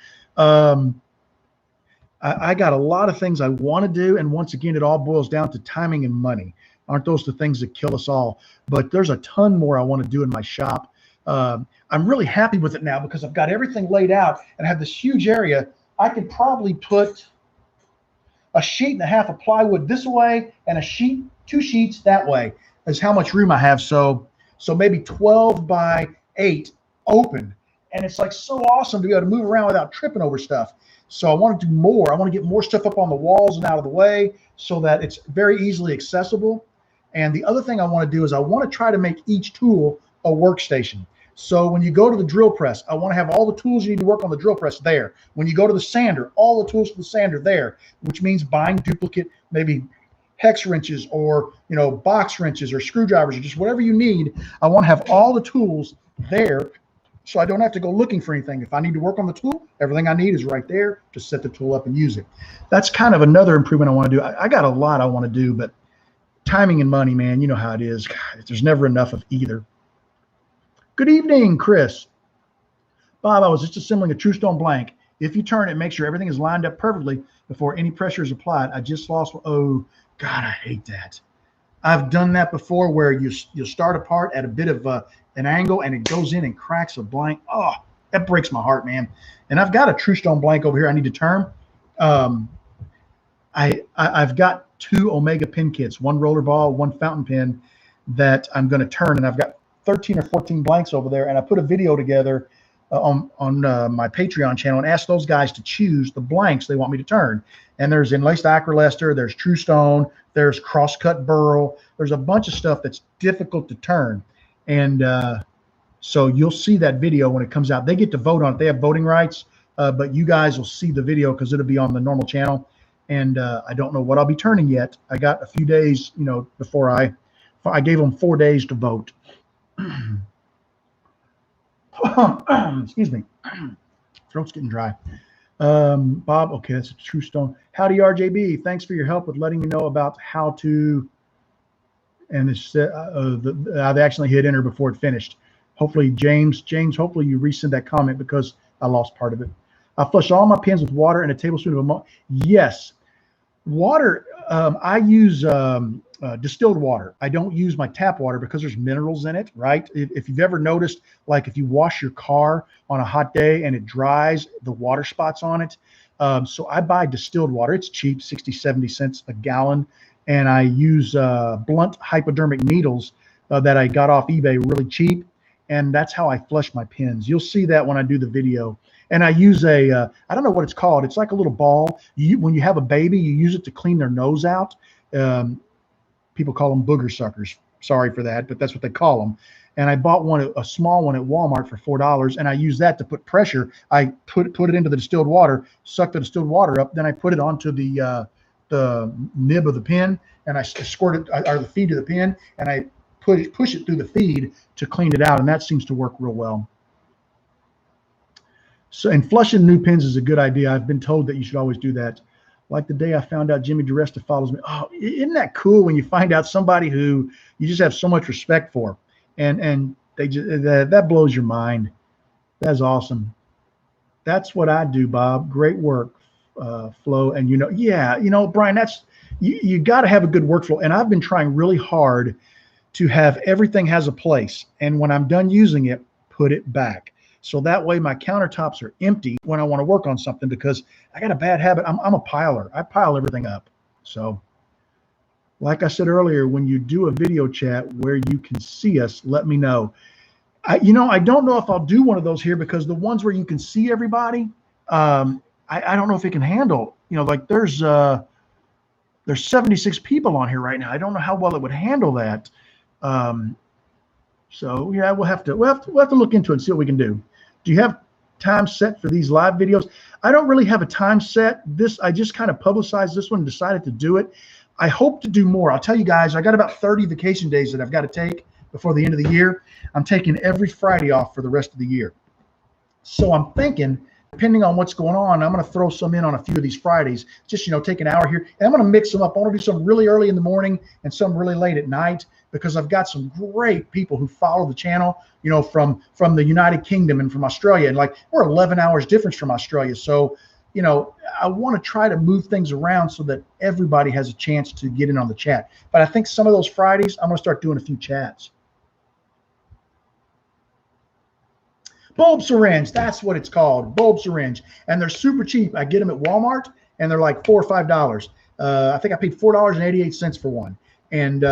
I got a lot of things I want to do, and once again, it all boils down to timing and money. Aren't those the things that kill us all? But there's a ton more I want to do in my shop. I'm really happy with it now because I've got everything laid out and I have this huge area. I could probably put a 1.5 sheets of plywood this way and 2 sheets that way. Is how much room I have. So maybe 12 by 8 open. And it's like so awesome to be able to move around without tripping over stuff. So I want to do more. I want to get more stuff up on the walls and out of the way so that it's very easily accessible. And the other thing I want to do is I want to try to make each tool a workstation. So when you go to the drill press, I want to have all the tools you need to work on the drill press there. When you go to the sander, all the tools for the sander there, which means buying duplicate, maybe hex wrenches or, box wrenches or screwdrivers or just whatever you need. I want to have all the tools there so I don't have to go looking for anything. If I need to work on the tool, everything I need is right there. Just set the tool up and use it. That's kind of another improvement I want to do. I got a lot I want to do, but timing and money, man, you know how it is. God, there's never enough of either. Good evening, Chris. Bob, I was just assembling a True Stone blank. If you turn it, make sure everything is lined up perfectly before any pressure is applied. I just lost. Oh, God, I hate that. I've done that before where you'll start a part at a bit of an angle and it goes in and cracks a blank. Oh, that breaks my heart, man. And I've got a True Stone blank over here I need to turn. I've got 2 Omega pin kits, one roller ball, one fountain pen that I'm going to turn, and I've got 13 or 14 blanks over there, and I put a video together on my Patreon channel and asked those guys to choose the blanks they want me to turn. And there's Enlaced Acrolester, there's True Stone, there's Crosscut Burl. There's a bunch of stuff that's difficult to turn. And so you'll see that video when it comes out. They get to vote on it. They have voting rights, but you guys will see the video because it'll be on the normal channel. And I don't know what I'll be turning yet. I got a few days, you know, before I gave them 4 days to vote. Excuse me. Throat's getting dry. Bob, okay, that's a True Stone. Howdy, RJB. Thanks for your help with letting me know about how to. And this, they actually hit enter before it finished. Hopefully, James, hopefully you resend that comment because I lost part of it. I flush all my pins with water and a tablespoon of ammonia. Yes, water. I use distilled water. I don't use my tap water because there's minerals in it, right? If you've ever noticed, like if you wash your car on a hot day and it dries, the water spots on it. So I buy distilled water. It's cheap, 60, 70 cents a gallon. And I use blunt hypodermic needles that I got off eBay really cheap. And that's how I flush my pins. You'll see that when I do the video. And I use I don't know what it's called. It's like a little ball. When you have a baby, you use it to clean their nose out. People call them booger suckers. Sorry for that, but that's what they call them. And I bought one, a small one at Walmart for $4, and I use that to put pressure. I put it into the distilled water, suck the distilled water up, then I put it onto the nib of the pin, and I squirt it, or the feed of the pin, and I push it through the feed to clean it out, and that seems to work real well. So, and flushing new pins is a good idea. I've been told that you should always do that. Like the day I found out Jimmy DiResta follows me. Oh, isn't that cool when you find out somebody who you just have so much respect for, and they just that blows your mind. That's awesome. That's what I do, Bob. Great work, Flo. And Brian, that's you got to have a good workflow. And I've been trying really hard to have everything has a place. And when I'm done using it, put it back. So that way my countertops are empty when I want to work on something, because I got a bad habit. I'm a piler. I pile everything up. So like I said earlier, when you do a video chat where you can see us, let me know. I don't know if I'll do one of those here, because the ones where you can see everybody, I don't know if it can handle, like there's 76 people on here right now. I don't know how well it would handle that. So yeah, we'll have to look into it and see what we can do. Do you have time set for these live videos? I don't really have a time set. I just kind of publicized this one and decided to do it. I hope to do more. I'll tell you guys, I got about 30 vacation days that I've got to take before the end of the year. I'm taking every Friday off for the rest of the year. So I'm thinking, depending on what's going on, I'm going to throw some in on a few of these Fridays, just, take an hour here. And I'm going to mix them up. I want to do some really early in the morning and some really late at night, because I've got some great people who follow the channel, from the United Kingdom and from Australia. And like, we're 11 hours difference from Australia. So, I want to try to move things around so that everybody has a chance to get in on the chat. But I think some of those Fridays, I'm going to start doing a few chats. Bulb syringe, that's what it's called, bulb syringe. And they're super cheap. I get them at Walmart, and they're like $4 or $5. I think I paid $4.88 for one. And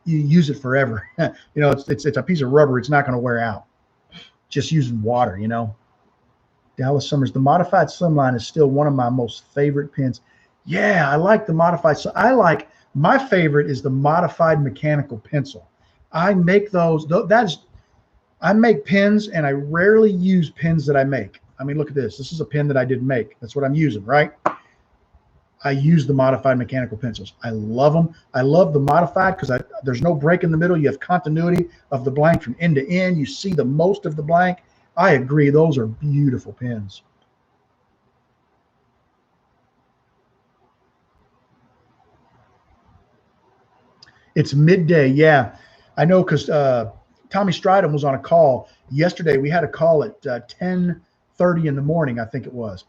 you use it forever. It's a piece of rubber. It's not going to wear out. Just using water, Dallas Summers, the modified slimline is still one of my most favorite pins. Yeah, I like the modified. So my favorite is the modified mechanical pencil. I make those. I make pins, and I rarely use pins that I make. I mean, look at this. This is a pin that I didn't make. That's what I'm using, right? I use the modified mechanical pencils. I love them. I love the modified because there's no break in the middle. You have continuity of the blank from end to end. You see the most of the blank. I agree. Those are beautiful pins. It's midday. Yeah, I know, because Tommy Stridham was on a call yesterday. We had a call at 10:30 in the morning, I think it was.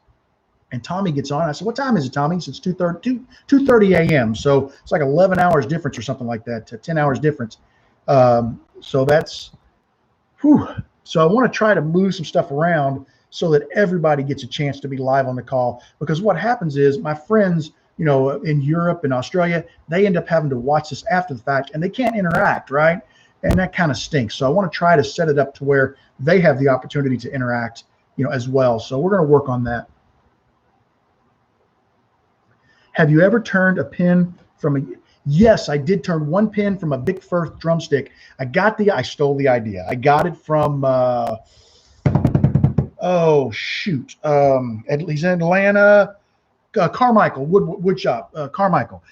And Tommy gets on. I said, "What time is it, Tommy?" He says, 2:30 a.m. So it's like 11 hours difference or something like that, 10 hours difference. So that's, whew. So I want to try to move some stuff around so that everybody gets a chance to be live on the call. Because what happens is my friends, in Europe and Australia, they end up having to watch this after the fact, and they can't interact, right? and that kind of stinks. So I want to try to set it up to where they have the opportunity to interact, you know, as well. So we're going to work on that. Have you ever turned a pin from a? Yes, I did turn one pin from a Vic Firth drumstick. I stole the idea. I got it from, oh shoot, he's in Atlanta, Carmichael wood shop, Carmichael.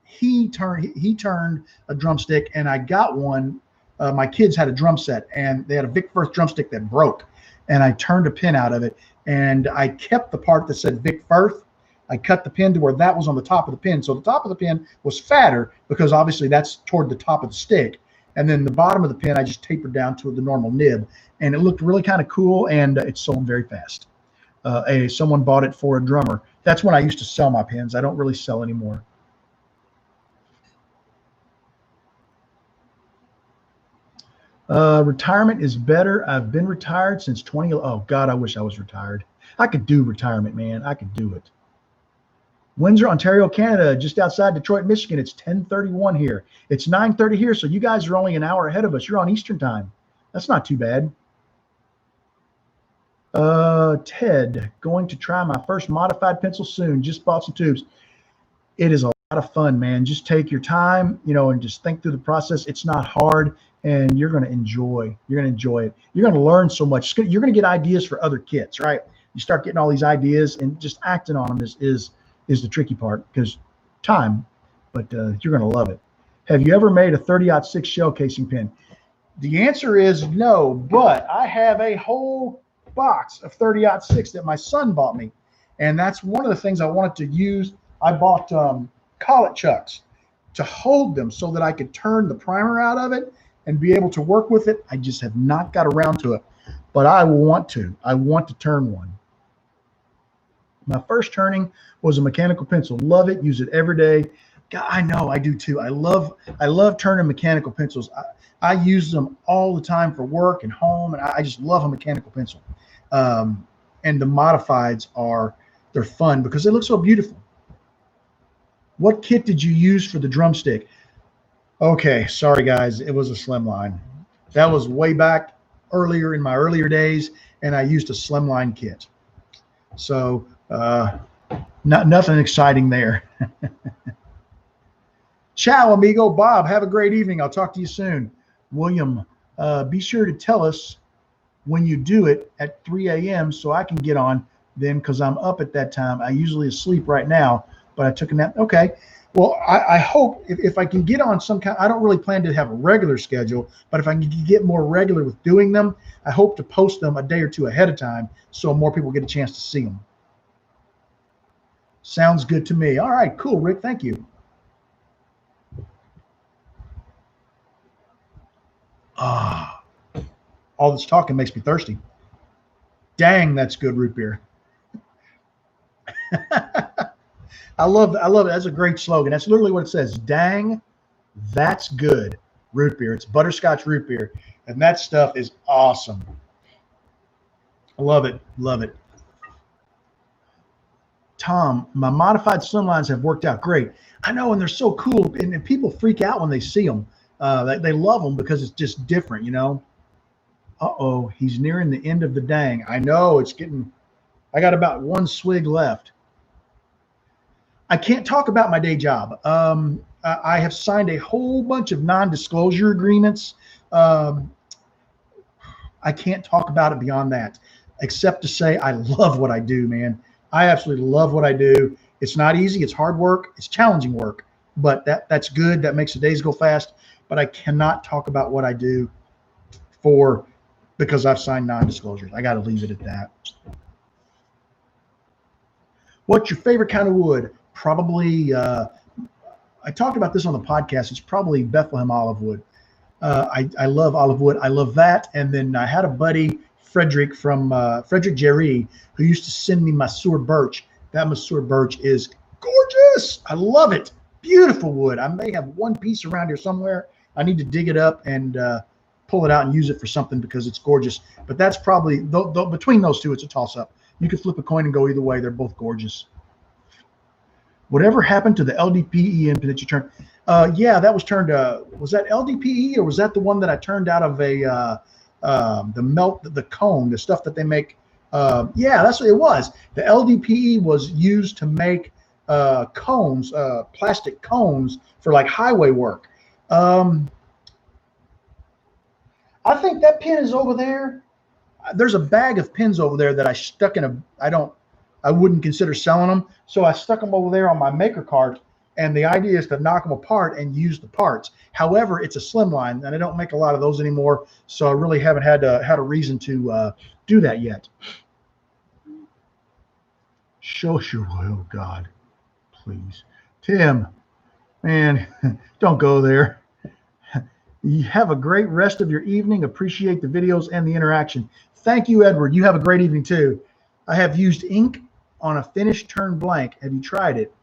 He turned a drumstick, and I got one. My kids had a drum set, and they had a Vic Firth drumstick that broke, and I turned a pin out of it, and I kept the part that said Vic Firth. I cut the pin to where that was on the top of the pin. So the top of the pin was fatter because obviously that's toward the top of the stick. And then the bottom of the pin, I just tapered down to the normal nib. And it looked really kind of cool, and it sold very fast. Someone bought it for a drummer. That's when I used to sell my pins. I don't really sell anymore. Retirement is better. I've been retired since 20. Oh, God, I wish I was retired. I could do retirement, man. I could do it. Windsor, Ontario, Canada, just outside Detroit, Michigan. It's 10:31 here. It's 9:30 here, so you guys are only an hour ahead of us. You're on Eastern time. That's not too bad. Ted, going to try my first modified pencil soon. Just bought some tubes. It is a lot of fun, man. Just take your time, you know, and just think through the process. It's not hard, and you're going to enjoy. You're going to enjoy it. You're going to learn so much. You're going to get ideas for other kits, right? You start getting all these ideas, and just acting on them is the tricky part, because time, but you're going to love it. Have you ever made a 30-06 shell casing pin? The answer is no, but I have a whole box of 30-06 that my son bought me, and that's one of the things I wanted to use. I bought collet chucks to hold them so that I could turn the primer out of it and be able to work with it. I just have not got around to it, but I want to. I want to turn one. My first turning was a mechanical pencil. Love it. Use it every day. God, I know I do too. I love turning mechanical pencils. I use them all the time for work and home, and I just love a mechanical pencil. And the modifieds they're fun because they look so beautiful. What kit did you use for the drumstick? Okay, sorry guys, it was a slimline. That was way back earlier in my earlier days, and I used a slimline kit. So nothing exciting there. Ciao, amigo. Bob, have a great evening. I'll talk to you soon. William, be sure to tell us when you do it at 3 a.m. so I can get on then, because I'm up at that time. I usually asleep right now, but I took a nap. Okay. Well, I hope if I can get on some kind, I don't really plan to have a regular schedule, but if I can get more regular with doing them, I hope to post them a day or two ahead of time so more people get a chance to see them. Sounds good to me. All right, cool, Rick. Thank you. All this talking makes me thirsty. Dang, that's good root beer. I love it. That's a great slogan. That's literally what it says. Dang, that's good root beer. It's butterscotch root beer, and that stuff is awesome. I love it. Love it. Tom, my modified slimlines have worked out great. I know, and they're so cool, and people freak out when they see them. They love them because it's just different, you know. Uh-oh, he's nearing the end of the dang. I know, it's getting, I got about one swig left. I can't talk about my day job. I have signed a whole bunch of non-disclosure agreements. I can't talk about it beyond that, except to say I love what I do, man. I absolutely love what I do. It's not easy. It's hard work. It's challenging work, but that's good. That makes the days go fast. But I cannot talk about what I do because I've signed non-disclosures. I got to leave it at that. What's your favorite kind of wood? Probably, I talked about this on the podcast. It's probably Bethlehem olive wood. I love olive wood. I love that. And then I had a buddy, Frederick from Frederick Jerry, who used to send me Masur birch. That Masur birch is gorgeous. I love it. Beautiful wood. I may have one piece around here somewhere. I need to dig it up and pull it out and use it for something because it's gorgeous. But that's probably, between those two, it's a toss-up. You could flip a coin and go either way. They're both gorgeous. Whatever happened to the LDPE imp that you turned? Yeah, that was turned. Was that LDPE or was that the one that I turned out of a the cone, the stuff that they make? Yeah, that's what it was. The LDPE was used to make cones, plastic cones for like highway work. I think that pin is over there. There's a bag of pins over there that I stuck in I wouldn't consider selling them. So I stuck them over there on my maker cart. And the idea is to knock them apart and use the parts. However, it's a slimline and I don't make a lot of those anymore. So I really haven't had a reason to do that yet. Show your, oh God, please. Tim, man, don't go there. You have a great rest of your evening. Appreciate the videos and the interaction. Thank you, Edward. You have a great evening too. I have used ink on a finished turn blank. Have you tried it?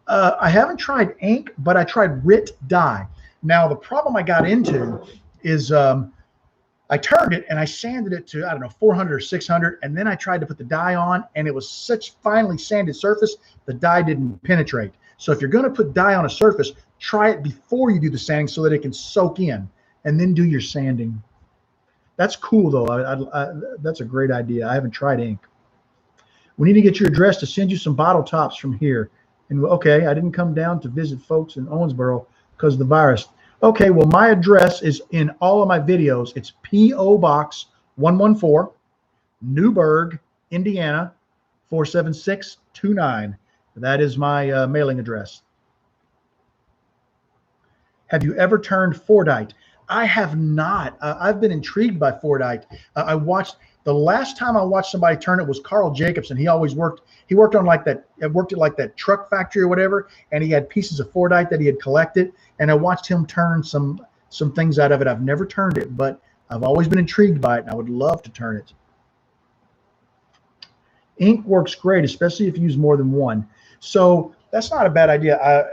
I haven't tried ink, but I tried RJBWoodturner dye. Now, the problem I got into is I turned it and I sanded it to, I don't know, 400 or 600. And then I tried to put the dye on and it was such finely sanded surface, the dye didn't penetrate. So if you're going to put dye on a surface, try it before you do the sanding so that it can soak in and then do your sanding. That's cool, though. That's a great idea. I haven't tried ink. We need to get your address to send you some bottle tops from here. And okay, I didn't come down to visit folks in Owensboro because of the virus. Okay, well, my address is in all of my videos. It's P.O. Box 114, Newburgh, Indiana, 47629. That is my mailing address. Have you ever turned Fordite? I have not. I've been intrigued by Fordite. I watched, the last time I watched somebody turn it was Carl Jacobson. He always worked, he worked on like that, worked at like that truck factory or whatever, and he had pieces of Fordite that he had collected, and I watched him turn some things out of it. I've never turned it, but I've always been intrigued by it, and I would love to turn it. Ink works great, especially if you use more than one. So that's not a bad idea.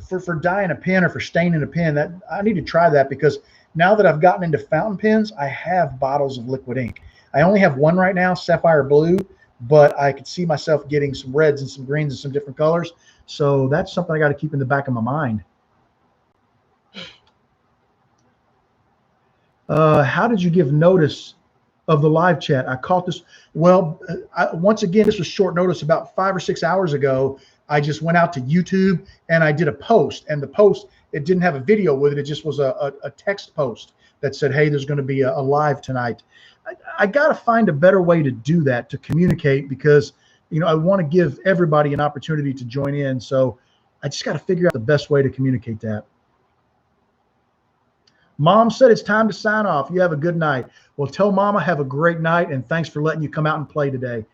For dyeing a pen or for staining a pen, that I need to try that, because now that I've gotten into fountain pens, I have bottles of liquid ink. I only have one right now, sapphire blue, but I could see myself getting some reds and some greens and some different colors. So that's something I got to keep in the back of my mind. How did you give notice of the live chat? I caught this. Well, once again, this was short notice. About 5 or 6 hours ago, I just went out to YouTube and I did a post, and the post, it didn't have a video with it. It just was a text post that said, hey, there's going to be a live tonight. I got to find a better way to do that, to communicate, because, you know, I want to give everybody an opportunity to join in. So I just got to figure out the best way to communicate that. Mom said it's time to sign off. You have a good night. Well, tell Mama have a great night, and thanks for letting you come out and play today.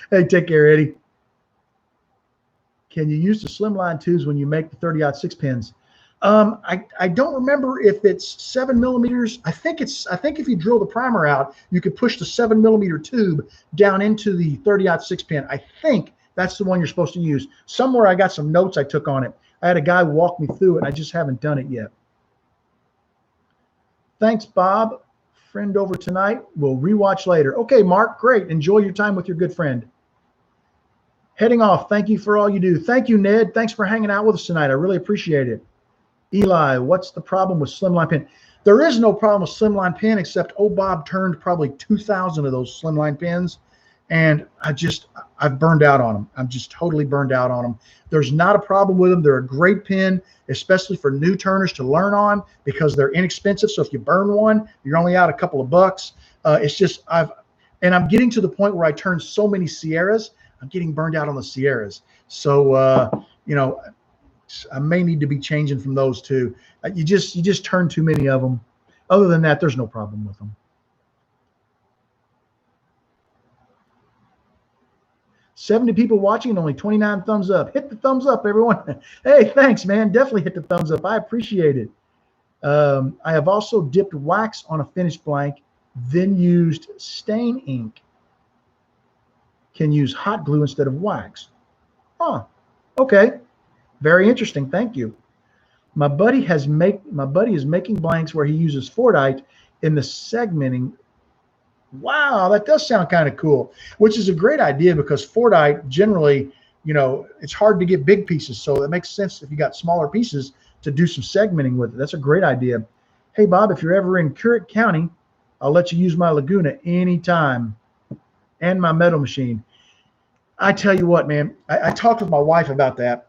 Hey, take care, Eddie. Can you use the slimline tubes when you make the 30-06 pins? I don't remember if it's 7 millimeters. I think if you drill the primer out, you could push the 7 millimeter tube down into the 30-06 pin. I think that's the one you're supposed to use. Somewhere I got some notes I took on it. I had a guy walk me through it, and I just haven't done it yet. Thanks, Bob. Friend over tonight. We'll rewatch later. Okay, Mark, great. Enjoy your time with your good friend. Heading off. Thank you for all you do. Thank you, Ned. Thanks for hanging out with us tonight. I really appreciate it. Eli, what's the problem with slimline pen? There is no problem with slimline pen, except old Bob turned probably 2,000 of those slimline pens, and I've burned out on them. I'm just totally burned out on them. There's not a problem with them. They're a great pen, especially for new turners to learn on, because they're inexpensive. So if you burn one, you're only out a couple of bucks. It's just I'm getting to the point where I turn so many Sierras, I'm getting burned out on the Sierras. So you know, I may need to be changing from those too. You just turn too many of them. Other than that, there's no problem with them. 70 people watching and only 29 thumbs up. Hit the thumbs up, everyone. Hey, thanks, man. Definitely hit the thumbs up. I appreciate it. I have also dipped wax on a finished blank, then used stain ink. Can use hot glue instead of wax. Huh. Okay. Very interesting. Thank you. My buddy is making blanks where he uses Fordite in the segmenting. Wow, that does sound kind of cool, which is a great idea, because Fordite generally, you know, it's hard to get big pieces. So it makes sense if you got smaller pieces to do some segmenting with it. That's a great idea. Hey, Bob, if you're ever in Curritt County, I'll let you use my Laguna anytime and my metal machine. I tell you what, man, I talked with my wife about that.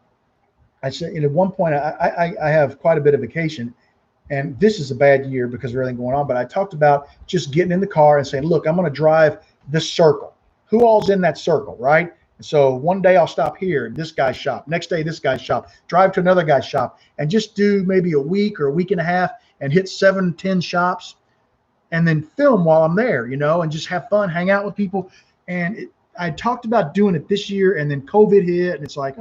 I said, at one point, I have quite a bit of vacation, and this is a bad year because of everything going on. But I talked about just getting in the car and saying, look, I'm going to drive this circle. Who all's in that circle, right? And so one day I'll stop here, this guy's shop. Next day, this guy's shop. Drive to another guy's shop and just do maybe a week or a week and a half and hit 7, 10 shops and then film while I'm there, you know, and just have fun, hang out with people. And I talked about doing it this year, and then COVID hit, and it's like,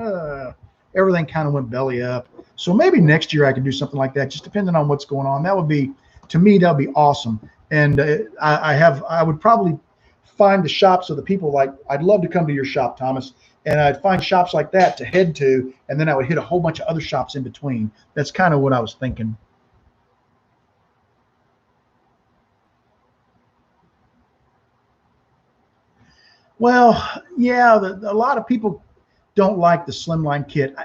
everything kind of went belly up. So maybe next year I can do something like that, just depending on what's going on. That would be, to me, that would be awesome. And I would probably find the shops of the people, like, I'd love to come to your shop, Thomas, and I'd find shops like that to head to, and then I would hit a whole bunch of other shops in between. That's kind of what I was thinking. Well, yeah, a lot of people don't like the slimline kit.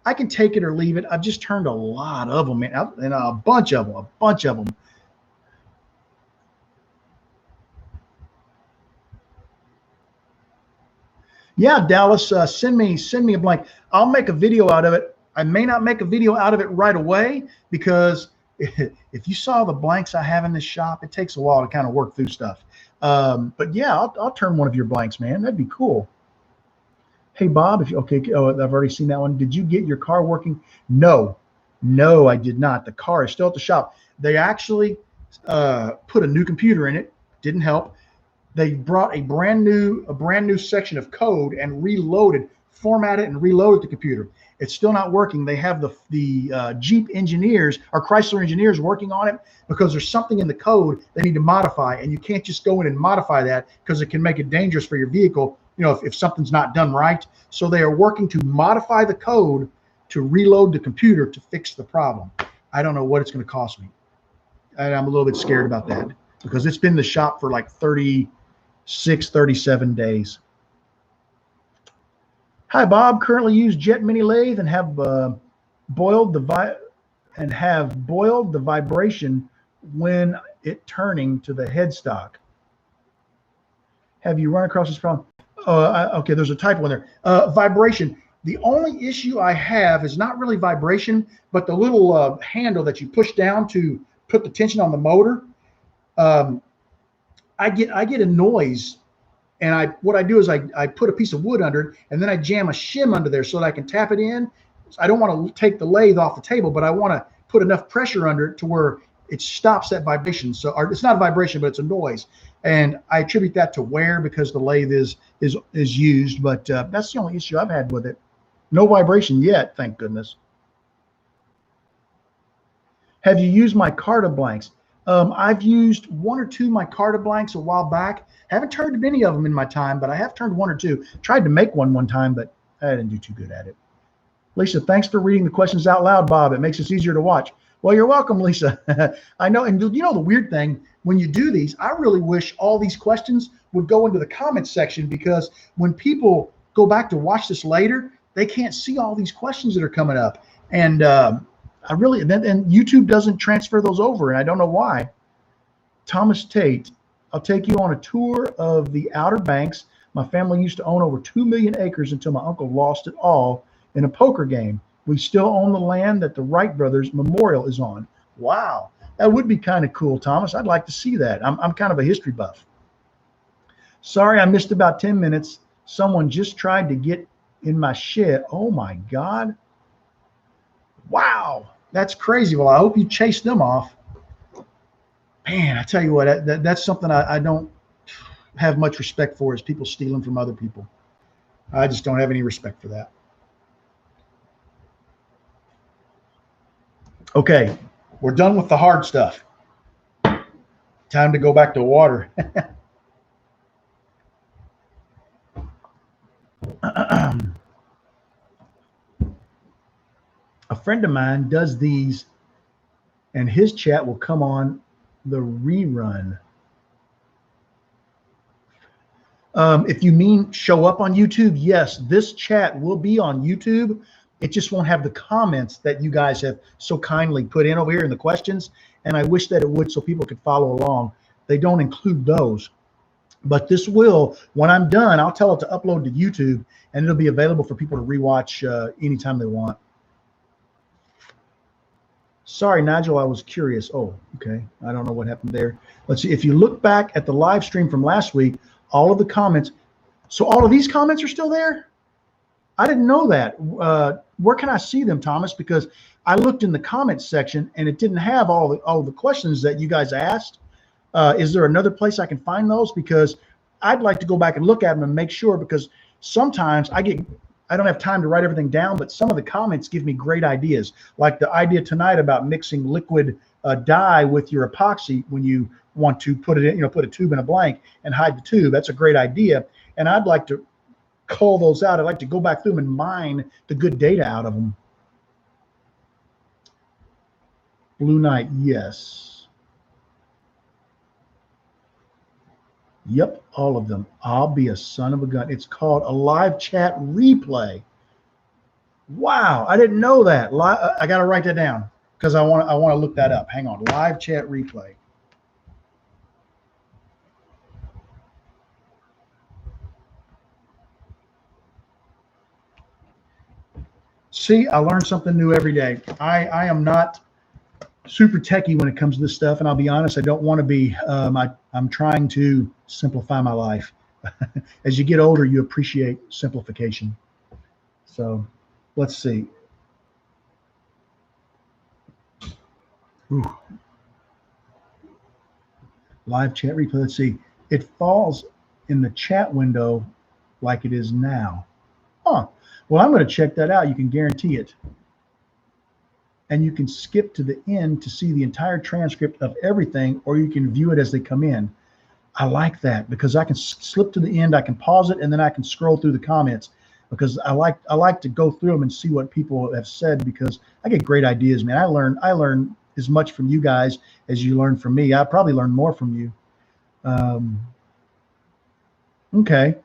I can take it or leave it. I've just turned a lot of them, and a bunch of them. Yeah, Dallas, send me a blank. I'll make a video out of it. I may not make a video out of it right away because if you saw the blanks I have in this shop, it takes a while to kind of work through stuff. But yeah, I'll turn one of your blanks, man. That'd be cool. Hey, Bob, if you, okay, oh, I've already seen that one. Did you get your car working? No, I did not. The car is still at the shop. They actually put a new computer in it. Didn't help. They brought a brand new section of code and formatted and reloaded the computer. It's still not working. They have the Jeep engineers or Chrysler engineers working on it because there's something in the code they need to modify, and you can't just go in and modify that because it can make it dangerous for your vehicle, you know, if something's not done right. So they are working to modify the code to reload the computer to fix the problem. I don't know what it's going to cost me. And I'm a little bit scared about that because it's been in the shop for like 36, 37 days. Hi, Bob. Currently use Jet Mini Lathe and have boiled the vibration when it turning to the headstock. Have you run across this problem? Okay, there's a typo in there. Vibration. The only issue I have is not really vibration, but the little handle that you push down to put the tension on the motor. I get a noise. And what I do is I put a piece of wood under it, and then I jam a shim under there so that I can tap it in. I don't want to take the lathe off the table, but I want to put enough pressure under it to where it stops that vibration. So, or it's not a vibration, but it's a noise. And I attribute that to wear because the lathe is used. But that's the only issue I've had with it. No vibration yet, thank goodness. Have you used my Carta blanks? I've used 1 or 2 micarta blanks a while back. Haven't turned many of them in my time, but I have turned 1 or 2. Tried to make one time, but I didn't do too good at it. Lisa, thanks for reading the questions out loud, Bob. It makes us easier to watch. Well, you're welcome, Lisa. I know, and you know the weird thing, when you do these, I really wish all these questions would go into the comments section, because when people go back to watch this later, they can't see all these questions that are coming up. And I really, and YouTube doesn't transfer those over, and I don't know why. Thomas Tate, I'll take you on a tour of the Outer Banks. My family used to own over 2 million acres until my uncle lost it all in a poker game. We still own the land that the Wright brothers memorial is on. Wow, that would be kind of cool, Thomas. I'd like to see that. I'm kind of a history buff. Sorry, I missed about 10 minutes. Someone just tried to get in my shed. Oh my God. Wow, that's crazy. Well, I hope you chased them off. Man, I tell you what, that's something I don't have much respect for, is people stealing from other people. I just don't have any respect for that. Okay, we're done with the hard stuff. Time to go back to water. A friend of mine does these, and his chat will come on the rerun. If you mean show up on YouTube, yes, this chat will be on YouTube. It just won't have the comments that you guys have so kindly put in over here in the questions. And I wish that it would so people could follow along. They don't include those. But this will, when I'm done, I'll tell it to upload to YouTube, and it'll be available for people to rewatch anytime they want. Sorry, Nigel, I was curious. Oh, okay. I don't know what happened there. Let's see. If you look back at the live stream from last week, all of the comments. So all of these comments are still there? I didn't know that. Where can I see them, Thomas? Because I looked in the comments section and it didn't have all the questions that you guys asked. Is there another place I can find those? Because I'd like to go back and look at them and make sure, because sometimes I don't have time to write everything down, but some of the comments give me great ideas. Like the idea tonight about mixing liquid dye with your epoxy when you want to put it in, put a tube in a blank and hide the tube. That's a great idea. And I'd like to cull those out. I'd like to go back through them and mine the good data out of them. Blue Knight, yes. Yep, all of them. I'll be a son of a gun. It's called a live chat replay. Wow, I didn't know that. I got to write that down because I want to look that up. Hang on, live chat replay. See, I learn something new every day. I am not super techie when it comes to this stuff, and I'll be honest, I don't want to be. I'm trying to simplify my life. As you get older, you appreciate simplification. So let's see. Ooh. Live chat replay. Let's see. It falls in the chat window like it is now. Huh. Well, I'm going to check that out. You can guarantee it. And you can skip to the end to see the entire transcript of everything, or you can view it as they come in. I like that because I can slip to the end, I can pause it, and then I can scroll through the comments, because I like to go through them and see what people have said, because I get great ideas, man. I learn as much from you guys as you learn from me. I probably learn more from you. Okay.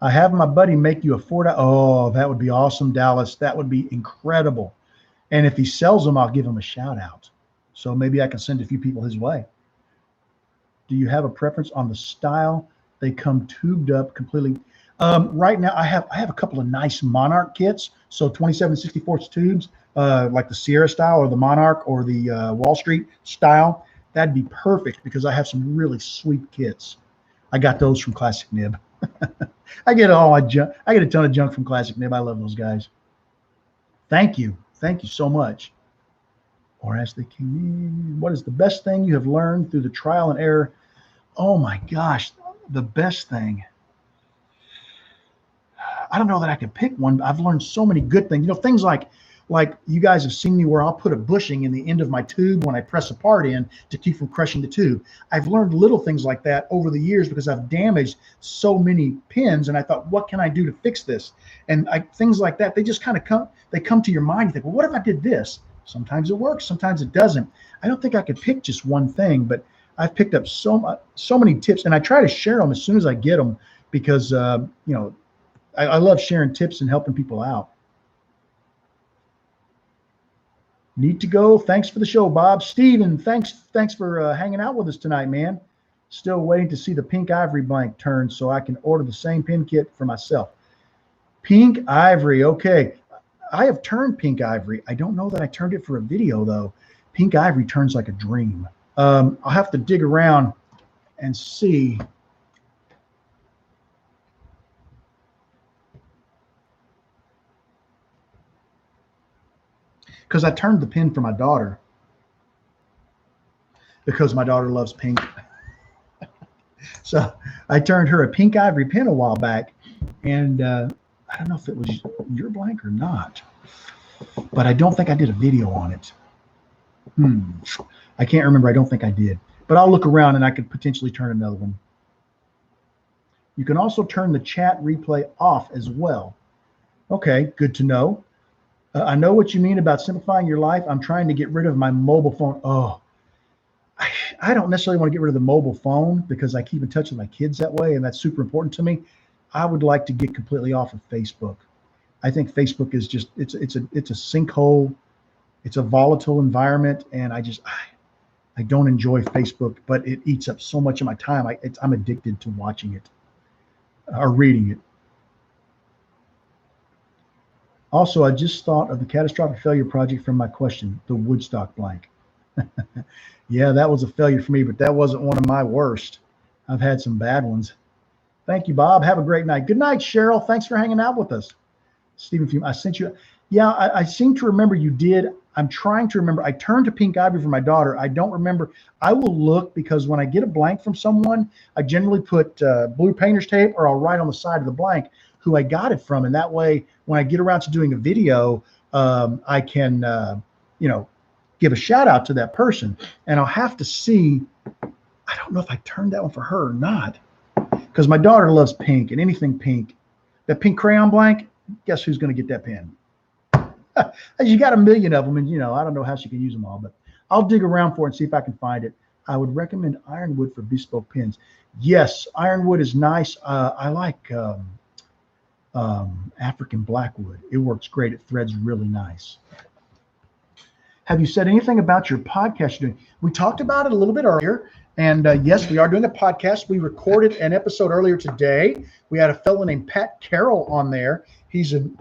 I have my buddy make you a $4. Oh, that would be awesome, Dallas. That would be incredible. And if he sells them, I'll give him a shout out. So maybe I can send a few people his way. Do you have a preference on the style? They come tubed up completely. Right now, I have a couple of nice Monarch kits. So 27/64 tubes, like the Sierra style or the Monarch or the Wall Street style. That'd be perfect because I have some really sweet kits. I got those from Classic Nib. I get all my junk. I get a ton of junk from Classic Nib. I love those guys. Thank you. Thank you so much. Or as they came in, what is the best thing you have learned through the trial and error? Oh my gosh, the best thing. I don't know that I can pick one. I've learned so many good things. Things like you guys have seen me where I'll put a bushing in the end of my tube when I press a part in to keep from crushing the tube. I've learned little things like that over the years because I've damaged so many pins, and I thought, what can I do to fix this? And things like that, they just kind of come to your mind. You think, well, what if I did this? Sometimes it works, sometimes it doesn't. I don't think I could pick just one thing, but I've picked up so many tips, and I try to share them as soon as I get them because I love sharing tips and helping people out. Need to go. Thanks for the show, Bob. Steven, thanks for hanging out with us tonight, man. Still waiting to see the pink ivory blank turn so I can order the same pin kit for myself. Pink ivory. Okay. I have turned pink ivory. I don't know that I turned it for a video, though. Pink ivory turns like a dream. I'll have to dig around and see. Because I turned the pin for my daughter because my daughter loves pink. So I turned her a pink ivory pin a while back, and I don't know if it was your blank or not, but I don't think I did a video on it. I can't remember. I don't think I did, but I'll look around and I could potentially turn another one. You can also turn the chat replay off as well. Okay, good to know. I know what you mean about simplifying your life. I'm trying to get rid of my mobile phone. Oh, I don't necessarily want to get rid of the mobile phone because I keep in touch with my kids that way, and that's super important to me. I would like to get completely off of Facebook. I think Facebook is just it's a sinkhole. It's a volatile environment, and I don't enjoy Facebook, but it eats up so much of my time. I'm addicted to watching it or reading it. Also, I just thought of the catastrophic failure project from my question, the Woodstock blank. Yeah, that was a failure for me, but that wasn't one of my worst. I've had some bad ones. Thank you, Bob. Have a great night. Good night, Cheryl. Thanks for hanging out with us. Stephen Fume, I sent you. Yeah, I seem to remember you did. I'm trying to remember. I turned to Pink Ivory for my daughter. I don't remember. I will look because when I get a blank from someone, I generally put blue painter's tape or I'll write on the side of the blank who I got it from. And that way, when I get around to doing a video, I can, give a shout out to that person. And I'll have to see. I don't know if I turned that one for her or not because my daughter loves pink and anything pink. That pink crayon blank, guess who's going to get that pen? You got a million of them, and I don't know how she can use them all, but I'll dig around for it and see if I can find it. I would recommend ironwood for bespoke pins. Yes, ironwood is nice. I like African blackwood. It works great. It threads really nice. Have you said anything about your podcast you're doing? We talked about it a little bit earlier, and yes, we are doing a podcast. We recorded an episode earlier today. We had a fellow named Pat Carroll on there. He's in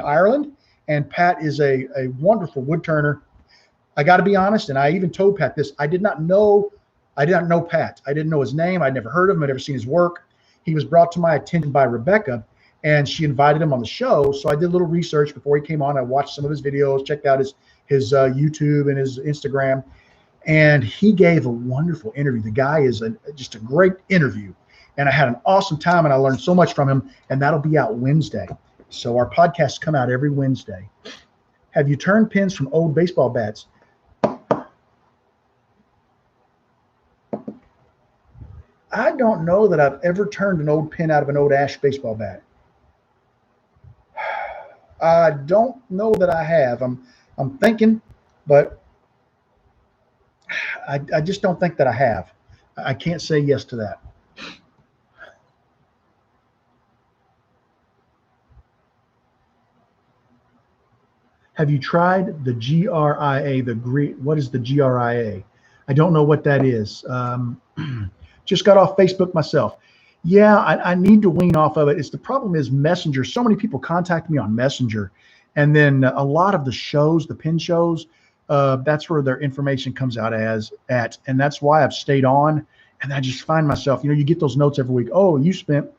Ireland. And Pat is a wonderful woodturner. I got to be honest, and I even told Pat this. I did not know Pat. I didn't know his name. I'd never heard of him. I'd never seen his work. He was brought to my attention by Rebecca, and she invited him on the show. So I did a little research before he came on. I watched some of his videos, checked out his YouTube and his Instagram, and he gave a wonderful interview. The guy is just a great interview, and I had an awesome time, and I learned so much from him, and that'll be out Wednesday. So our podcasts come out every Wednesday. Have you turned pins from old baseball bats? I don't know that I've ever turned an old pin out of an old ash baseball bat. I don't know that I have. I'm thinking, but I just don't think that I have. I can't say yes to that. Have you tried the GRIA, what is the GRIA? I don't know what that is. Just got off Facebook myself. Yeah, I need to wean off of it. The problem is Messenger. So many people contact me on Messenger. And then a lot of the shows, the pin shows, that's where their information comes out at. And that's why I've stayed on. And I just find myself, you get those notes every week. Oh, you spent,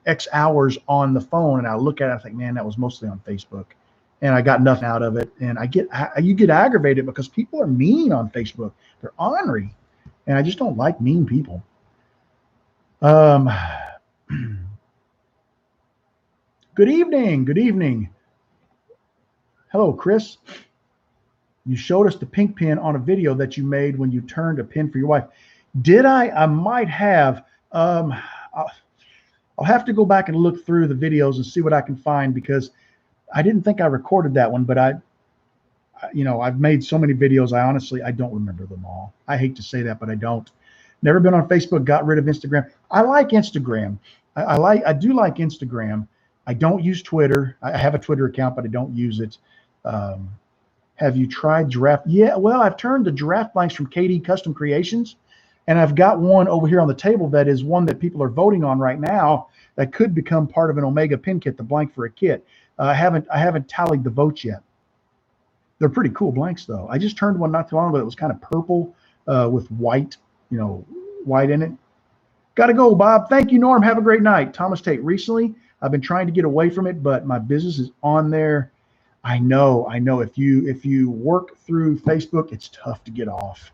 X hours on the phone. And I look at it, I think, man, that was mostly on Facebook. And I got nothing out of it. And you get aggravated because people are mean on Facebook. They're ornery. And I just don't like mean people. Good evening. Good evening. Hello, Chris. You showed us the pink pin on a video that you made when you turned a pin for your wife. Did I? I might have. I'll have to go back and look through the videos and see what I can find because I didn't think I recorded that one, but I've made so many videos. I don't remember them all. I hate to say that, but I don't. Never been on Facebook, got rid of Instagram. I like Instagram. I do like Instagram. I don't use Twitter. I have a Twitter account, but I don't use it. Have you tried giraffe? Yeah, well, I've turned the giraffe blanks from KD Custom Creations, and I've got one over here on the table that is one that people are voting on right now that could become part of an Omega pin kit, the blank for a kit. I haven't tallied the votes yet. They're pretty cool blanks, though. I just turned one not too long ago. It was kind of purple with white, white in it. Got to go, Bob. Thank you, Norm. Have a great night. Thomas Tate. Recently, I've been trying to get away from it, but my business is on there. I know. If you work through Facebook, it's tough to get off.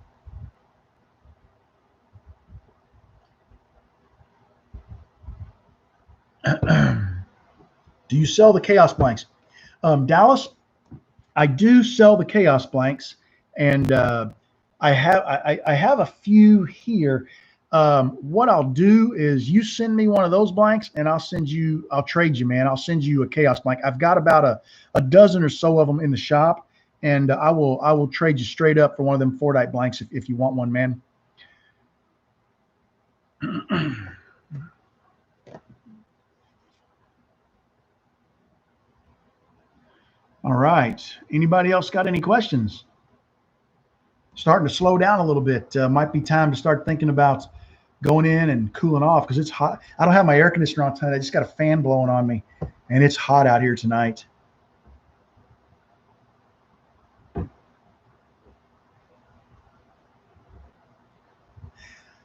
Do you sell the chaos blanks? Dallas, I do sell the chaos blanks, and I have a few here. What I'll do is you send me one of those blanks and I'll trade you, man. I'll send you a chaos blank. I've got about a dozen or so of them in the shop, and I will trade you straight up for one of them Fordite blanks if you want one, man. All right. Anybody else got any questions? Starting to slow down a little bit. Might be time to start thinking about going in and cooling off because it's hot. I don't have my air conditioner on tonight. I just got a fan blowing on me, and it's hot out here tonight.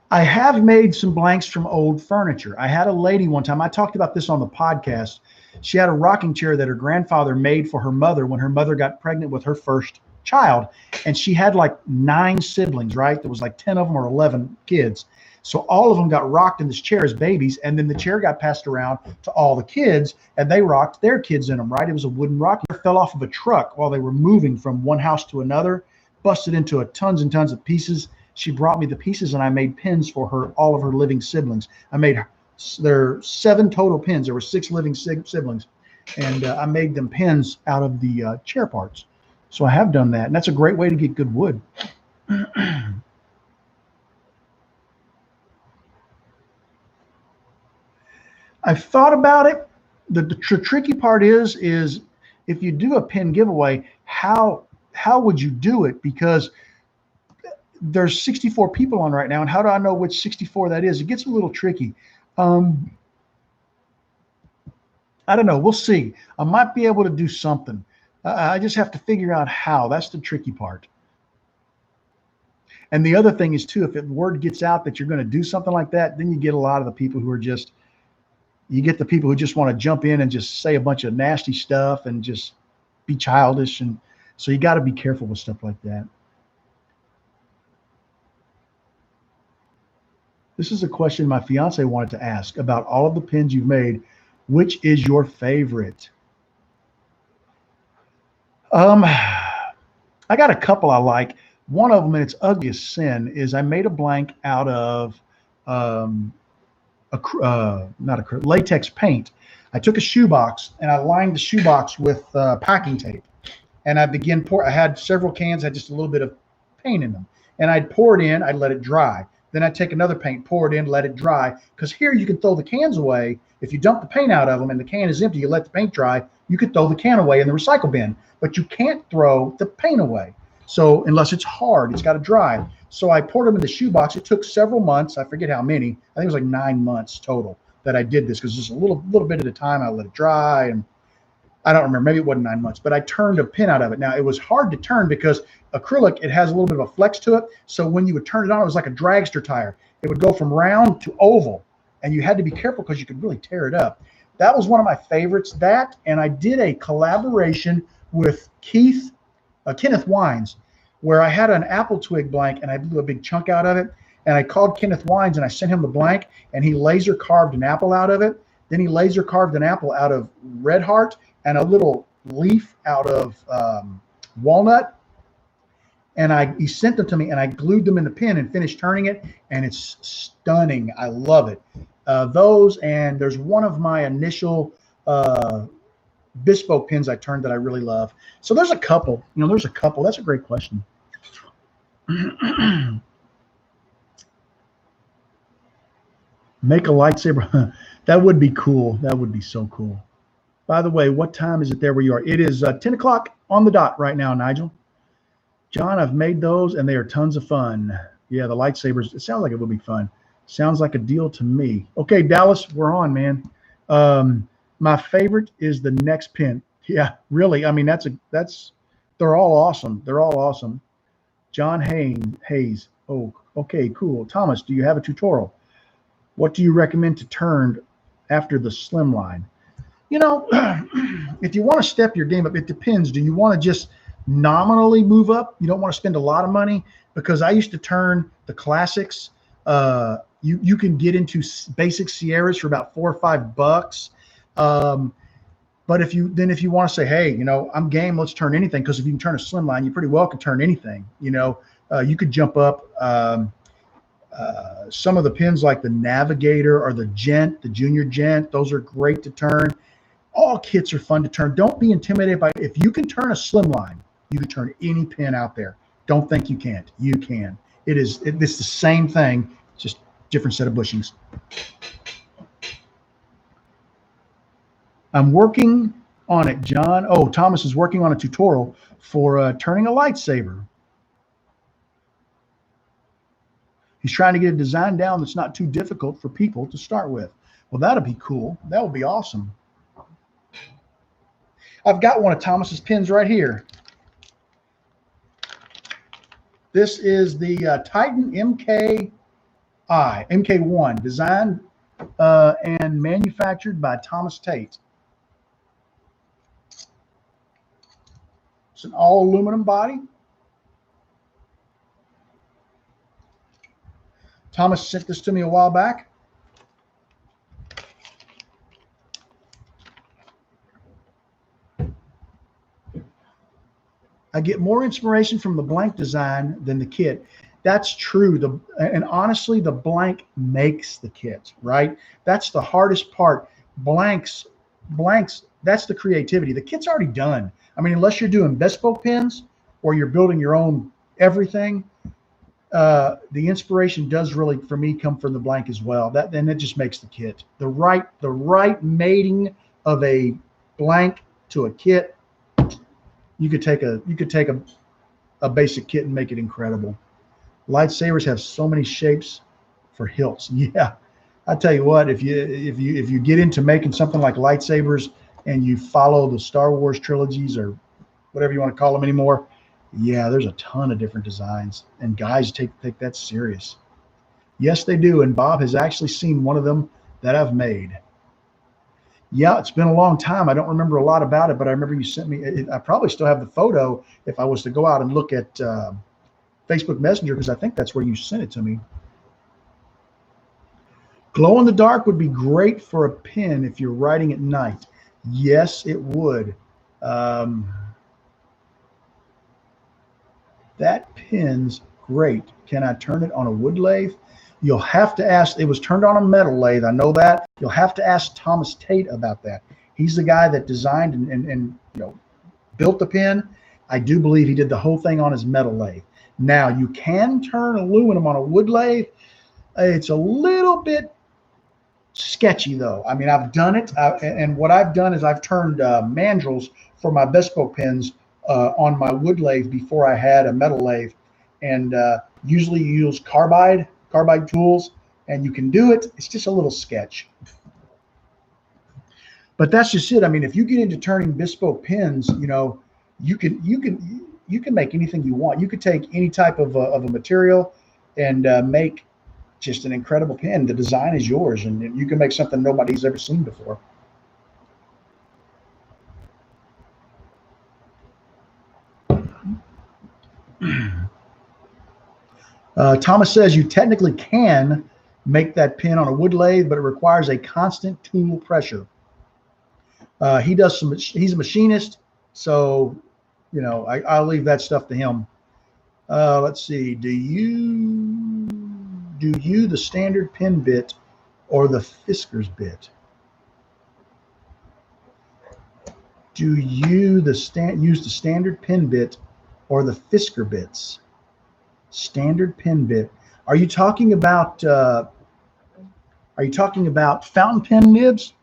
I have made some blanks from old furniture. I had a lady one time, I talked about this on the podcast. She had a rocking chair that her grandfather made for her mother when her mother got pregnant with her first child. And she had like 9 siblings, right? There was like 10 of them or 11 kids. So all of them got rocked in this chair as babies. And then the chair got passed around to all the kids and they rocked their kids in them, right? It was a wooden rocking chair. It fell off of a truck while they were moving from one house to another, busted into tons and tons of pieces. She brought me the pieces and I made pins for her, all of her living siblings. I made there 7 total pins. There were 6 living siblings. And I made them pins out of the chair parts. So I have done that. And that's a great way to get good wood. I've thought about it. The tricky part is if you do a pin giveaway, how would you do it? Because there's 64 people on right now, and how do I know which 64 that is? It gets a little tricky. I don't know. We'll see. I might be able to do something. I just have to figure out how. That's the tricky part. And the other thing is, too, if the word gets out that you're going to do something like that, then you get a lot of the people who are just, you get the people who just want to jump in and just say a bunch of nasty stuff and just be childish. And so you got to be careful with stuff like that. This is a question my fiance wanted to ask about all of the pins you've made. Which is your favorite? I got a couple I like. One of them, and its ugliest sin, is I made a blank out of latex paint. I took a shoebox and I lined the shoebox with packing tape, and I had several cans, had just a little bit of paint in them, and I'd pour it in, I'd let it dry. Then I'd take another paint, pour it in, let it dry. Because here you can throw the cans away. If you dump the paint out of them and the can is empty, you let the paint dry, you could throw the can away in the recycle bin. But you can't throw the paint away. So unless it's hard, it's got to dry. So I poured them in the shoebox. It took several months. I forget how many. I think it was like 9 months total that I did this, because just a little bit at a time. I let it dry, and I don't remember. Maybe it wasn't 9 months, but I turned a pin out of it. Now, it was hard to turn because acrylic, it has a little bit of a flex to it. So when you would turn it on, it was like a dragster tire. It would go from round to oval, and you had to be careful because you could really tear it up. That was one of my favorites. That, and I did a collaboration with Kenneth Wines, where I had an apple twig blank, and I blew a big chunk out of it. And I called Kenneth Wines, and I sent him the blank, and he laser carved an apple out of it. Then he laser carved an apple out of red heart and a little leaf out of walnut. And he sent them to me, and I glued them in the pin and finished turning it, and it's stunning. I love it. Those, and there's one of my initial bespoke pins I turned that I really love. So there's a couple. There's a couple. That's a great question. Make a lightsaber. That would be cool. That would be so cool. By the way, what time is it there where you are? It is 10 o'clock on the dot right now, Nigel. John, I've made those, and they are tons of fun. Yeah, the lightsabers, it sounds like it will be fun. Sounds like a deal to me. Okay, Dallas, we're on, man. My favorite is the next pin. Yeah, really. I mean, they're all awesome. They're all awesome. John Hayes. Oh, okay, cool. Thomas, do you have a tutorial? What do you recommend to turn after the slim line? If you want to step your game up, it depends. Do you want to just nominally move up? You don't want to spend a lot of money? Because I used to turn the classics. You can get into basic Sierras for about $4 or $5. But if you want to say, hey, I'm game, let's turn anything. Because if you can turn a slim line, you pretty well can turn anything. You could jump up. Some of the pins like the Navigator or the Junior Gent, those are great to turn. All kits are fun to turn. Don't be intimidated by it. If you can turn a slim line, you can turn any pin out there. Don't think you can't. You can. It's the same thing, just different set of bushings. I'm working on it, John. Oh, Thomas is working on a tutorial for turning a lightsaber. He's trying to get a design down that's not too difficult for people to start with. Well, that'll be cool. That would be awesome. I've got one of Thomas's pins right here. This is the Titan MK1, designed and manufactured by Thomas Tate. It's an all aluminum body. Thomas sent this to me a while back. I get more inspiration from the blank design than the kit. That's true. And honestly, the blank makes the kit, right? That's the hardest part. Blanks, that's the creativity. The kit's already done. I mean, unless you're doing bespoke pins or you're building your own everything, the inspiration does really, for me, come from the blank as well. Then it just makes the kit. The right mating of a blank to a kit. You could take a basic kit and make it incredible. Lightsabers have so many shapes for hilts. Yeah, I tell you what, if you get into making something like lightsabers and you follow the Star Wars trilogies or whatever you want to call them anymore, yeah, there's a ton of different designs, and guys take that serious. Yes, they do, and Bob has actually seen one of them that I've made. Yeah, it's been a long time. I don't remember a lot about it, but I remember you sent me. I probably still have the photo if I was to go out and look at Facebook Messenger, because I think that's where you sent it to me. Glow in the dark would be great for a pen if you're writing at night. Yes, it would. That pin's great. Can I turn it on a wood lathe? You'll have to ask. It was turned on a metal lathe. I know that. You'll have to ask Thomas Tate about that. He's the guy that designed and built the pen. I do believe he did the whole thing on his metal lathe. Now, you can turn aluminum on a wood lathe. It's a little bit sketchy, though. I mean, I've done it, and what I've done is I've turned mandrels for my bespoke pens on my wood lathe before I had a metal lathe, and usually you use carbide tools, and you can do it. It's just a little sketch. But that's just it. I mean, if you get into turning bespoke pens, you can make anything you want. You could take any type of a material and make just an incredible pen. The design is yours, and you can make something nobody's ever seen before. Thomas says you technically can make that pen on a wood lathe, but it requires a constant tool pressure. He's a machinist, so I'll leave that stuff to him. Let's see. Do you the standard pen bit or the Fisker's bit? Do you use the standard pen bit or the Fisker bits? Standard pen bit. Are you talking about fountain pen nibs?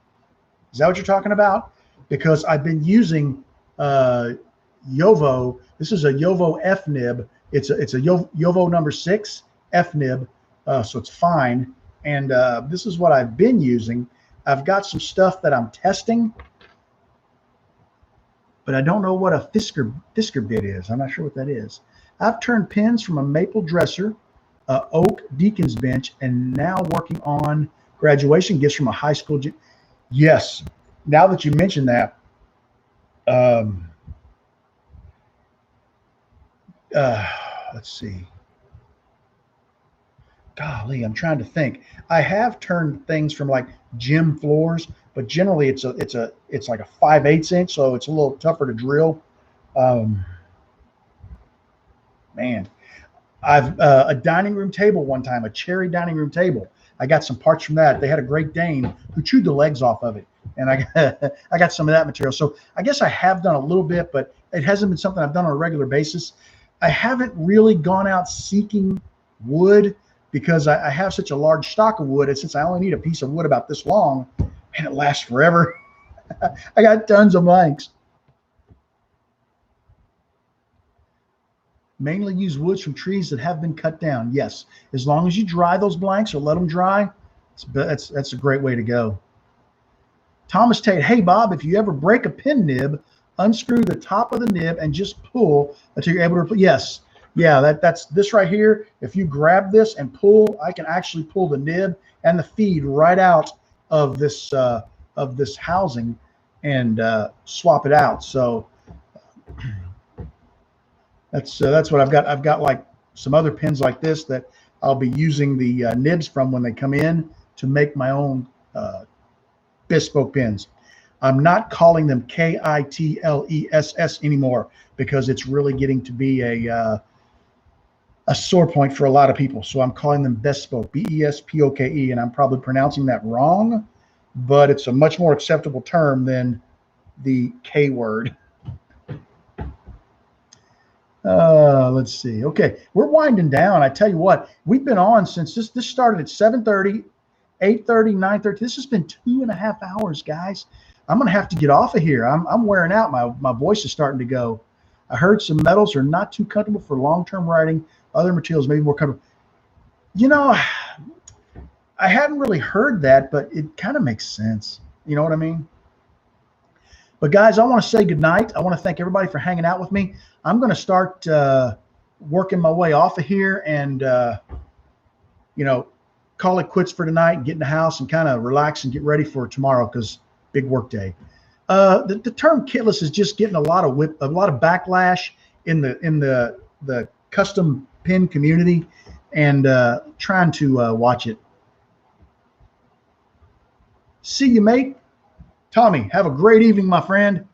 Is that what you're talking about? Because I've been using Yovo. This is a Yovo F nib. It's a Yovo number 6 F nib, so it's fine. And this is what I've been using. I've got some stuff that I'm testing, but I don't know what a Fisker bit is. I'm not sure what that is. I've turned pins from a maple dresser, oak deacon's bench, and now working on graduation gifts from a high school. Yes. Now that you mention that, let's see. Golly, I'm trying to think. I have turned things from like gym floors, but generally it's like a 5/8 inch, so it's a little tougher to drill. Man, I've a dining room table one time, a cherry dining room table. I got some parts from that. They had a Great Dane who chewed the legs off of it, and I got some of that material. So I guess I have done a little bit, but it hasn't been something I've done on a regular basis. I haven't really gone out seeking wood. because I have such a large stock of wood, and since I only need a piece of wood about this long, and it lasts forever. I got tons of blanks. Mainly use woods from trees that have been cut down. Yes, as long as you dry those blanks or let them dry, that's a great way to go. Thomas Tate, hey Bob, if you ever break a pin nib, unscrew the top of the nib and just pull until you're able to. Yes, yeah, that's this right here. If you grab this and pull, I can actually pull the nib and the feed right out of this housing and swap it out. So that's what I've got. I've got like some other pins like this that I'll be using the nibs from when they come in to make my own bespoke pins. I'm not calling them KITLESS anymore because it's really getting to be a sore point for a lot of people. So I'm calling them bespoke, BESPOKE, and I'm probably pronouncing that wrong, but it's a much more acceptable term than the K word. Let's see. Okay, we're winding down. I tell you what, we've been on since this started at 7:30, 8:30, 9:30. This has been 2.5 hours, guys. I'm gonna have to get off of here. I'm wearing out. My voice is starting to go. I heard some metals are not too comfortable for long-term writing. Other materials may be more comfortable. You know, I hadn't really heard that, but it kind of makes sense. You know what I mean? But guys, I want to say goodnight. I want to thank everybody for hanging out with me. I'm going to start working my way off of here and, you know, call it quits for tonight, get in the house and kind of relax and get ready for tomorrow because big work day. The term kitless is just getting a lot of backlash in the custom pin community, and trying to watch it. See you, mate. Tommy, have a great evening, my friend.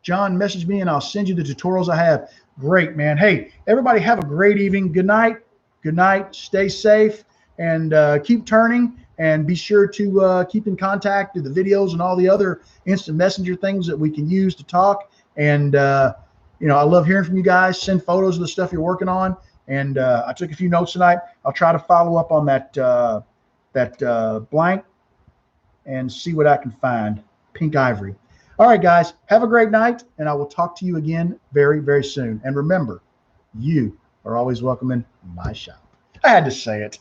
John, message me and I'll send you the tutorials I have. Great, man. Hey, everybody have a great evening. Good night. Good night. Stay safe and keep turning, and be sure to keep in contact with the videos and all the other instant messenger things that we can use to talk. And, you know, I love hearing from you guys. Send photos of the stuff you're working on. And I took a few notes tonight. I'll try to follow up on that blank and see what I can find. Pink ivory. All right, guys, have a great night, and I will talk to you again very, very soon. And remember, you are always welcome in my shop. I had to say it.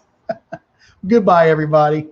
Goodbye, everybody.